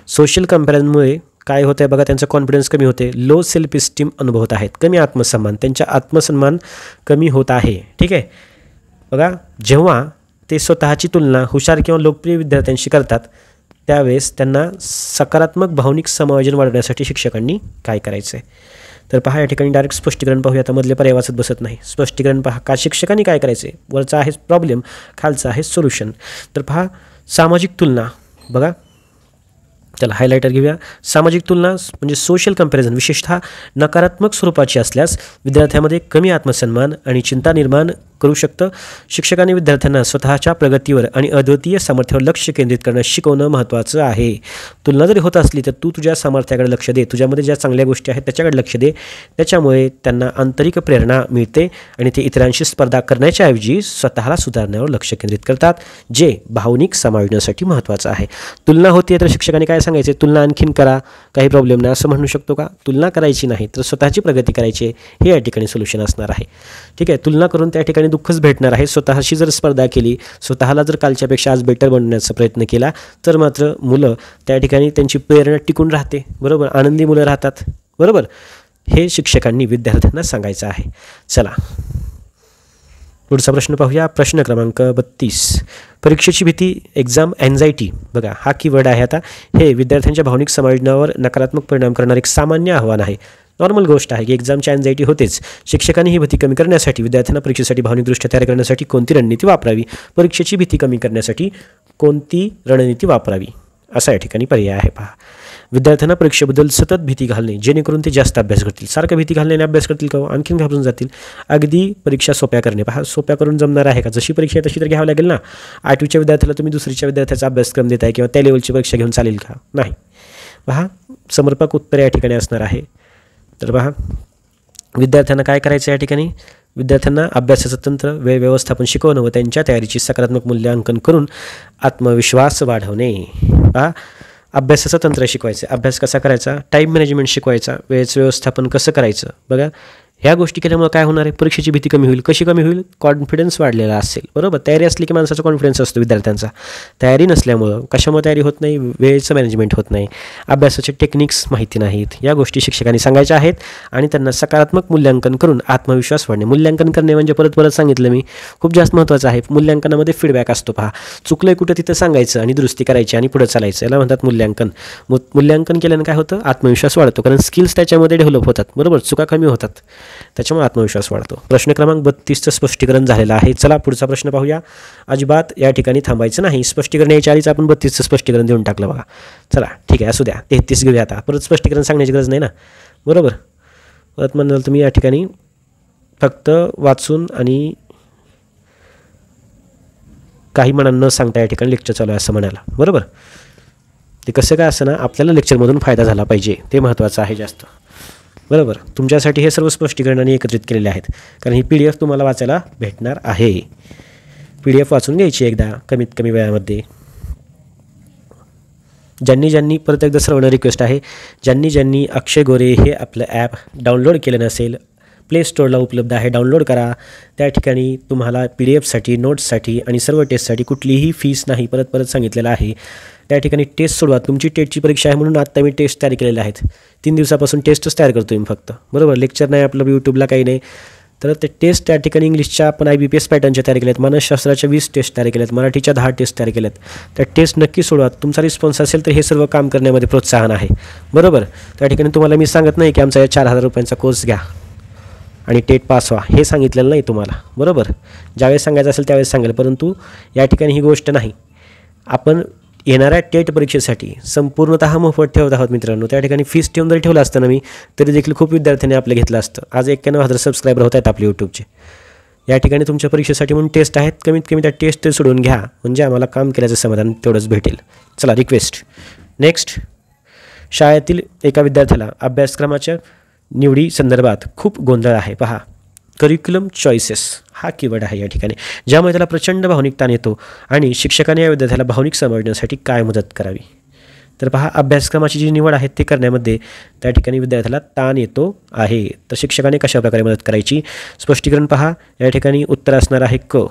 A: सोशल कंपॅरिझनमुळे काय होतं आहे बघा, त्यांचं कॉन्फिडन्स कमी होते, लो सेल्फ इस्टीम अनुभवत आहेत, कमी आत्मसन्मान, त्यांचा आत्मसन्मान कमी होत आहे. ठीक आहे बघा, जेव्हा ते स्वतःची तुलना हुशार किंवा लोकप्रिय विद्यार्थ्यांशी करतात त्यावेळेस त्यांना सकारात्मक भावनिक समायोजन वाढवण्यासाठी शिक्षकांनी काय करायचं आहे? तर पहा, या ठिकाणी डायरेक्ट स्पष्टीकरण पाहूया. आता मधले पर्याय वाचत बसत नाही. स्पष्टीकरण पहा, का शिक्षकांनी काय करायचं आहे? वरचा आहे प्रॉब्लेम, खालचा आहे सोल्युशन. तर पहा, सामाजिक तुलना बघा, चला हायलायटर घेऊया. सामाजिक तुलना म्हणजे सोशल कंपॅरिझन विशेषतः नकारात्मक स्वरूपाची असल्यास विद्यार्थ्यांमध्ये कमी आत्मसन्मान आणि चिंता निर्माण करू शकतं. शिक्षकांनी विद्यार्थ्यांना स्वतःच्या प्रगतीवर आणि अद्वितीय सामर्थ्यावर लक्ष केंद्रित करणं शिकवणं महत्त्वाचं आहे. तुलना जरी होत असली तर तू तुझ्या सामर्थ्याकडे लक्ष दे, तुझ्यामध्ये ज्या चांगल्या गोष्टी आहेत त्याच्याकडे लक्ष दे. त्याच्यामुळे त्यांना आंतरिक प्रेरणा मिळते आणि ते इतरांशी स्पर्धा करण्याच्या ऐवजी स्वतःला सुधारण्यावर लक्ष केंद्रित करतात, जे भावनिक समायोजनासाठी महत्त्वाचं आहे. तुलना होते तर शिक्षकांनी काय सांगायचे? तुलना आणखीन करा, काही प्रॉब्लेम नाही असं म्हणू शकतो का? तुलना करायची नाही तर स्वतःची प्रगती करायची, हे या ठिकाणी सोल्युशन असणार आहे. ठीक आहे, तुलना करून त्या ठिकाणी दुःखच भेटणार आहे. स्वतःशी जर स्पर्धा केली, स्वतःला जर कालच्यापेक्षा आज बेटर बनवण्याचा प्रयत्न केला तर मात्र मुलं त्या ठिकाणी त्यांची प्रेरणा टिकून राहते. बरोबर, आनंदी मुलं राहतात. बरोबर, हे शिक्षकांनी विद्यार्थ्यांना सांगायचं आहे. चला पुढचा प्रश्न पाहूया. प्रश्न क्रमांक 32. परीक्षेची भीती, एक्झाम अँझायटी, बघा हा कीवर्ड आहे. आता हे विद्यार्थ्यांच्या भावनिक समायोजनावर नकारात्मक परिणाम करणारे एक सामान्य आव्हान आहे. नॉर्मल गोष्ट आहे की एक्झामची अँझायटी होतेच. शिक्षकांनी ही भीती कमी करण्यासाठी विद्यार्थ्यांना परीक्षेसाठी भावनिकदृष्ट्या तयार करण्यासाठी कोणती रणनीती वापरावी? परीक्षेची भीती कमी करण्यासाठी कोणती रणनीती वापरावी असा या ठिकाणी पर्याय आहे. पहा, विद्यार्थ्यांना परीक्षेबद्दल सतत भीती घालणे जेणेकरून ते जास्त अभ्यास करतील. सारखं भीती घालण्याने अभ्यास करतील का? आणखीन घाबरून जातील. अगदी परीक्षा सोप्या करणे. पहा, सोप्या करून जमणार आहे का? जशी परीक्षा आहे तशी तर घ्यावं लागेल ना. 8वीच्या विद्यार्थ्याला तुम्ही दुसरीच्या विद्यार्थ्याचा अभ्यासक्रम देताय किंवा त्या लेवलची परीक्षा घेऊन चालेल का? नाही. पहा, समर्पक उत्तर या ठिकाणी असणार आहे. तर पहा, विद्यार्थ्यांना काय करायचं या ठिकाणी? विद्यार्थ्यांना अभ्यासाचं तंत्र, वेळ व्यवस्थापन शिकवणं व त्यांच्या तयारीची सकारात्मक मूल्यांकन करून आत्मविश्वास वाढवणे. पहा, अभ्यासाचं तंत्र शिकवायचं, अभ्यास कसा करायचा, टाईम मॅनेजमेंट शिकवायचा, वेळेचं व्यवस्थापन कसं करायचं. बघा, ह्या गोष्टी केल्यामुळे काय होणार आहे? परीक्षेची भीती कमी होईल. कशी कमी होईल? कॉन्फिडन्स वाढलेला असेल. बरोबर, तयारी असली की माणसाचा कॉन्फिडन्स असतो विद्यार्थ्यांचा. तयारी नसल्यामुळं कशामुळे तयारी होत नाही? वेळेचं मॅनेजमेंट होत नाही, अभ्यासाचे टेक्निक्स माहिती नाहीत. या गोष्टी शिक्षकांनी सांगायच्या आहेत आणि त्यांना सकारात्मक मूल्यांकन करून आत्मविश्वास वाढणे. मूल्यांकन करणे म्हणजे परत परत सांगितलं मी, खूप जास्त महत्त्वाचं आहे. मूल्यांकनामध्ये फीडबॅक असतो. पहा, चुकलंय कुठं तिथं सांगायचं आणि दुरुस्ती करायची आणि पुढं चालायचं, याला म्हणतात मूल्यांकन. मूल्यांकन केल्यानं काय होतं? आत्मविश्वास वाढतो, कारण स्किल्स त्याच्यामध्ये डेव्हलप होतात. बरोबर, चुका कमी होतात, त्याच्यामुळे आत्मविश्वास वाढतो. प्रश्न क्रमांक 32चं स्पष्टीकरण झालेलं आहे. चला पुढचा प्रश्न पाहूया. अजिबात या ठिकाणी थांबायचं नाही. स्पष्टीकरण याच्या आधीच आपण 32चं स्पष्टीकरण देऊन टाकलं बघा. चला ठीक आहे, असू द्या, 33 घेऊया. आता परत स्पष्टीकरण सांगण्याची गरज नाही ना. बरोबर, परत म्हणाल तुम्ही या ठिकाणी फक्त वाचून आणि काही म्हणा न सांगता या ठिकाणी लेक्चर चालू आहे असं म्हणाला. बरोबर, ते कसं काय असं ना, आपल्याला लेक्चरमधून फायदा झाला पाहिजे, ते महत्त्वाचं आहे जास्त. बरोबर, तुमच्यासाठी हे सर्व स्पष्टीकरणाने एकत्रित केलेले आहेत, कारण ही PDF तुम्हाला वाचायला भेटणार आहे. PDF वाचून घ्यायची एकदा कमीत कमी वेळामध्ये. ज्यांनी परत एकदा सर्वांना रिक्वेस्ट आहे, ज्यांनी अक्षय गोरे हे आपलं ॲप डाउनलोड केलं नसेल, प्ले स्टोअरला उपलब्ध आहे, डाउनलोड करा. त्या ठिकाणी तुम्हाला PDFसाठी, नोट्ससाठी आणि सर्व टेस्टसाठी कुठलीही फीस नाही. परत परत सांगितलेलं आहे. त्या ठिकाणी टेस्ट सोडवा. तुमची टेटची परीक्षा आहे म्हणून आत्ता मी टेस्ट तयार केलेल्या आहेत. 3 दिवसापासून टेस्टच तयार करतो मी फक्त. बरोबर, लेक्चर नाही आपलं, यूट्यूबला काही नाही. तर ते टेस्ट त्या ठिकाणी इंग्लिशच्या आपण IBPS पॅटर्नच्या तयार केल्या आहेत, मानसशास्त्राच्या 20 टेस्ट तयार केल्या आहेत, मराठीच्या 10 टेस्ट तयार केल्या आहेत. त्या टेस्ट नक्की सोडवा. तुमचा रिस्पॉन्स असेल तर हे सर्व काम करण्यामध्ये प्रोत्साहन आहे. बरोबर, त्या ठिकाणी तुम्हाला मी सांगत नाही की आमचा या 4000 रुपयांचा कोर्स घ्या आणि टेट पास व्हा, हे सांगितलेलं नाही तुम्हाला. बरोबर, ज्यावेळेस सांगायचं असेल त्यावेळेस सांगेल, परंतु या ठिकाणी ही गोष्ट नाही. आपण येणाऱ्या टेट परीक्षेसाठी संपूर्णतः मोफत ठेवत आहोत मित्रांनो. त्या ठिकाणी फीस ठेवून जरी ठेवलं असतं ना मी, तरी देखील खूप विद्यार्थ्यांनी आपलं घेतलं असतं. आज 91,000 सबस्क्रायबर होत आहेत आपले यूट्यूबचे. या ठिकाणी तुमच्या परीक्षेसाठी म्हणून टेस्ट आहेत, कमीत कमी त्या टेस्ट तरी सोडून घ्या, म्हणजे आम्हाला काम केल्याचं समाधान तेवढंच भेटेल. चला रिक्वेस्ट. नेक्स्ट, शाळेतील एका विद्यार्थ्याला अभ्यासक्रमाच्या निवडी संदर्भात खूप गोंधळ आहे. पहा, करिक्युलम चॉईसेस हा कीवर्ड आहे या ठिकाणी, ज्यामुळे त्याला प्रचंड भावनिक ताण येतो आणि शिक्षकाने या विद्यार्थ्याला भावनिक समायोजनासाठी काय मदत करावी. तर पहा, अभ्यासक्रमाची जी निवड आहे ते करण्यामध्ये त्या ठिकाणी विद्यार्थ्याला ताण येतो आहे. तर शिक्षकाने कशाप्रकारे मदत करायची? स्पष्टीकरण पहा, या ठिकाणी उत्तर असणार आहे क.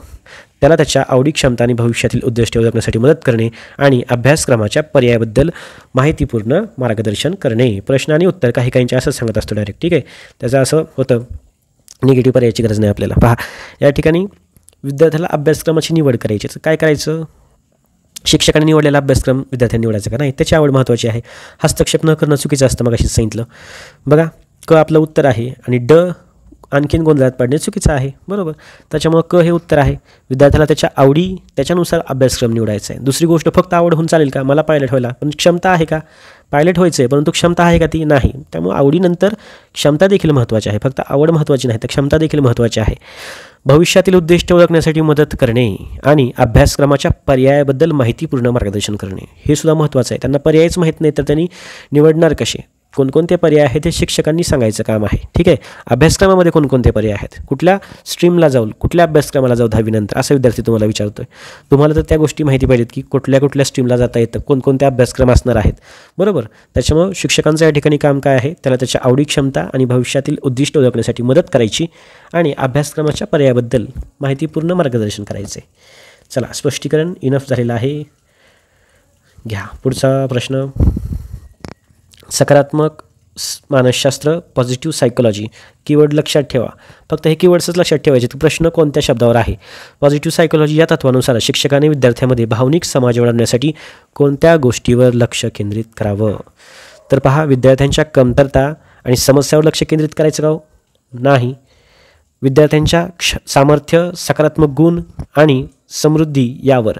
A: त्याला त्याच्या आवडी, क्षमता आणि भविष्यातील उद्दिष्टे ओळखण्यासाठी मदत करणे आणि अभ्यासक्रमाच्या पर्यायाबद्दल माहितीपूर्ण मार्गदर्शन करणे. प्रश्न आणि उत्तर काही काहींचे असं सांगत असतो डायरेक्ट, ठीक आहे. त्याचं असं होतं, निगेटिव्ह पर्यायाची गरज नाही आपल्याला. पहा, या ठिकाणी विद्यार्थ्याला अभ्यासक्रमाची निवड करायची. तर काय करायचं? शिक्षकाने निवडलेला अभ्यासक्रम विद्यार्थ्यांनी निवडायचा का नाही, त्याची आवड महत्त्वाची आहे. हस्तक्षेप न करणं चुकीचं असतं, मग अशीच सांगितलं. बघा, क आपलं उत्तर आहे आणि ड आणखीन गोंधळात पाडणे चुकीचं आहे, बरोबर. त्याच्यामुळं क हे उत्तर आहे. विद्यार्थ्याला त्याच्या आवडी त्याच्यानुसार अभ्यासक्रम निवडायचा आहे. दुसरी गोष्ट, फक्त आवड होऊन चालेल का? मला पायलट व्हायला, पण क्षमता आहे का? पायलट व्हायचं आहे परंतु क्षमता आहे का? ती नाही. त्यामुळे आवडीनंतर क्षमता देखील महत्त्वाची आहे, फक्त आवड महत्त्वाची नाही तर क्षमता देखील महत्त्वाची आहे. भविष्यातील उद्दिष्ट ओळखण्यासाठी मदत करणे आणि अभ्यासक्रमाच्या पर्यायाबद्दल माहितीपूर्ण मार्गदर्शन करणे हे सुद्धा महत्त्वाचं आहे. त्यांना पर्यायच माहीत नाही तर त्यांनी निवडणार कसे? कोणकोणते पर्याय आहेत हे शिक्षकांनी सांगायचं काम आहे, ठीक आहे. अभ्यासक्रमामध्ये कोणकोणते पर्याय आहेत, कुठल्या स्ट्रीमला जाऊ, कुठल्या अभ्यासक्रमाला जाऊ 10वी नंतर, असा विद्यार्थी तुम्हाला विचारतोय. तुम्हाला तर त्या गोष्टी माहिती पाहिजेत की कुठल्या कुठल्या स्ट्रीमला जाता येतं, कोणकोणते अभ्यासक्रम असणार आहेत, बरोबर. त्याच्यामुळं शिक्षकांचं या ठिकाणी काम काय आहे? त्याला त्याच्या आवडी, क्षमता आणि भविष्यातील उद्दिष्ट ओळखण्यासाठी मदत करायची आणि अभ्यासक्रमाच्या पर्यायाबद्दल माहितीपूर्ण मार्गदर्शन करायचे. चला, स्पष्टीकरण इनफ झालेलं आहे. घ्या पुढचा प्रश्न. सकारात्मक मानसशास्त्र, पॉझिटिव्ह सायकोलॉजी. कीवर्ड लक्षात ठेवा, फक्त हे कीवर्ड्सच लक्षात ठेवायचे. प्रश्न कोणत्या शब्दावर आहे? पॉझिटिव्ह सायकोलॉजी या तत्वानुसार शिक्षकाने विद्यार्थ्यामध्ये भावनिक समाज वाढवण्यासाठी कोणत्या गोष्टीवर लक्ष केंद्रित करावं? तर पहा, विद्यार्थ्यांच्या कमतरता आणि समस्यावर लक्ष केंद्रित करायचं का? नाही. विद्यार्थ्यांच्या सामर्थ्य, सकारात्मक गुण आणि समृद्धी यावर,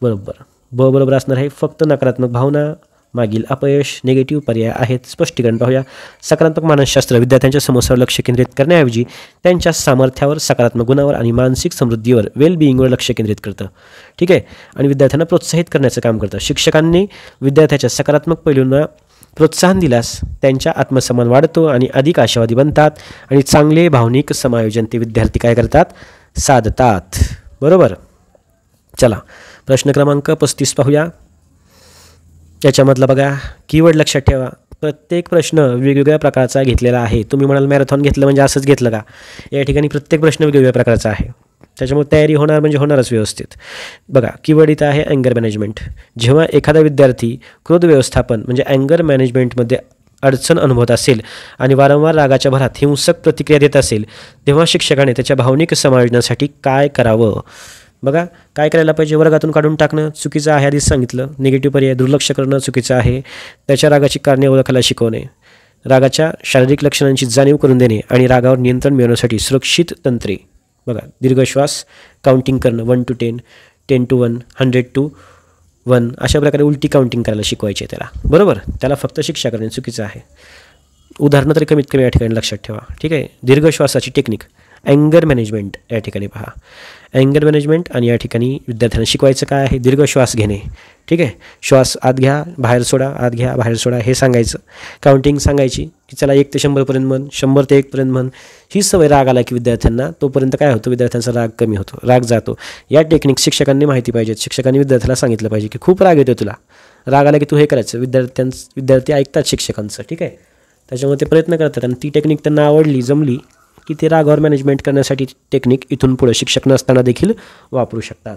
A: बरोबर. बरोबर असणार आहे. फक्त नकारात्मक भावना, मागील अपयश, निगेटिव्ह पर्याय आहेत. स्पष्टीकरण पाहूया. सकारात्मक मानसशास्त्र विद्यार्थ्यांच्या समस्यावर लक्ष केंद्रित करण्याऐवजी त्यांच्या सामर्थ्यावर, सकारात्मक गुणावर आणि मानसिक समृद्धीवर, वेलबिईंगवर लक्ष केंद्रित करतं, ठीक आहे. आणि विद्यार्थ्यांना प्रोत्साहित करण्याचं काम करतं. शिक्षकांनी विद्यार्थ्याच्या सकारात्मक पैलूंना प्रोत्साहन दिल्यास त्यांच्या आत्मसन्मान वाढतो आणि अधिक आशावादी बनतात आणि चांगले भावनिक समायोजन ते विद्यार्थी काय करतात? साधतात, बरोबर. चला, प्रश्न क्रमांक 35 पाहूया. याच्यामधला बघा, कीवर्ड लक्षात ठेवा. प्रत्येक प्रश्न वेगवेगळ्या प्रकारचा घेतलेला आहे. तुम्ही म्हणाल मॅरेथॉन घेतलं म्हणजे असंच घेतलं का? या ठिकाणी प्रत्येक प्रश्न वेगवेगळ्या प्रकारचा आहे, त्याच्यामुळे तयारी होणार म्हणजे होणारच व्यवस्थित. बघा, कीवर्ड इथं आहे अँगर मॅनेजमेंट. जेव्हा एखादा विद्यार्थी क्रोध व्यवस्थापन म्हणजे अँगर मॅनेजमेंटमध्ये अडचण अनुभवत असेल आणि वारंवार रागाच्या भरात हिंसक प्रतिक्रिया देत असेल, तेव्हा शिक्षकाने त्याच्या भावनिक समायोजनासाठी काय करावं? बघा, काय करायला पाहिजे? वर्गातून काढून टाकणं चुकीचं आहे, आधीच सांगितलं. निगेटिव्ह पर्याय, दुर्लक्ष करणं चुकीचं आहे. त्याच्या रागाची कारणे ओळखायला शिकवणे, रागाच्या शारीरिक लक्षणांची जाणीव करून देणे आणि रागावर नियंत्रण मिळवण्यासाठी सुरक्षित तंत्रे. बघा, दीर्घ श्वास, काउंटिंग करणं 1 to 10, 10 to 1, 100 to 1, अशा प्रकारे उलटी काउंटिंग करायला शिकवायचे त्याला, बरोबर. त्याला फक्त शिक्षा करणे चुकीचं आहे. उदाहरणं तरी कमीत कमी या ठिकाणी लक्षात ठेवा, ठीक आहे. दीर्घ श्वासाची टेक्निक, अँगर मॅनेजमेंट या ठिकाणी पहा. अँगर मॅनेजमेंट आणि या ठिकाणी विद्यार्थ्यांना शिकवायचं काय आहे? दीर्घ श्वास घेणे, ठीक आहे. श्वास आत घ्या, बाहेर सोडा, आत घ्या, बाहेर सोडा, हे सांगायचं. काउंटिंग सांगायची की चला 1 ते 100पर्यंत म्हण, 100 ते 1पर्यंत म्हण. ही सवय राग आला की विद्यार्थ्यांना, तोपर्यंत काय होतं? विद्यार्थ्यांचा राग कमी होतो, राग जातो. या टेक्निक शिक्षकांनी माहिती पाहिजेत. शिक्षकांनी विद्यार्थ्याला सांगितलं पाहिजे की खूप राग येतो तुला, राग आला की तू हे करायचं. विद्यार्थी ऐकतात शिक्षकांचं, ठीक आहे. त्याच्यामुळे ते प्रयत्न करतात आणि ती टेक्निक त्यांना आवडली, जमली की ते रागावर मॅनेजमेंट करण्यासाठी टेक्निक इथून पुढे शिक्षक नसताना देखील वापरू शकतात.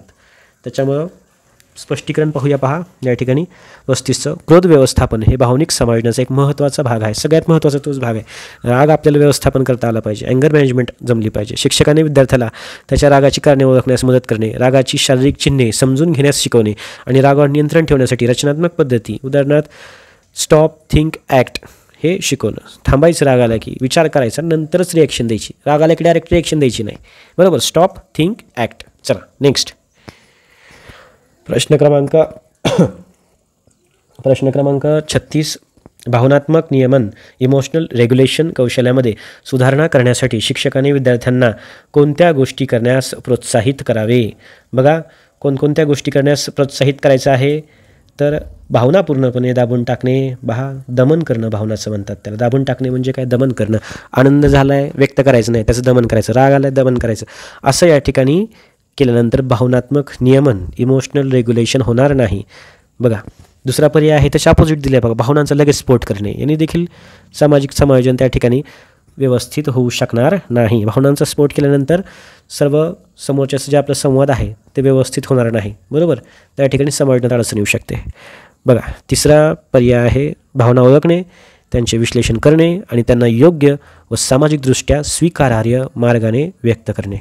A: त्याच्यामुळं स्पष्टीकरण पाहूया. पहा, या ठिकाणी 35चं क्रोध व्यवस्थापन हे भावनिक समायोजनाचा एक महत्त्वाचा भाग आहे. सगळ्यात महत्त्वाचा तोच भाग आहे. राग आपल्याला व्यवस्थापन करता आला पाहिजे, अँगर मॅनेजमेंट जमली पाहिजे. शिक्षकाने विद्यार्थ्याला त्याच्या रागाची कारणे ओळखण्यास मदत करणे, रागाची शारीरिक चिन्हे समजून घेण्यास शिकवणे आणि रागावर नियंत्रण ठेवण्यासाठी रचनात्मक पद्धती, उदाहरणार्थ स्टॉप, थिंक, ॲक्ट हे शिकवणं. थांबायचं राग आला की, विचार करायचा, नंतरच रिॲक्शन द्यायची. राग आला की डायरेक्ट रिॲक्शन द्यायची नाही, बरोबर. Stop, think, act. चला नेक्स्ट प्रश्न क्रमांक 36. भावनात्मक नियमन, इमोशनल रेग्युलेशन कौशल्यामध्ये सुधारणा करण्यासाठी शिक्षकाने विद्यार्थ्यांना कोणत्या गोष्टी करण्यास प्रोत्साहित करावे? बघा, कोणकोणत्या गोष्टी करण्यास प्रोत्साहित करायचं आहे? तर भावना पूर्णपणे दाबून टाकणे, दमन करणं भावनाचं म्हणतात त्याला. दाबून टाकणे म्हणजे काय? दमन करणं. आनंद झाला आहे व्यक्त करायचं नाही, त्याचं दमन करायचं. राग आला आहे दमन करायचं. असं या ठिकाणी केल्यानंतर भावनात्मक नियमन, इमोशनल रेग्युलेशन होणार नाही. बघा, दुसरा पर्याय आहे त्याच्या अपोजिट दिले बघा, भावनांचा लगेच स्फोट करणे, यांनी देखील सामाजिक समायोजन त्या ठिकाणी व्यवस्थित होऊ शकणार नाही. भावनांचा स्फोट केल्यानंतर सर्व समोरच्याचं जे आपलं संवाद आहे ते व्यवस्थित होणार नाही, बरोबर. त्या ठिकाणी समायोजनात अडचण येऊ शकते. बघा तिसरा पर्याय आहे भावना ओळखणे, त्यांचे विश्लेषण करणे आणि त्यांना योग्य व सामाजिकदृष्ट्या स्वीकारार्ह मार्गाने व्यक्त करणे.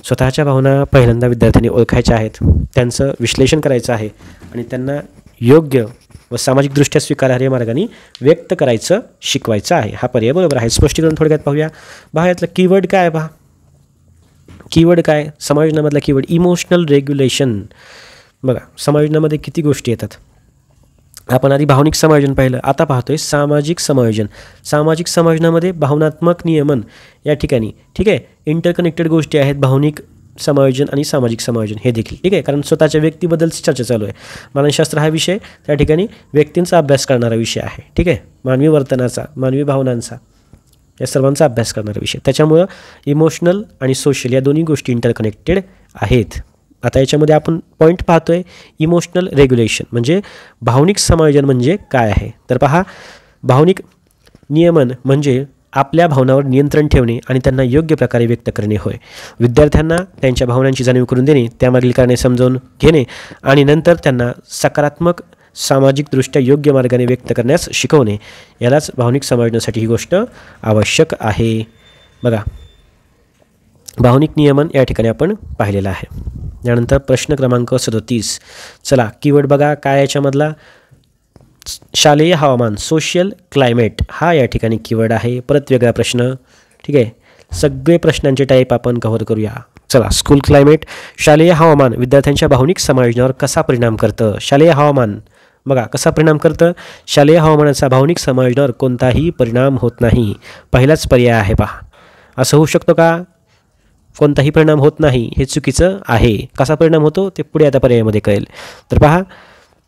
A: स्वतःच्या भावना पहिल्यांदा विद्यार्थ्यांनी ओळखायच्या आहेत, त्यांचं विश्लेषण करायचं आहे आणि त्यांना योग्य व सामाजिकदृष्ट्या स्वीकारार्ह मार्गाने व्यक्त करायचं शिकवायचं आहे. हा पर्याय बरोबर आहे. स्पष्टीकरण थोडक्यात पाहूया. पहा यातलं कीवर्ड काय, पहा कीवर्ड काय, समायोजनामधला कीवर्ड इमोशनल रेग्युलेशन. बघा समायोजनामध्ये किती गोष्टी येतात. आपण आधी भावनिक समायोजन पाहिलं, आता पाहतोय सामाजिक समायोजन. सामाजिक समायोजनामध्ये भावनात्मक नियमन या ठिकाणी, ठीक आहे, इंटरकनेक्टेड गोष्टी आहेत भावनिक समायोजन आणि सामाजिक समायोजन हे देखील, ठीक आहे, कारण स्वतःच्या व्यक्तीबद्दलची चर्चा चालू आहे. मानसशास्त्र हा विषय त्या ठिकाणी व्यक्तींचा अभ्यास करणारा विषय आहे, ठीक आहे, मानवी वर्तनाचा, मानवी भावनांचा, या सर्वांचा अभ्यास करणारा विषय. त्याच्यामुळं इमोशनल आणि सोशल या दोन्ही गोष्टी इंटरकनेक्टेड आहेत. आता याच्यामध्ये आपण पॉईंट पाहतोय इमोशनल रेग्युलेशन म्हणजे भावनिक समायोजन म्हणजे काय आहे. तर पहा, भावनिक नियमन म्हणजे आपल्या भावनावर नियंत्रण ठेवणे आणि त्यांना योग्य प्रकारे व्यक्त करणे होय. विद्यार्थ्यांना त्यांच्या भावनांची जाणीव करून देणे, त्यामागील कारणे समजावून घेणे आणि नंतर त्यांना सकारात्मक सामाजिकदृष्ट्या योग्य मार्गाने व्यक्त करण्यास शिकवणे, यालाच भावनिक समायोजनासाठी ही गोष्ट आवश्यक आहे. बघा भावनिक नियमन या ठिकाणी आपण पाहिलेलं आहे. यानंतर प्रश्न क्रमांक 37. चला कीवर्ड बघा काय याच्यामधला, शालेय हवामान, सोशल क्लायमेट हा या ठिकाणी कीवर्ड आहे. परत वेगळा प्रश्न, ठीक आहे, सगळे प्रश्नांचे टाईप आपण कव्हर करूया. चला स्कूल क्लायमेट, शालेय हवामान विद्यार्थ्यांच्या भावनिक समायोजनावर कसा परिणाम करतं. शालेय हवामान बघा कसा परिणाम करतं. शालेय हवामानाचा भावनिक समायोजनावर कोणताही परिणाम होत नाही. पहिलाच पर्याय आहे पहा. असं होऊ शकतो का, कोणताही परिणाम होत नाही, हे चुकीचं आहे. कसा परिणाम होतो ते पुढे आता पर्यायामध्ये कळेल. तर पहा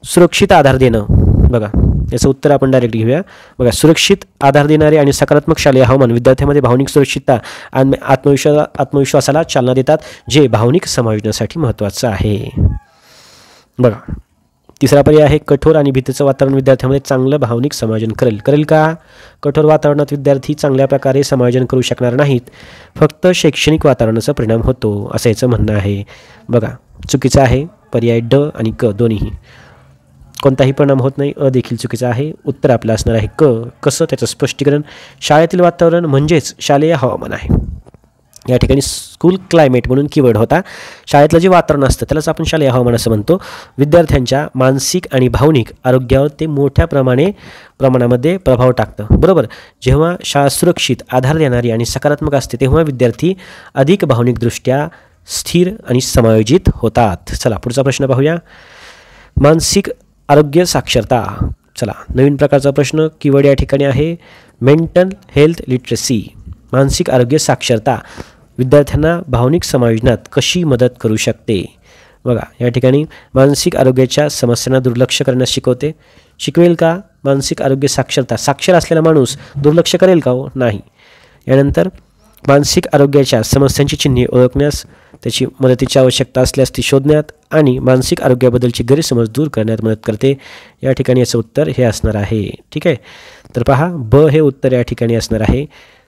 A: सुरक्षित आधार देणं, बघा याचं उत्तर आपण डायरेक्ट घेऊया. बघा सुरक्षित आधार देणारे आणि सकारात्मक शालेय हवामान विद्यार्थ्यांमध्ये भावनिक सुरक्षितता आणि आत्मविश्वासाला चालना देतात, जे भावनिक समायोजनासाठी महत्त्वाचं आहे. बघा तिसरा पर्याय आहे कठोर आणि भीतीचं वातावरण विद्यार्थ्यांमध्ये चांगलं भावनिक समायोजन करेल का. कठोर वातावरणात विद्यार्थी चांगल्या प्रकारे समायोजन करू शकणार नाहीत, फक्त शैक्षणिक वातावरणाचा परिणाम होतो असं याचं म्हणणं आहे. बघा चुकीचं आहे. पर्याय ड आणि क दोन्हीही, कोणताही परिणाम होत नाही, अ देखील चुकीचं आहे. उत्तर आपलं असणार आहे क. कसं, त्याचं स्पष्टीकरण शाळेतील वातावरण म्हणजेच शालेय हवामान आहे. या ठिकाणी स्कूल क्लायमेट म्हणून कीवर्ड होता. शाळेतलं जे वातावरण असतं त्यालाच आपण शालेय हवामान असं म्हणतो. विद्यार्थ्यांच्या मानसिक आणि भावनिक आरोग्यावर ते मोठ्या प्रमाणामध्ये प्रभाव टाकतं, बरोबर. जेव्हा शाळा सुरक्षित, आधार देणारी आणि सकारात्मक असते तेव्हा विद्यार्थी अधिक भावनिकदृष्ट्या स्थिर आणि समायोजित होतात. चला पुढचा प्रश्न पाहूया. मानसिक आरोग्य साक्षरता. चला नवीन प्रकारचा प्रश्न, कीवर्ड या ठिकाणी आहे मेंटल हेल्थ लिटरसी. मानसिक आरोग्य साक्षरता विद्यार्थ्यांना भावनिक समायोजनात कशी मदत करू शकते. बघा या ठिकाणी मानसिक आरोग्याच्या समस्यांना दुर्लक्ष करण्यास शिकवेल का. मानसिक आरोग्य साक्षरता, साक्षर असलेला माणूस दुर्लक्ष करेल का हो, नाही. यानंतर मानसिक आरोग्याच्या समस्यांची चिन्हे ओळखण्यास, त्याची मदतीची आवश्यकता असल्यास ती शोधण्यात आणि मानसिक आरोग्याबद्दलची गैरसमज दूर करण्यात मदत करते. या ठिकाणी याचं उत्तर हे असणार आहे, ठीक आहे. तर पहा ब हे उत्तर या ठिकाणी असणार आहे.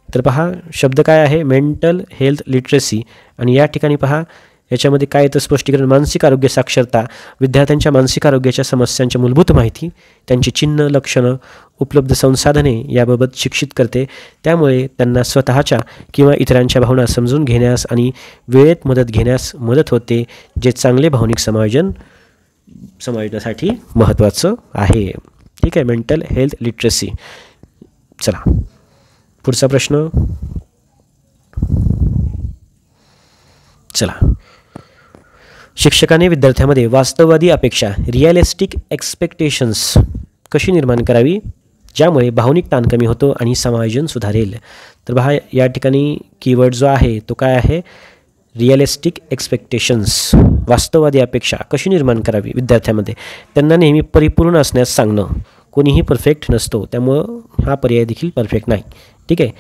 A: तर पहा शब्द काय आहे, मेंटल हेल्थ लिटरसी, आणि या ठिकाणी पहा याच्यामध्ये काय येतं स्पष्टीकरण. मानसिक आरोग्य साक्षरता विद्यार्थ्यांच्या मानसिक आरोग्याच्या समस्यांच्या मूलभूत माहिती, त्यांची चिन्ह, लक्षणं, उपलब्ध संसाधने याबाबत शिक्षित करते. त्यामुळे त्यांना स्वतःच्या किंवा इतरांच्या भावना समजून घेण्यास आणि वेळेत मदत घेण्यास मदत होते, जे चांगले भावनिक समायोजनासाठी महत्त्वाचं आहे, ठीक आहे. Mental health literacy. चला पुढचा प्रश्न. चला शिक्षकाने विद्यार्थ्यांमध्ये वास्तववादी अपेक्षा, रिअलिस्टिक एक्सपेक्टेशन्स कशी निर्माण करावी, ज्यामुळे भावनिक ताण कमी होतो आणि समायोजन सुधारेल. तर पहा या ठिकाणी कीवर्ड जो आहे तो काय आहे, रिअलिस्टिक एक्सपेक्टेशन्स. वास्तववादी अपेक्षा कशी निर्माण करावी विद्यार्थ्यांमध्ये, त्यांना नेहमी परिपूर्ण असण्यास सांगणं. कोणीही परफेक्ट नसतो, त्यामुळं हा पर्याय देखील परफेक्ट नाही, ठीक आहे.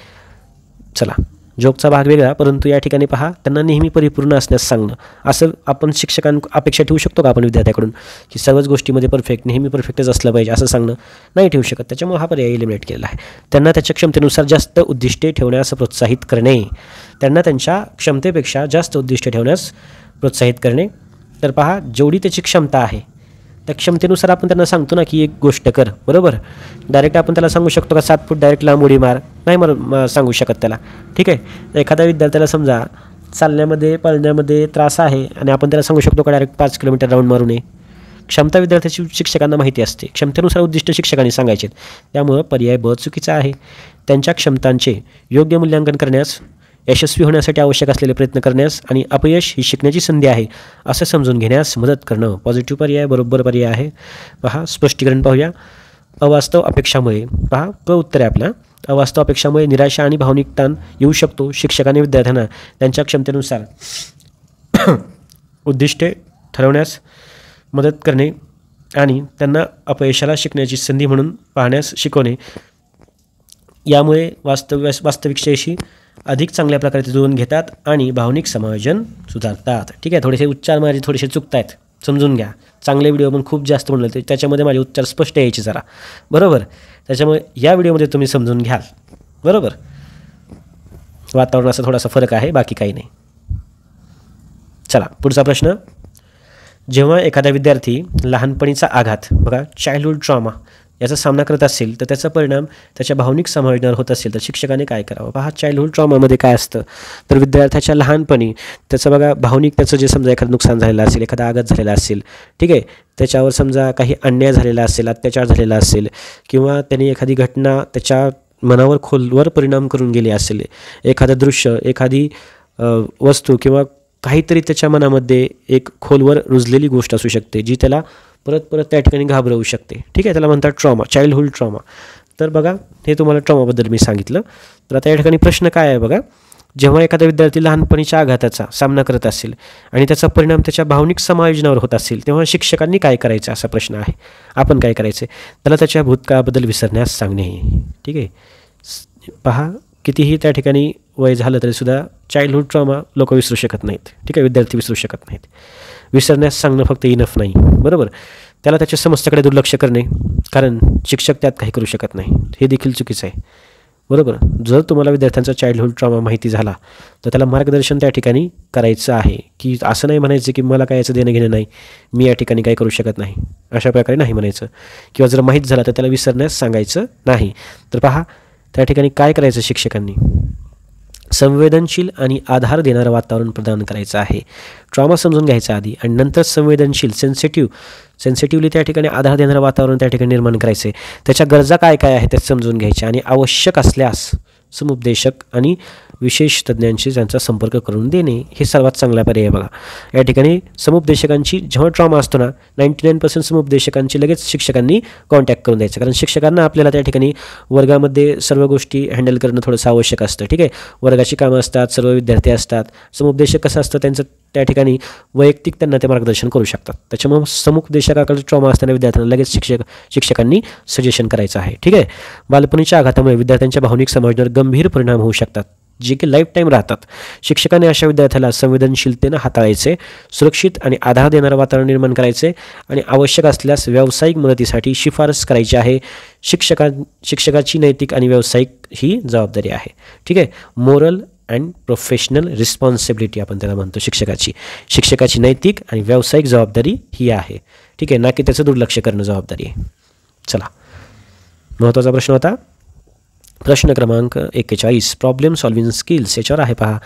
A: चला जोकचा भाग वेगळा, परंतु या ठिकाणी पहा त्यांना नेहमी परिपूर्ण असण्यास सांगणं. असं आपण अपेक्षा ठेवू शकतो का आपण विद्यार्थ्याकडून की सर्वच गोष्टीमध्ये परफेक्ट, नेहमी परफेक्टच असलं पाहिजे असं सांगणं? नाही ठेवू शकत. त्याच्यामुळे हा पर्याय एलिमिनेट केलेला आहे. त्यांना त्याच्या क्षमतेनुसार जास्त उद्दिष्टे ठेवण्यास प्रोत्साहित करणे. त्यांना त्यांच्या क्षमतेपेक्षा जास्त उद्दिष्टे ठेवण्यास प्रोत्साहित करणे. तर पहा, जेवढी त्याची क्षमता आहे त्या क्षमतेनुसार आपण त्यांना सांगतो ना की एक गोष्ट कर, बरोबर. डायरेक्ट आपण त्याला सांगू शकतो का 7 फूट डायरेक्ट लांब उडी मार? नाही सांगू शकत त्याला. ठीक आहे. एखाद्या विद्यार्थ्याला समजा चालण्यामध्ये पळण्यामध्ये त्रास आहे आणि आपण त्याला सांगू शकतो का डायरेक्ट 5 किलोमीटर राऊंड मारू नये? क्षमता विद्यार्थ्याची शिक्षकांना माहिती असते. क्षमतेनुसार उद्दिष्ट शिक्षकांनी सांगायचे. त्यामुळं पर्याय ब चुकीचा आहे. त्यांच्या क्षमतांचे योग्य मूल्यांकन करण्यास, यशस्वी होण्यासाठी आवश्यक असलेले प्रयत्न करण्यास आणि अपयश ही शिकण्याची संधी आहे असं समजून घेण्यास मदत करणं. पॉझिटिव्ह पर्याय बरोबर पर्याय आहे. पहा, स्पष्टीकरण पाहूया. अवास्तव अपेक्षामुळे, पहा क उत्तर आहे आपला. अवास्तव अपेक्षामुळे निराशा आणि भावनिक ताण येऊ शकतो. शिक्षकांनी विद्यार्थ्यांना त्यांच्या क्षमतेनुसार उद्दिष्टे ठरवण्यास मदत करणे आणि त्यांना अपयशाला शिकण्याची संधी म्हणून पाहण्यास शिकवणे. यामुळे वास्तविकतेशी अधिक चांगल्या प्रकारे ते जुळवून घेतात आणि भावनिक समायोजन सुधारतात. ठीक आहे. थोडेसे उच्चार माझे थोडेसे चुकत आहेत, समजून घ्या. चांगले व्हिडिओ पण खूप जास्त म्हणलं ते त्याच्यामध्ये माझे उच्चार स्पष्ट यायचे जरा, बरोबर. त्याच्यामुळे या व्हिडिओमध्ये तुम्ही समजून घ्याल, बरोबर. वातावरणाचा थोडासा फरक आहे, बाकी काही नाही. चला पुढचा प्रश्न. जेव्हा एखादा विद्यार्थी लहानपणीचा आघात, बघा चाइल्डहुड ट्रॉमा, याचा सामना करत असेल तर त्याचा परिणाम त्याच्या भावनिक समायोजनावर होत असेल तर शिक्षकाने काय करावं? पहा, चाइल्डहुड ट्रॉमामध्ये काय असतं तर विद्यार्थ्याच्या लहानपणी त्याचं बघा भावनिक, त्याचं जे समजा एखादं नुकसान झालेलं असेल, एखादा आघात झालेला असेल, ठीक आहे, त्याच्यावर समजा काही अन्याय झालेला असेल, अत्याचार झालेला असेल किंवा त्याने एखादी घटना त्याच्या मनावर खोलवर परिणाम करून गेली असेल, एखादं दृश्य, एखादी वस्तू किंवा काहीतरी त्याच्या मनामध्ये एक खोलवर रुजलेली गोष्ट असू शकते जी त्याला परत परत त्या ठिकाणी घाबरवू शकते. ठीक आहे. त्याला म्हणतात ट्रॉमा, चाइल्डहुड ट्रॉमा. तर बघा, हे तुम्हाला ट्रॉमाबद्दल मी सांगितलं. तर आता या ठिकाणी प्रश्न काय आहे बघा. जेव्हा एखादा विद्यार्थी लहानपणीच्या आघाताचा सामना करत असेल आणि त्याचा परिणाम त्याच्या भावनिक समायोजनावर होत असेल तेव्हा शिक्षकांनी काय करायचं असा प्रश्न आहे. आपण काय करायचं? त्याला त्याच्या भूतकाळाबद्दल विसरण्यास सांगणे. ठीक आहे. पहा, कितीही त्या ठिकाणी वय झालं तरीसुद्धा चाइल्डहुड ट्रॉमा लोक विसरू शकत नाहीत. ठीक आहे. विद्यार्थी विसरू शकत नाहीत. विसरण्यास सांगणं फक्त इनफ नाही, बरोबर. त्याला त्याच्या समस्येकडे दुर्लक्ष करणे, कारण शिक्षक त्यात काही करू शकत नाही, हे देखील चुकीचं आहे, बरोबर. जर तुम्हाला विद्यार्थ्यांचा चाइल्डहुड ट्रॉमा माहिती झाला तर त्याला मार्गदर्शन त्या ठिकाणी करायचं आहे की असं नाही म्हणायचं की मला काय याचं देणं घेणं नाही, मी या ठिकाणी काही करू शकत नाही, अशा प्रकारे नाही म्हणायचं. किंवा जर माहीत झालं तर त्याला विसरण्यास सांगायचं नाही. तर पहा, त्या ठिकाणी काय करायचं शिक्षकांनी? संवेदनशील आणि आधार देणारं वातावरण प्रदान करायचं आहे. ट्रॉमा समजून घ्यायचा आधी आणि नंतर संवेदनशील, सेन्सिटिव्हली त्या ठिकाणी आधार देणारं वातावरण त्या ठिकाणी निर्माण करायचं आहे. त्याच्या गरजा काय काय आहेत ते समजून घ्यायच्या आणि आवश्यक असल्यास समुपदेशक आणि विशेष तज्ज्ञांशी त्यांचा संपर्क करून देणे हे सर्वात चांगला पर्याय आहे. बघा, या ठिकाणी समुपदेशकांची जेव्हा ट्रॉमा असतो ना 99% समुपदेशकांची लगेच शिक्षकांनी कॉन्टॅक्ट करून द्यायचं, कारण शिक्षकांना आपल्याला त्या ठिकाणी वर्गामध्ये सर्व गोष्टी हँडल करणं थोडंसं आवश्यक असतं. ठीक आहे. वर्गाची कामं असतात, सर्व विद्यार्थी असतात. समुपदेशक कसं असतं त्यांचं त्या ठिकाणी वैयक्तिक त्यांना ते मार्गदर्शन करू शकतात. त्याच्यामुळे समुपदेशकाकडे ट्रॉमा असताना विद्यार्थ्यांना लगेच शिक्षकांनी सजेशन करायचं आहे. ठीक आहे. बालपणीच्या आघातामुळे विद्यार्थ्यांच्या भावनिक समायोजनावर गंभीर परिणाम होऊ शकतात जे की लाईफ टाईम राहतात. शिक्षकाने अशा विद्यार्थ्याला संवेदनशीलतेनं हाताळायचे, सुरक्षित आणि आधार देणारं वातावरण निर्माण करायचे आणि आवश्यक असल्यास व्यावसायिक मदतीसाठी शिफारस करायची आहे. शिक्षकाची नैतिक आणि व्यावसायिक ही जबाबदारी आहे. ठीक आहे. मोरल अँड प्रोफेशनल रिस्पॉन्सिबिलिटी आपण त्याला म्हणतो शिक्षकाची नैतिक आणि व्यावसायिक जबाबदारी ही आहे. ठीक आहे. ना की त्याचं दुर्लक्ष करणं जबाबदारी आहे. चला, महत्त्वाचा प्रश्न होता प्रश्न क्रमांक 41, प्रॉब्लेम सॉल्विंग स्किल्स याच्यावर आहे. पहा,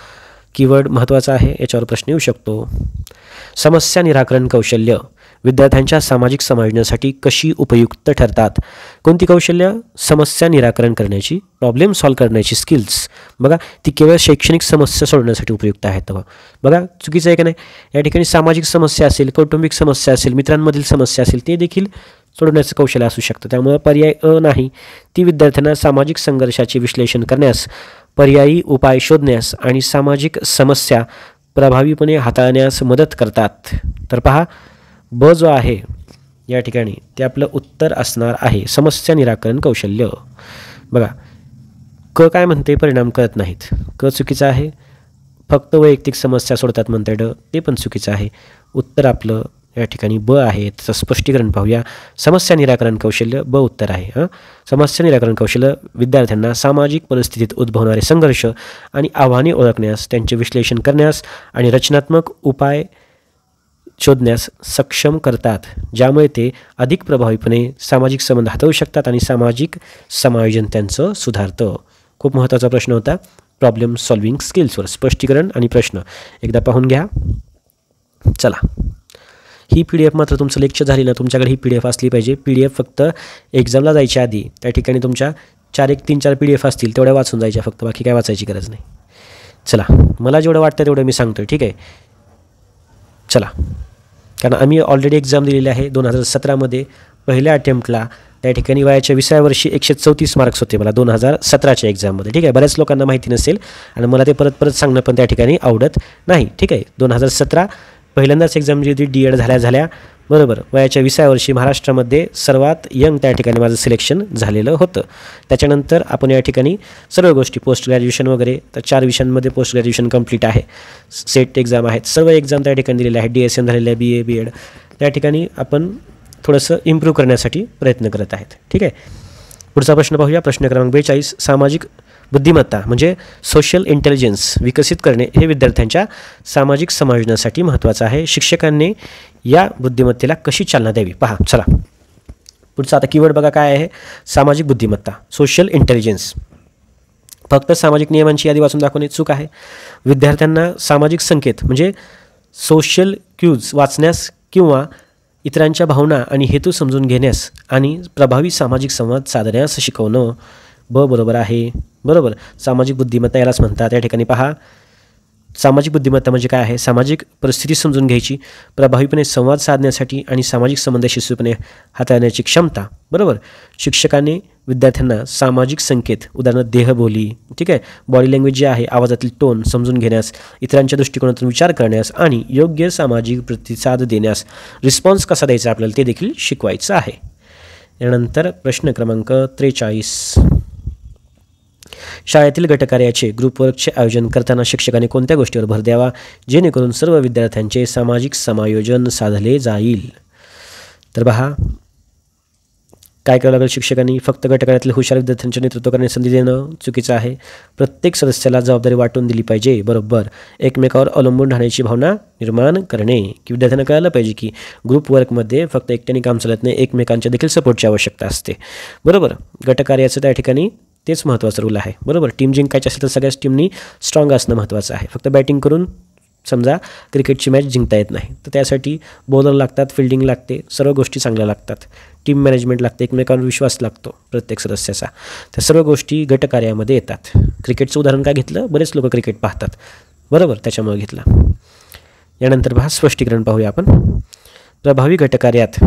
A: कीवर्ड महत्त्वाचा आहे, याच्यावर प्रश्न येऊ शकतो. समस्या निराकरण कौशल्य विद्यार्थ्यांच्या सामाजिक समायोजनासाठी कशी उपयुक्त ठरतात? कोणती कौशल्य? समस्या निराकरण करण्याची, प्रॉब्लेम सॉल्व करण्याची स्किल्स. बघा, ती केवळ शैक्षणिक समस्या सोडवण्यासाठी उपयुक्त आहेत. बघा, चुकीचं आहे का नाही? या ठिकाणी सामाजिक समस्या असेल, कौटुंबिक समस्या असेल, मित्रांमधील समस्या असेल, ते देखील सोडवण्याचं कौशल्य असू शकतं. त्यामुळे पर्याय अ नाही. ती विद्यार्थ्यांना सामाजिक संघर्षाचे विश्लेषण करण्यास, पर्यायी उपाय शोधण्यास आणि सामाजिक समस्या प्रभावीपणे हाताळण्यास मदत करतात. तर पहा, ब जो आहे या ठिकाणी ते आपलं उत्तर असणार आहे, समस्या निराकरण कौशल्य. बघा, क काय म्हणते परिणाम कळत नाहीत, क चुकीचं आहे. फक्त वैयक्तिक समस्या सोडतात म्हणते ड, ते पण चुकीचं आहे. उत्तर आपलं या ठिकाणी ब आहे. त्याचं स्पष्टीकरण पाहूया. समस्या निराकरण कौशल्य ब उत्तर आहे. समस्या निराकरण कौशल्य विद्यार्थ्यांना सामाजिक परिस्थितीत उद्भवणारे संघर्ष आणि आव्हाने ओळखण्यास, त्यांचे विश्लेषण करण्यास आणि रचनात्मक उपाय शोधण्यास सक्षम करतात, ज्यामुळे ते अधिक प्रभावीपणे सामाजिक संबंध हाताळू शकतात आणि सामाजिक समायोजन त्यांचं सुधारतं. खूप महत्त्वाचा प्रश्न होता प्रॉब्लेम सॉल्विंग स्किल्सवर. स्पष्टीकरण आणि प्रश्न एकदा पाहून घ्या. चला, ही PDF मात्र तुमचं लेक्चर झाली ना, तुमच्याकडे ही PDF असली पाहिजे. PDF फक्त एक्झामला जायच्या आधी त्या ठिकाणी तुमच्या 3-4 PDF असतील तेवढ्या वाचून जायच्या फक्त, बाकी काय वाचायची गरज नाही. चला, मला जेवढं वाटतं तेवढं मी सांगतो, ठीक आहे. चला, कारण आम्ही ऑलरेडी एक्झाम दिलेली आहे 2017मध्ये. पहिल्या अटेम्प्टला त्या ठिकाणी वयाच्या 20व्या वर्षी 134 मार्क्स होते मला 2017च्या एक्झाममध्ये, ठीक आहे. बऱ्याच लोकांना माहिती नसेल आणि मला ते परत सांगणं पण त्या ठिकाणी आवडत नाही, ठीक आहे. 2017 पहिल्यांदाच एक्झाम जी होती D.Ed झाल्या बरोबर, वयाच्या 20व्या वर्षी महाराष्ट्रामध्ये सर्वात यंग त्या ठिकाणी माझं सिलेक्शन झालेलं होतं. त्याच्यानंतर आपण या ठिकाणी सर्व गोष्टी पोस्ट ग्रॅज्युएशन वगैरे, तर 4 विषयांमध्ये पोस्ट ग्रॅज्युएशन कंप्लीट आहे. सेट एक्झाम आहेत, सर्व एक्झाम त्या ठिकाणी दिलेले आहेत. DSM झालेलं आहे, BA B.Ed त्या ठिकाणी आपण थोडंसं इम्प्रूव्ह करण्यासाठी प्रयत्न करत आहेत, ठीक आहे. पुढचा प्रश्न पाहूया. प्रश्न क्रमांक 42. सामाजिक बुद्धिमत्ता म्हणजे सोशल इंटेलिजन्स विकसित करणे हे विद्यार्थ्यांच्या सामाजिक समायोजनासाठी महत्त्वाचं आहे. शिक्षकांनी या बुद्धिमत्तेला कशी चालना द्यावी पहा. चला, पुढचा आता कीवर्ड बघा काय आहे. सामाजिक बुद्धिमत्ता, सोशल इंटेलिजन्स. फक्त सामाजिक नियमांची यादी वाचून दाखवणे चूक आहे. विद्यार्थ्यांना सामाजिक संकेत म्हणजे सोशल क्यूज वाचण्यास किंवा इतरांच्या भावना आणि हेतू समजून घेण्यास आणि प्रभावी सामाजिक संवाद साधण्यास शिकवणं. ब बरोबर आहे. बरोबर, सामाजिक बुद्धिमत्ता यालाच म्हणतात. या ठिकाणी पहा, सामाजिक बुद्धिमत्ता म्हणजे काय आहे. सामाजिक परिस्थिती समजून घ्यायची, प्रभावीपणे संवाद साधण्यासाठी आणि सामाजिक संबंध शिस्तपणे हाताळण्याची क्षमता. बरोबर, शिक्षकाने विद्यार्थ्यांना सामाजिक संकेत, उदाहरणार्थ देहबोली, ठीक आहे, बॉडी लँग्वेज जे आहे, आवाजातील टोन समजून घेण्यास, इतरांच्या दृष्टिकोनातून विचार करण्यास आणि योग्य सामाजिक प्रतिसाद देण्यास, रिस्पॉन्स कसा द्यायचा आपल्याला ते देखील शिकवायचं आहे. यानंतर प्रश्न क्रमांक 43. शाळेतील गटकार्याचे ग्रुपवर्कचे आयोजन करताना शिक्षकाने कोणत्या गोष्टीवर भर द्यावा जेणेकरून सर्व विद्यार्थ्यांचे सामाजिक समायोजन साधले जाईल. तर पहा, काय करावं लागेल शिक्षकांनी. फक्त गटकार्यातील हुशार विद्यार्थ्यांचे नेतृत्व करण्याची संधी देणं चुकीचं आहे. प्रत्येक सदस्याला जबाबदारी वाटून दिली पाहिजे. बरोबर, एकमेकावर अवलंबून राहण्याची भावना निर्माण करणे, की विद्यार्थ्यांना कळालं पाहिजे की ग्रुप वर्कमध्ये फक्त एकट्याने काम चालत नाही, एकमेकांच्या देखील सपोर्टची आवश्यकता असते. बरोबर, गटकार्याचं त्या ठिकाणी तेच महत्त्वाचं रूल आहे. बरोबर, टीम जिंकायची असेल तर सगळ्याच टीमनी स्ट्रॉंग असणं महत्त्वाचं आहे. फक्त बॅटिंग करून समजा क्रिकेटची मॅच जिंकता येत नाही, तर त्यासाठी बॉलर लागतात, फिल्डिंग लागते, सर्व गोष्टी चांगल्या लागतात, टीम मॅनेजमेंट लागते, एकमेकांवर विश्वास लागतो प्रत्येक सदस्याचा. त्या सर्व गोष्टी गटकार्यामध्ये येतात. क्रिकेटचं उदाहरण काय घेतलं, बरेच लोक क्रिकेट पाहतात, बरोबर, त्याच्यामुळे घेतलं. यानंतर पहा, स्पष्टीकरण पाहूया आपण. प्रभावी गटकार्यात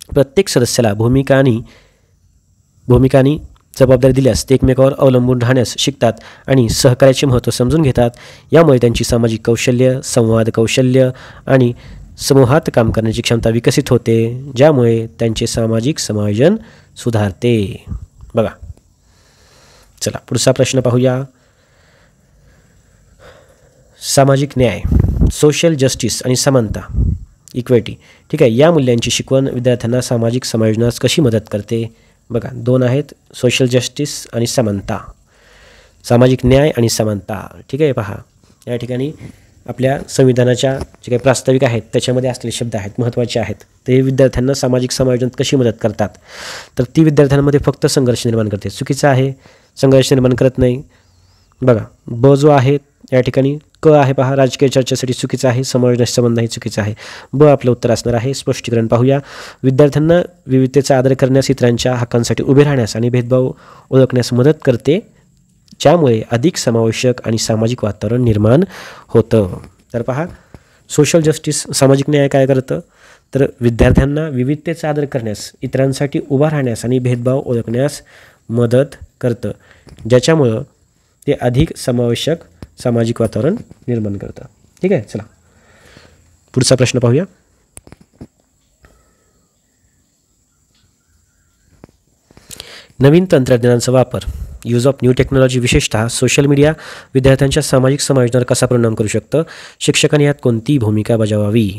A: प्रत्येक सदस्याला भूमिकांनी जबाबदारी दिल्यास ते एकमेकावर अवलंबून राहण्यास शिकतात आणि सहकार्याचे महत्त्व समजून घेतात. यामुळे त्यांची सामाजिक कौशल्य, संवाद कौशल्य आणि समूहात काम करण्याची क्षमता विकसित होते, ज्यामुळे त्यांचे सामाजिक समायोजन सुधारते. बघा, चला पुढचा प्रश्न पाहूया. सामाजिक न्याय, सोशल जस्टिस आणि समानता, इक्वेटी, ठीक आहे, या मूल्यांची शिकवण विद्यार्थ्यांना सामाजिक समायोजनास कशी मदत करते. बघा, 2 आहेत, सोशल जस्टिस आणि समानता, सामाजिक न्याय आणि समानता, ठीक आहे. पहा, या ठिकाणी आपल्या संविधानाच्या जे काही प्रास्ताविक आहेत त्याच्यामध्ये असलेले शब्द आहेत, महत्त्वाचे आहेत. ते विद्यार्थ्यांना सामाजिक समायोजनात कशी मदत करतात, तर ती विद्यार्थ्यांमध्ये फक्त संघर्ष निर्माण करते. चुकीचं आहे, संघर्ष निर्माण करत नाही. बघा, ब जो आहे या ठिकाणी क आहे, पहा, राजकीय चर्चेसाठी चुकीचं आहे, समायोजनाशी संबंधही चुकीचं आहे. ब आपलं उत्तर असणार आहे. स्पष्टीकरण पाहूया. विद्यार्थ्यांना विविधतेचा आदर करण्यास, इतरांच्या हक्कांसाठी उभे राहण्यास आणि भेदभाव ओळखण्यास मदत करते, ज्यामुळे अधिक समावेशक आणि सामाजिक वातावरण निर्माण होतं. तर पहा, सोशल जस्टिस, सामाजिक न्याय काय करतं, तर विद्यार्थ्यांना विविधतेचा आदर करण्यास, इतरांसाठी उभा राहण्यास आणि भेदभाव ओळखण्यास मदत करतं, ज्याच्यामुळं ते अधिक समावेशक सामाजिक वातावरण निर्माण करतं. ठीक आहे, चला पुढचा प्रश्न पाहूया. नवीन तंत्रज्ञानाचा वापर यूज ऑफ न्यू टेक्नॉलॉजी विशेषतः सोशल मीडिया विद्यार्थ्यांच्या सामाजिक समायोजनावर कसा परिणाम करू शकतं, शिक्षकांनी यात कोणती भूमिका बजावावी.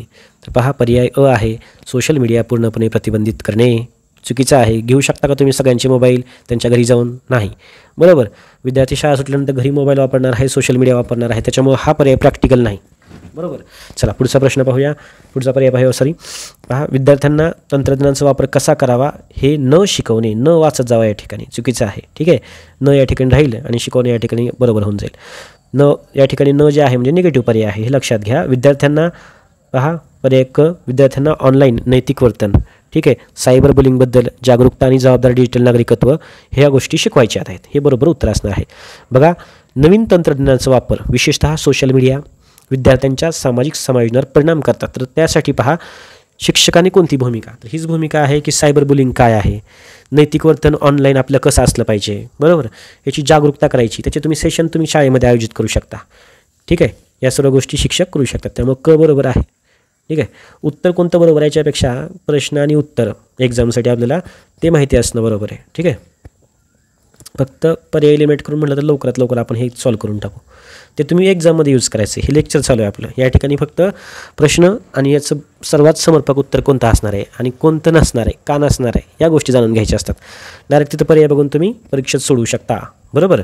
A: तर पहा पर्याय अ आहे सोशल मीडिया पूर्णपणे प्रतिबंधित करणे. चुकीचं आहे. घेऊ शकता का तुम्ही सगळ्यांचे मोबाईल त्यांच्या घरी जाऊन? नाही. बरोबर. विद्यार्थी शाळा सुटल्यानंतर घरी मोबाईल वापरणार आहे, सोशल मीडिया वापरणार आहे, त्याच्यामुळे हा पर्याय प्रॅक्टिकल नाही. बरोबर. चला पुढचा प्रश्न पाहूया. पुढचा पर्याय पाहूया. पहा विद्यार्थ्यांना तंत्रज्ञानाचा वापर कसा करावा हे न शिकवणे, न वाचत जावा या ठिकाणी चुकीचं आहे. ठीक आहे. न या ठिकाणी राहील आणि शिकवणे या ठिकाणी बरोबर होऊन जाईल. न या ठिकाणी न जे आहे म्हणजे निगेटिव्ह पर्याय आहे, हे लक्षात घ्या. विद्यार्थ्यांना पहा पर्याय क विद्यार्थ्यांना ऑनलाईन नैतिक वर्तन, ठीक आहे, सायबर बुलिंगबद्दल जागरूकता आणि जबाबदार डिजिटल नागरिकत्व ह्या गोष्टी शिकवायच्या आहेत. हे बरोबर उत्तर असणार आहे. बघा नवीन तंत्रज्ञानाचा वापर विशेषतः सोशल मीडिया विद्यार्थ्यांच्या सामाजिक समायोजनावर परिणाम करतात. तर त्यासाठी पहा शिक्षकांनी कोणती भूमिका, तर हीच भूमिका आहे की सायबर बुलिंग काय आहे, नैतिक वर्तन ऑनलाईन आपलं कसं असलं पाहिजे, बरोबर, याची जागरूकता करायची. त्याचे तुम्ही सेशन तुम्ही शाळेमध्ये आयोजित करू शकता. ठीक आहे. या सर्व गोष्टी शिक्षक करू शकतात. त्यामुळे क बरोबर आहे. ठीक आहे. उत्तर कोणतं बरोबर आहे याच्यापेक्षा प्रश्न आणि उत्तर एक्झामसाठी आपल्याला ते माहिती असणं बरोबर आहे. ठीक आहे. फक्त पर्याय एलिमेंट करून म्हटलं तर लवकरात लवकर आपण हे सॉल्व करून टाकू. ते तुम्ही एक्झाममध्ये यूज करायचं. हे लेक्चर चालू आहे आपलं. या ठिकाणी फक्त प्रश्न आणि याचं सर्वात समर्पक उत्तर कोणतं असणार आहे आणि कोणतं नसणार आहे, का नसणार आहे, या गोष्टी जाणून घ्यायच्या असतात. डायरेक्ट तिथं पर्याय बघून तुम्ही परीक्षेत सोडवू शकता. बरोबर.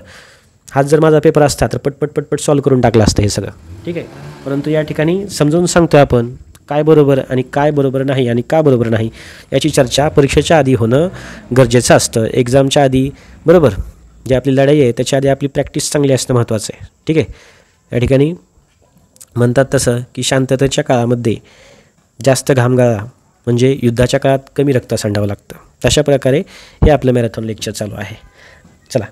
A: हाच जर माझा पेपर असता तर पटपट सॉल्व करून टाकलं असतं हे सगळं. ठीक आहे. परंतु या ठिकाणी समजावून सांगतोय आपण काय बरोबर आणि काय बरोबर नाही आणि का बरोबर नाही याची चर्चा परीक्षेच्या आधी होणं गरजेचं असतं. एक्झामच्या आधी बरोबर जी आपली लढाई आहे त्याच्या आधी आपली प्रॅक्टिस चांगली असणं महत्त्वाचं आहे. ठीक आहे. या ठिकाणी म्हणतात तसं की शांततेच्या काळामध्ये जास्त घाम गाळा म्हणजे युद्धाच्या काळात कमी रक्त सांडावं लागतं. तशा प्रकारे हे आपलं मॅरेथॉन लेक्चर चालू आहे. चला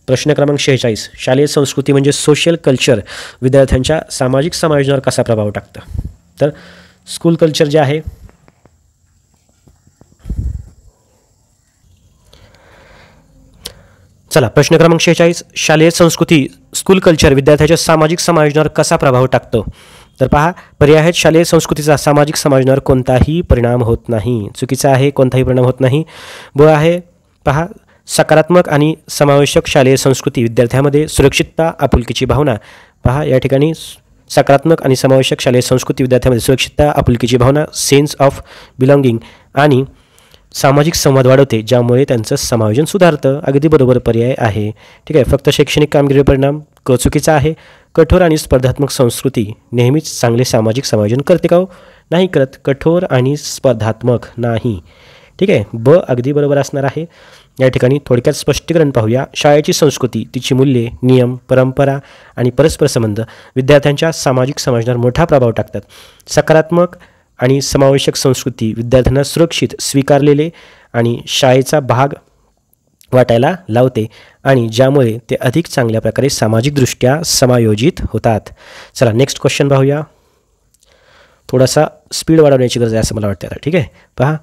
A: प्रश्न क्रमांक 46. शालेय संस्कृती म्हणजे सोशल कल्चर विद्यार्थ्यांच्या सामाजिक समायोजनावर कसा प्रभाव टाकतं. तर स्कूल कल्चर जे आहे चला प्रश्न क्रमांक 46. शालेय संस्कृती स्कूल कल्चर विद्यार्थ्याच्या सामाजिक समायोजनावर कसा प्रभाव टाकतो. तर पहा पर्याय आहेत शालेय संस्कृतीचा सामाजिक समायोजनावर कोणताही परिणाम होत नाही. चुकीचा आहे. कोणताही परिणाम होत नाही. ब आहे पहा सकारात्मक आणि समावेशक शालेय संस्कृती विद्यार्थ्यामध्ये सुरक्षितता आपुलकीची भावना. पहा या ठिकाणी सकारात्मक आणि समावेशक शालेय संस्कृती विद्यार्थ्यामध्ये सुरक्षितता आपुलकीची भावना सेन्स ऑफ बिलॉंगिंग आणि सामाजिक संवाद वाढवते ज्यामुळे त्यांचं समायोजन सुधारतं. अगदी बरोबर पर्याय आहे. ठीक आहे. फक्त शैक्षणिक कामगिरीवर परिणाम क चुकीचा आहे. कठोर आणि स्पर्धात्मक संस्कृती नेहमीच चांगले सामाजिक समायोजन करते का? नाही करत. कठोर आणि स्पर्धात्मक नाही. ठीक आहे. ब अगदी बरोबर असणार आहे. या ठिकाणी थोडक्यात स्पष्टीकरण पाहूया. शाळेची संस्कृती तिची मूल्ये नियम परंपरा आणि परस्पर संबंध विद्यार्थ्यांच्या सामाजिक समायोजनावर मोठा प्रभाव टाकतात. सकारात्मक आणि समावेशक संस्कृती विद्यार्थ्यांना सुरक्षित स्वीकारलेले आणि शाळेचा भाग वाटायला लावते आणि ज्यामुळे ते अधिक चांगल्या प्रकारे सामाजिकदृष्ट्या समायोजित होतात. चला नेक्स्ट क्वेश्चन पाहूया. थोडासा स्पीड वाढवण्याची गरज आहे असं मला वाटतं. ठीक आहे. पहा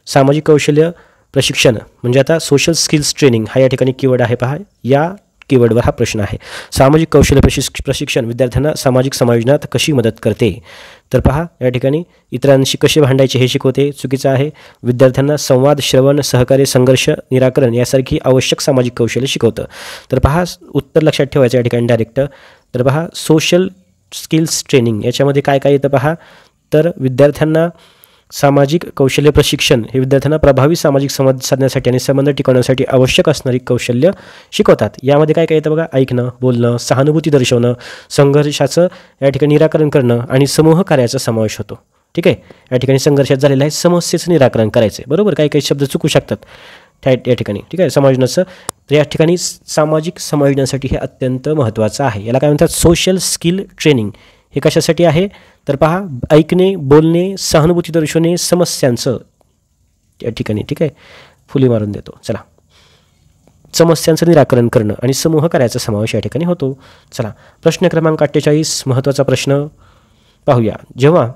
A: सामाजिक कौशल्य प्रशिक्षण म्हणजे आता सोशल स्किल्स ट्रेनिंग हा या ठिकाणी कीवर्ड आहे. पहा या कीवर्डवर हा प्रश्न आहे. सामाजिक कौशल्य प्रशिक्षण विद्यार्थ्यांना सामाजिक समायोजनात कशी मदत करते. तर पहा या ठिकाणी इतरांशी कसे भांडायचे हे शिकवते. चुकीचं आहे. विद्यार्थ्यांना संवाद श्रवण सहकार्य संघर्ष निराकरण यासारखी आवश्यक सामाजिक कौशल्य शिकवतं. तर पहा उत्तर लक्षात ठेवायचं या ठिकाणी डायरेक्ट. तर पहा सोशल स्किल्स ट्रेनिंग याच्यामध्ये काय काय येतं पहा. तर विद्यार्थ्यांना सामाजिक कौशल्य प्रशिक्षण हे विद्यार्थ्यांना प्रभावी सामाजिक संवाद साधण्यासाठी आणि संबंध टिकवण्यासाठी आवश्यक असणारी कौशल्य शिकवतात. यामध्ये काय काय येतं बघा. ऐकणं बोलणं सहानुभूती दर्शवणं संघर्षाचं या ठिकाणी निराकरण करणं आणि समूह कार्याचा समावेश होतो. ठीक आहे. या ठिकाणी संघर्षात झालेलं आहे समस्येचं निराकरण करायचं आहे. बरोबर. काही काही शब्द चुकू शकतात या ठिकाणी. ठीक आहे. समायोजनाचं तर या ठिकाणी सामाजिक समायोजनासाठी हे अत्यंत महत्त्वाचं आहे. याला काय म्हणतात सोशल स्किल ट्रेनिंग. हे कशासाठी आहे तर पहा ऐकणे बोलणे सहानुभूती दर्शवणे समस्यांचं या ठिकाणी. ठीक आहे. फुली मारून देतो. चला समस्यांचं निराकरण करणं आणि समूह कार्याचा समावेश या ठिकाणी होतो. चला प्रश्न क्रमांक 48 महत्त्वाचा प्रश्न पाहूया. जेव्हा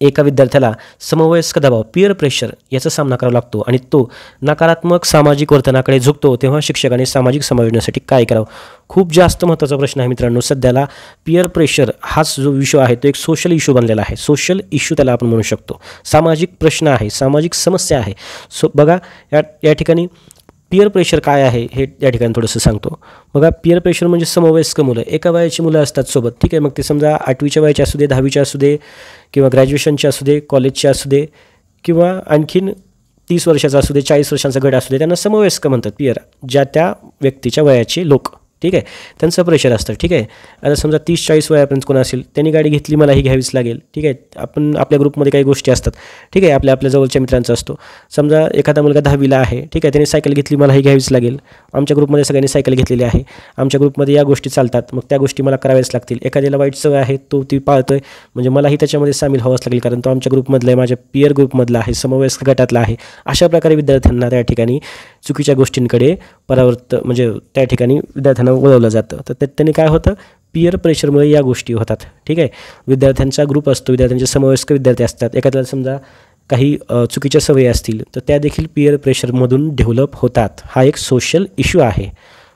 A: एका विद्यार्थ्याला समवयस्क दबाव पिअर प्रेशर याचा सामना करावा लागतो आणि तो नकारात्मक सामाजिक वर्तनाकडे झुकतो तेव्हा शिक्षकाने सामाजिक समायोजनासाठी काय करावं. खूप जास्त महत्त्वाचा प्रश्न आहे मित्रांनो. सध्याला पिअर प्रेशर हाच जो इश्यू आहे तो एक सोशल इश्यू बनलेला आहे. सोशल इश्यू त्याला आपण म्हणू शकतो. सामाजिक प्रश्न आहे सामाजिक समस्या आहे. बघा या ठिकाणी पियर प्रेशर काय आहे हे या ठिकाणी थोडंसं सांगतो. बघा, पियर प्रेशर म्हणजे समवयस्क मुलं, एका वयाची मुलं असतात सोबत, ठीक आहे. मग ते समजा 8वीच्या वयाचे असू दे, 10वीचे असू दे, किंवा ग्रॅज्युएशनचे असू दे, कॉलेजचे असू दे, किंवा आणखीन 30 वर्षाचा असू दे, 40 वर्षांचा गट असू दे, त्यांना समवयस्क म्हणतात पियर, ज्या त्या व्यक्तीच्या वयाचे लोक, ठीक आहे. त्यांचं प्रेशर असतं, ठीक आहे. आता समजा 30-40 वयापर्यंत कोण असेल, त्यांनी गाडी घेतली, मला ही घ्यावीच लागेल, ठीक आहे. आपण आपल्या ग्रुपमध्ये काही गोष्टी असतात, ठीक आहे, आपल्या जवळच्या मित्रांचा असतो. समजा एखादा मुलगा 10वीला आहे, ठीक आहे, त्याने सायकल घेतली, मला ही घ्यावीच लागेल. आमच्या ग्रुपमध्ये सगळ्यांनी सायकल घेतलेली आहे, आमच्या ग्रुपमध्ये या गोष्टी चालतात, मग त्या गोष्टी मला कराव्याच लागतील. एखाद्याला वाईट सवय आहे, तो ती पाळतोय, म्हणजे मलाही त्याच्यामध्ये सामील व्हावंच लागेल, कारण तो आमच्या ग्रुपमधला आहे, माझ्या पियर ग्रुपमधला आहे, समवयस्क गटातला आहे. अशा प्रकारे विद्यार्थ्यांना त्या ठिकाणी चुकीच्या गोष्टींकडे म्हणजे त्या ठिकाणी विद्यार्थ्यांना वळवलं जातं. तर त्यांनी काय होतं, पियर प्रेशरमुळे या गोष्टी होतात, ठीक आहे. विद्यार्थ्यांचा ग्रुप असतो, विद्यार्थ्यांचे समवयस्क विद्यार्थी असतात, एखाद्याला समजा काही चुकीच्या सवयी असतील तर त्या देखील पियर प्रेशरमधून डेव्हलप होतात. हा एक सोशल इश्यू आहे,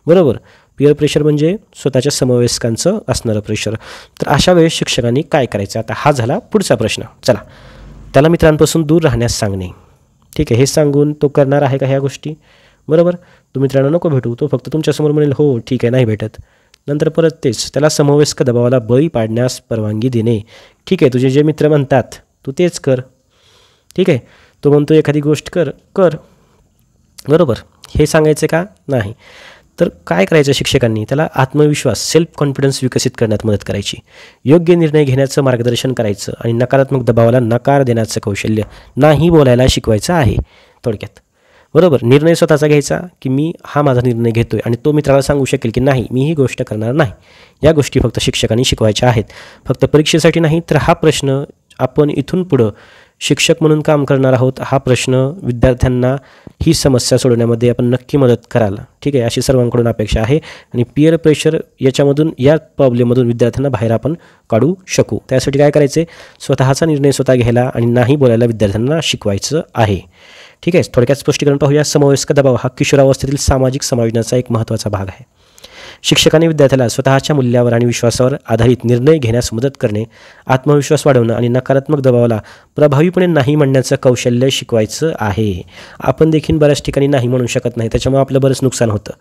A: बरोबर. पियर प्रेशर म्हणजे स्वतःच्या समवयस्कांचं असणारं प्रेशर. तर अशा वेळेस शिक्षकांनी काय करायचं, आता हा झाला पुढचा प्रश्न. चला, त्याला मित्रांपासून दूर राहण्यास सांगणे, ठीक आहे. हे सांगून तो करणार आहे का ह्या गोष्टी, बरोबर. तो मित्रांना नको भेटू, तो फक्त तुमच्यासमोर म्हणेल हो ठीक आहे, नाही भेटत, नंतर परत तेच. त्याला समवयस्क दबावाला बळी पाडण्यास परवानगी देणे, ठीक आहे. तुझे जे मित्र म्हणतात तू तेच कर, ठीक आहे. तो म्हणतो एखादी गोष्ट कर, बरोबर. हे सांगायचं का नाही. तर काय करायचं शिक्षकांनी, त्याला आत्मविश्वास, सेल्फ कॉन्फिडन्स विकसित करण्यात मदत करायची, योग्य निर्णय घेण्याचं मार्गदर्शन करायचं, आणि नकारात्मक दबावाला नकार देण्याचं कौशल्य, नाही बोलायला शिकवायचं आहे थोडक्यात, बरोबर. निर्णय स्वतःचा घ्यायचा, की मी हा माझा निर्णय घेतोय, आणि तो मित्राला सांगू शकेल की नाही, मी ही गोष्ट करणार नाही. या गोष्टी फक्त शिक्षकांनी शिकवायच्या आहेत, फक्त परीक्षेसाठी नाही. तर हा प्रश्न आपण इथून पुढं शिक्षक म्हणून काम करणार आहोत, हा प्रश्न विद्यार्थ्यांना ही समस्या सोडवण्यामध्ये आपण नक्की मदत कराल, ठीक आहे, अशी सर्वांकडून अपेक्षा आहे. आणि पियर प्रेशर या प्रॉब्लेममधून विद्यार्थ्यांना बाहेर आपण काढू शकू. त्यासाठी काय करायचे, स्वतःचा निर्णय स्वतः घ्यायला आणि नाही बोलायला विद्यार्थ्यांना शिकवायचं आहे, ठीक आहे. थोडक्यात स्पष्टीकरण पाहूया. समवयस्क दबाव हा किशोरावस्थेतील सामाजिक समायोजनाचा एक महत्त्वाचा भाग आहे. शिक्षकांनी विद्यार्थ्याला स्वतःच्या मूल्यावर आणि विश्वासावर आधारित निर्णय घेण्यास मदत करणे, आत्मविश्वास वाढवणं आणि नकारात्मक दबावाला प्रभावीपणे नाही म्हणण्याचं कौशल्य शिकवायचं आहे. आपण देखील बऱ्याच ठिकाणी नाही म्हणू शकत नाही, त्याच्यामुळे आपलं बरंच नुकसान होतं,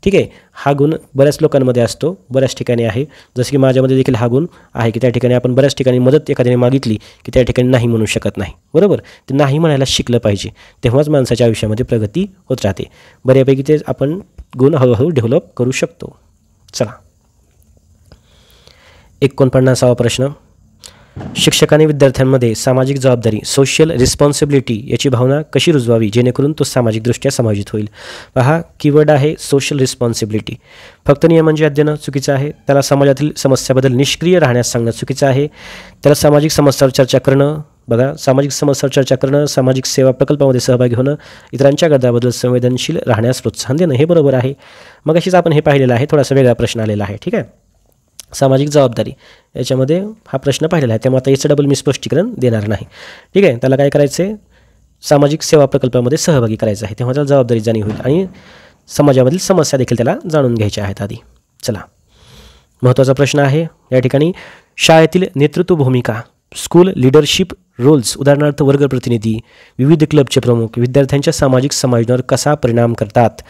A: ठीक आहे. हा गुण बऱ्याच लोकांमध्ये असतो, बऱ्याच ठिकाणी आहे. जसं की माझ्यामध्ये देखील हा गुण आहे, की त्या ठिकाणी आपण बऱ्याच ठिकाणी मदत एखाद्याने मागितली की त्या ठिकाणी नाही म्हणू शकत नाही, बरोबर. ते नाही म्हणायला शिकलं पाहिजे, तेव्हाच माणसाच्या आयुष्यामध्ये प्रगती होत राहते. बऱ्यापैकी ते आपण गुण हळूहळू डेव्हलप करू शकतो. चला, 49वा प्रश्न. शिक्षकांनी विद्यार्थ्यांमध्ये सामाजिक जबाबदारी, सोशल रिस्पॉन्सिबिलिटी याची भावना कशी रुजवावी जेणेकरून तो सामाजिकदृष्ट्या समायोजित होईल. पहा, कीवर्ड आहे सोशल रिस्पॉन्सिबिलिटी. फक्त नियमांचे अध्ययन चुकीचं आहे, त्याला समाजातील समस्याबद्दल निष्क्रिय राहण्यास सांगणं चुकीचं आहे, त्याला सामाजिक समस्यावर चर्चा करणं, बघा, सामाजिक समस्यावर चर्चा करणं, सामाजिक सेवा प्रकल्पामध्ये सहभागी होणं, इतरांच्या गरजाबद्दल संवेदनशील राहण्यास प्रोत्साहन देणं, हे बरोबर आहे. मग अशीच आपण हे पाहिलेलं आहे, थोडासा वेगळा प्रश्न आलेला आहे, ठीक आहे. सामाजिक जबाबदारी याच्यामध्ये हा प्रश्न पाहिलेला आहे, त्यामुळे आता याचं डबल मी स्पष्टीकरण देणार नाही, ठीक आहे. त्याला काय करायचं आहे, सामाजिक सेवा प्रकल्पामध्ये सहभागी करायचं आहे, तेव्हा त्याला जबाबदारी जाणीव होईल आणि समाजामधील समस्या देखील त्याला जाणून घ्यायच्या आहेत आधी. चला, महत्त्वाचा प्रश्न आहे या ठिकाणी. शाळेतील नेतृत्व भूमिका, स्कूल लिडरशिप रोल्स, उदाहरणार्थ वर्ग प्रतिनिधी, विविध क्लबचे प्रमुख विद्यार्थ्यांच्या सामाजिक समायोजनावर कसा परिणाम करतात.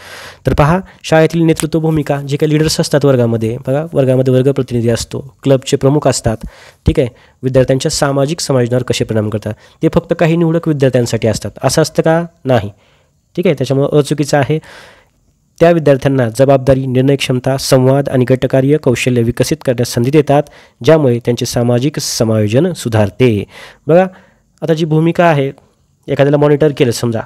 A: तर पहा, शाळेतील नेतृत्व भूमिका, जे काही लीडर्स असतात वर्गामध्ये, बघा, वर्गामध्ये वर्ग प्रतिनिधी असतो, क्लबचे प्रमुख असतात, ठीक आहे, विद्यार्थ्यांच्या सामाजिक समायोजनावर कसे परिणाम करतात. ते फक्त काही निवडक विद्यार्थ्यांसाठी असतात, असं असतं का, नाही, ठीक आहे. त्याच्यामुळे अचुकीचं आहे. त्या विद्यार्थ्यांना जबाबदारी, निर्णय क्षमता, संवाद आणि गटकार्य कौशल्य विकसित करण्यास संधी देतात, ज्यामुळे त्यांचे सामाजिक समायोजन सुधारते. बघा, आता जी भूमिका आहे, एखाद्याला मॉनिटर केलं समजा,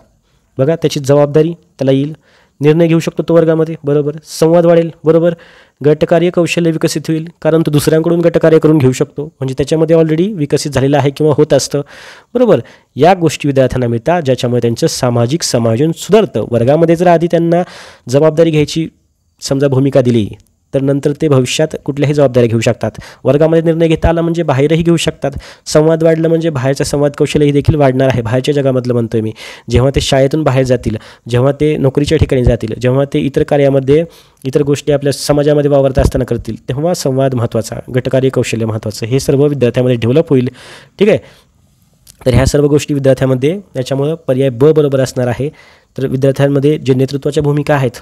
A: बघा, त्याची जबाबदारी त्याला येईल, निर्णय घेऊ शकतो तो वर्गामध्ये, बरोबर, संवाद वाढेल, बरोबर, गटकार्य कौशल्य विकसित होईल, कारण तो दुसऱ्यांकडून गटकार्य करून घेऊ शकतो, म्हणजे त्याच्यामध्ये ऑलरेडी विकसित झालेलं आहे किंवा होत असतं, बरोबर. या गोष्टी विद्यार्थ्यांना मिळतात, ज्याच्यामुळे त्यांचं सामाजिक समायोजन सुधारतं. वर्गामध्ये जर आधी त्यांना जबाबदारी घ्यायची समजा भूमिका दिली, तर नंतर ते भविष्यात कुठल्याही जबाबदाऱ्या घेऊ शकतात. वर्गामध्ये निर्णय घेता आला म्हणजे बाहेरही घेऊ शकतात. संवाद वाढलं म्हणजे बाहेरचं संवाद कौशल्यही देखील वाढणार आहे. बाहेरच्या जगामधलं म्हणतोय मी. जेव्हा ते शाळेतून बाहेर जातील, जेव्हा ते नोकरीच्या ठिकाणी जातील, जेव्हा ते इतर कार्यामध्ये, इतर गोष्टी आपल्या समाजामध्ये वावरत असताना करतील, तेव्हा संवाद महत्त्वाचा, गटकार्य कौशल्य महत्त्वाचं, हे सर्व विद्यार्थ्यांमध्ये डेव्हलप होईल, ठीक आहे. तर ह्या सर्व गोष्टी विद्यार्थ्यामध्ये, त्याच्यामुळं पर्याय ब बरोबर असणार आहे. तर विद्यार्थ्यांमध्ये जे नेतृत्वाच्या भूमिका आहेत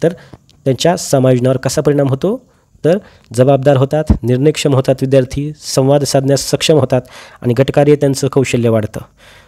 A: तर त्यांच्या समायोजनावर कसा परिणाम होतो, तर जबाबदार होतात, निर्णयक्षम होतात विद्यार्थी, संवाद साधण्यास सक्षम होतात आणि गटकार्य त्यांचं कौशल्य वाढतं.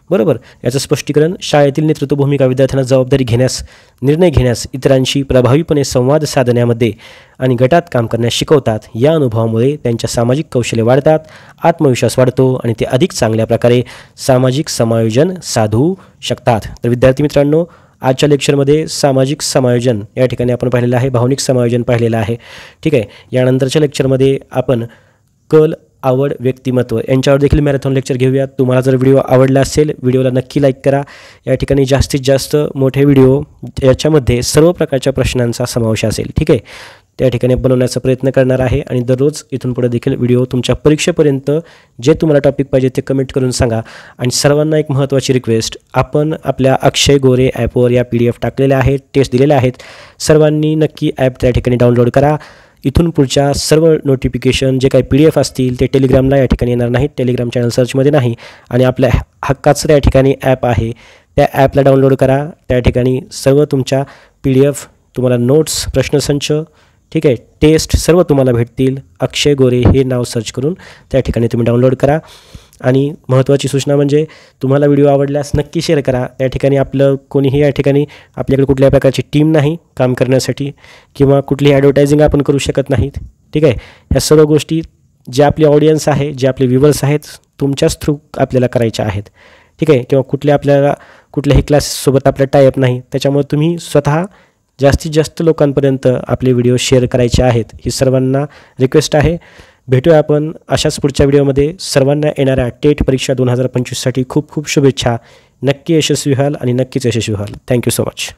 A: बरोबर. याचं स्पष्टीकरण शाळेतील नेतृत्व भूमिका विद्यार्थ्यांना जबाबदारी घेण्यास, निर्णय घेण्यास, इतरांशी प्रभावीपणे संवाद साधण्यामध्ये आणि गटात काम करण्यास शिकवतात. या अनुभवामुळे त्यांच्या सामाजिक कौशल्य वाढतात, आत्मविश्वास वाढतो आणि ते अधिक चांगल्या प्रकारे सामाजिक समायोजन साधू शकतात. तर विद्यार्थी मित्रांनो, आजच्या लेक्चरमध्ये सामाजिक समायोजन या ठिकाणी आपण पाहिलेलं आहे, भावनिक समायोजन पाहिलेलं आहे. ठीक आहे. यानंतरच्या लेक्चरमध्ये आपण कल, आवड, व्यक्तिमत्व यांच्यावर देखील मॅरेथॉन लेक्चर घेऊयात. तुम्हाला जर व्हिडिओ आवडला असेल, व्हिडिओला नक्की लाईक करा. या ठिकाणी जास्तीत जास्त मोठे व्हिडिओ याच्यामध्ये सर्व प्रकारच्या प्रश्नांचा समावेश असेल. ठीक आहे. त्या ठिकाणी बनवण्याचा प्रयत्न करणार आहे आणि दररोज इथून पुढे देखील व्हिडिओ तुमच्या परीक्षेपर्यंत जे तुम्हाला टॉपिक पाहिजे ते कमेंट करून सांगा. आणि सर्वांना एक महत्त्वाची रिक्वेस्ट, आपण आपल्या अक्षय गोरे ॲपवर या PDF टाकलेल्या आहेत, टेस्ट दिलेल्या आहेत. सर्वांनी नक्की ॲप त्या ठिकाणी डाउनलोड करा. इथून पुढच्या सर्व नोटिफिकेशन जे काही PDF असतील ते टेलिग्रामला या ठिकाणी येणार नाहीत, टेलिग्राम चॅनल सर्चमध्ये नाही. आणि आपल्या हक्काचं त्या ठिकाणी ॲप आहे, त्या ॲपला डाउनलोड करा. त्या ठिकाणी सर्व तुमच्या PDF, तुम्हाला नोट्स, प्रश्नसंच, ठीक आहे, टेस्ट सर्व तुम्हाला भेटतील. अक्षय गोरे हे नाव सर्च करून त्या ठिकाणी तुम्ही डाउनलोड करा. आणि महत्त्वाची सूचना म्हणजे तुम्हाला व्हिडिओ आवडल्यास नक्की शेअर करा. त्या ठिकाणी आपलं कोणीही या ठिकाणी आपल्याकडे कुठल्याही प्रकारची टीम नाही काम करण्यासाठी किंवा कुठलीही ॲडव्हर्टायझिंग आपण करू शकत नाहीत. ठीक आहे. ह्या सर्व गोष्टी जे आपली ऑडियन्स आहे, जे आपले व्ह्यूवर्स आहेत, तुमच्याच थ्रू आपल्याला करायच्या आहेत. ठीक आहे. किंवा कुठल्याही क्लासेससोबत आपल्या टायअप नाही. त्याच्यामुळे तुम्ही स्वतः जास्तीत जास्त लोकांपर्यंत आपले व्हिडिओ शेअर करायचे आहेत, ही सर्वांना रिक्वेस्ट आहे. भेटूया आपण अशाच पुढच्या व्हिडिओमध्ये. सर्वांना येणाऱ्या टेट परीक्षा 2025साठी खूप खूप शुभेच्छा. नक्की यशस्वी व्हाल आणि नक्कीच यशस्वी व्हाल. Thank you so much.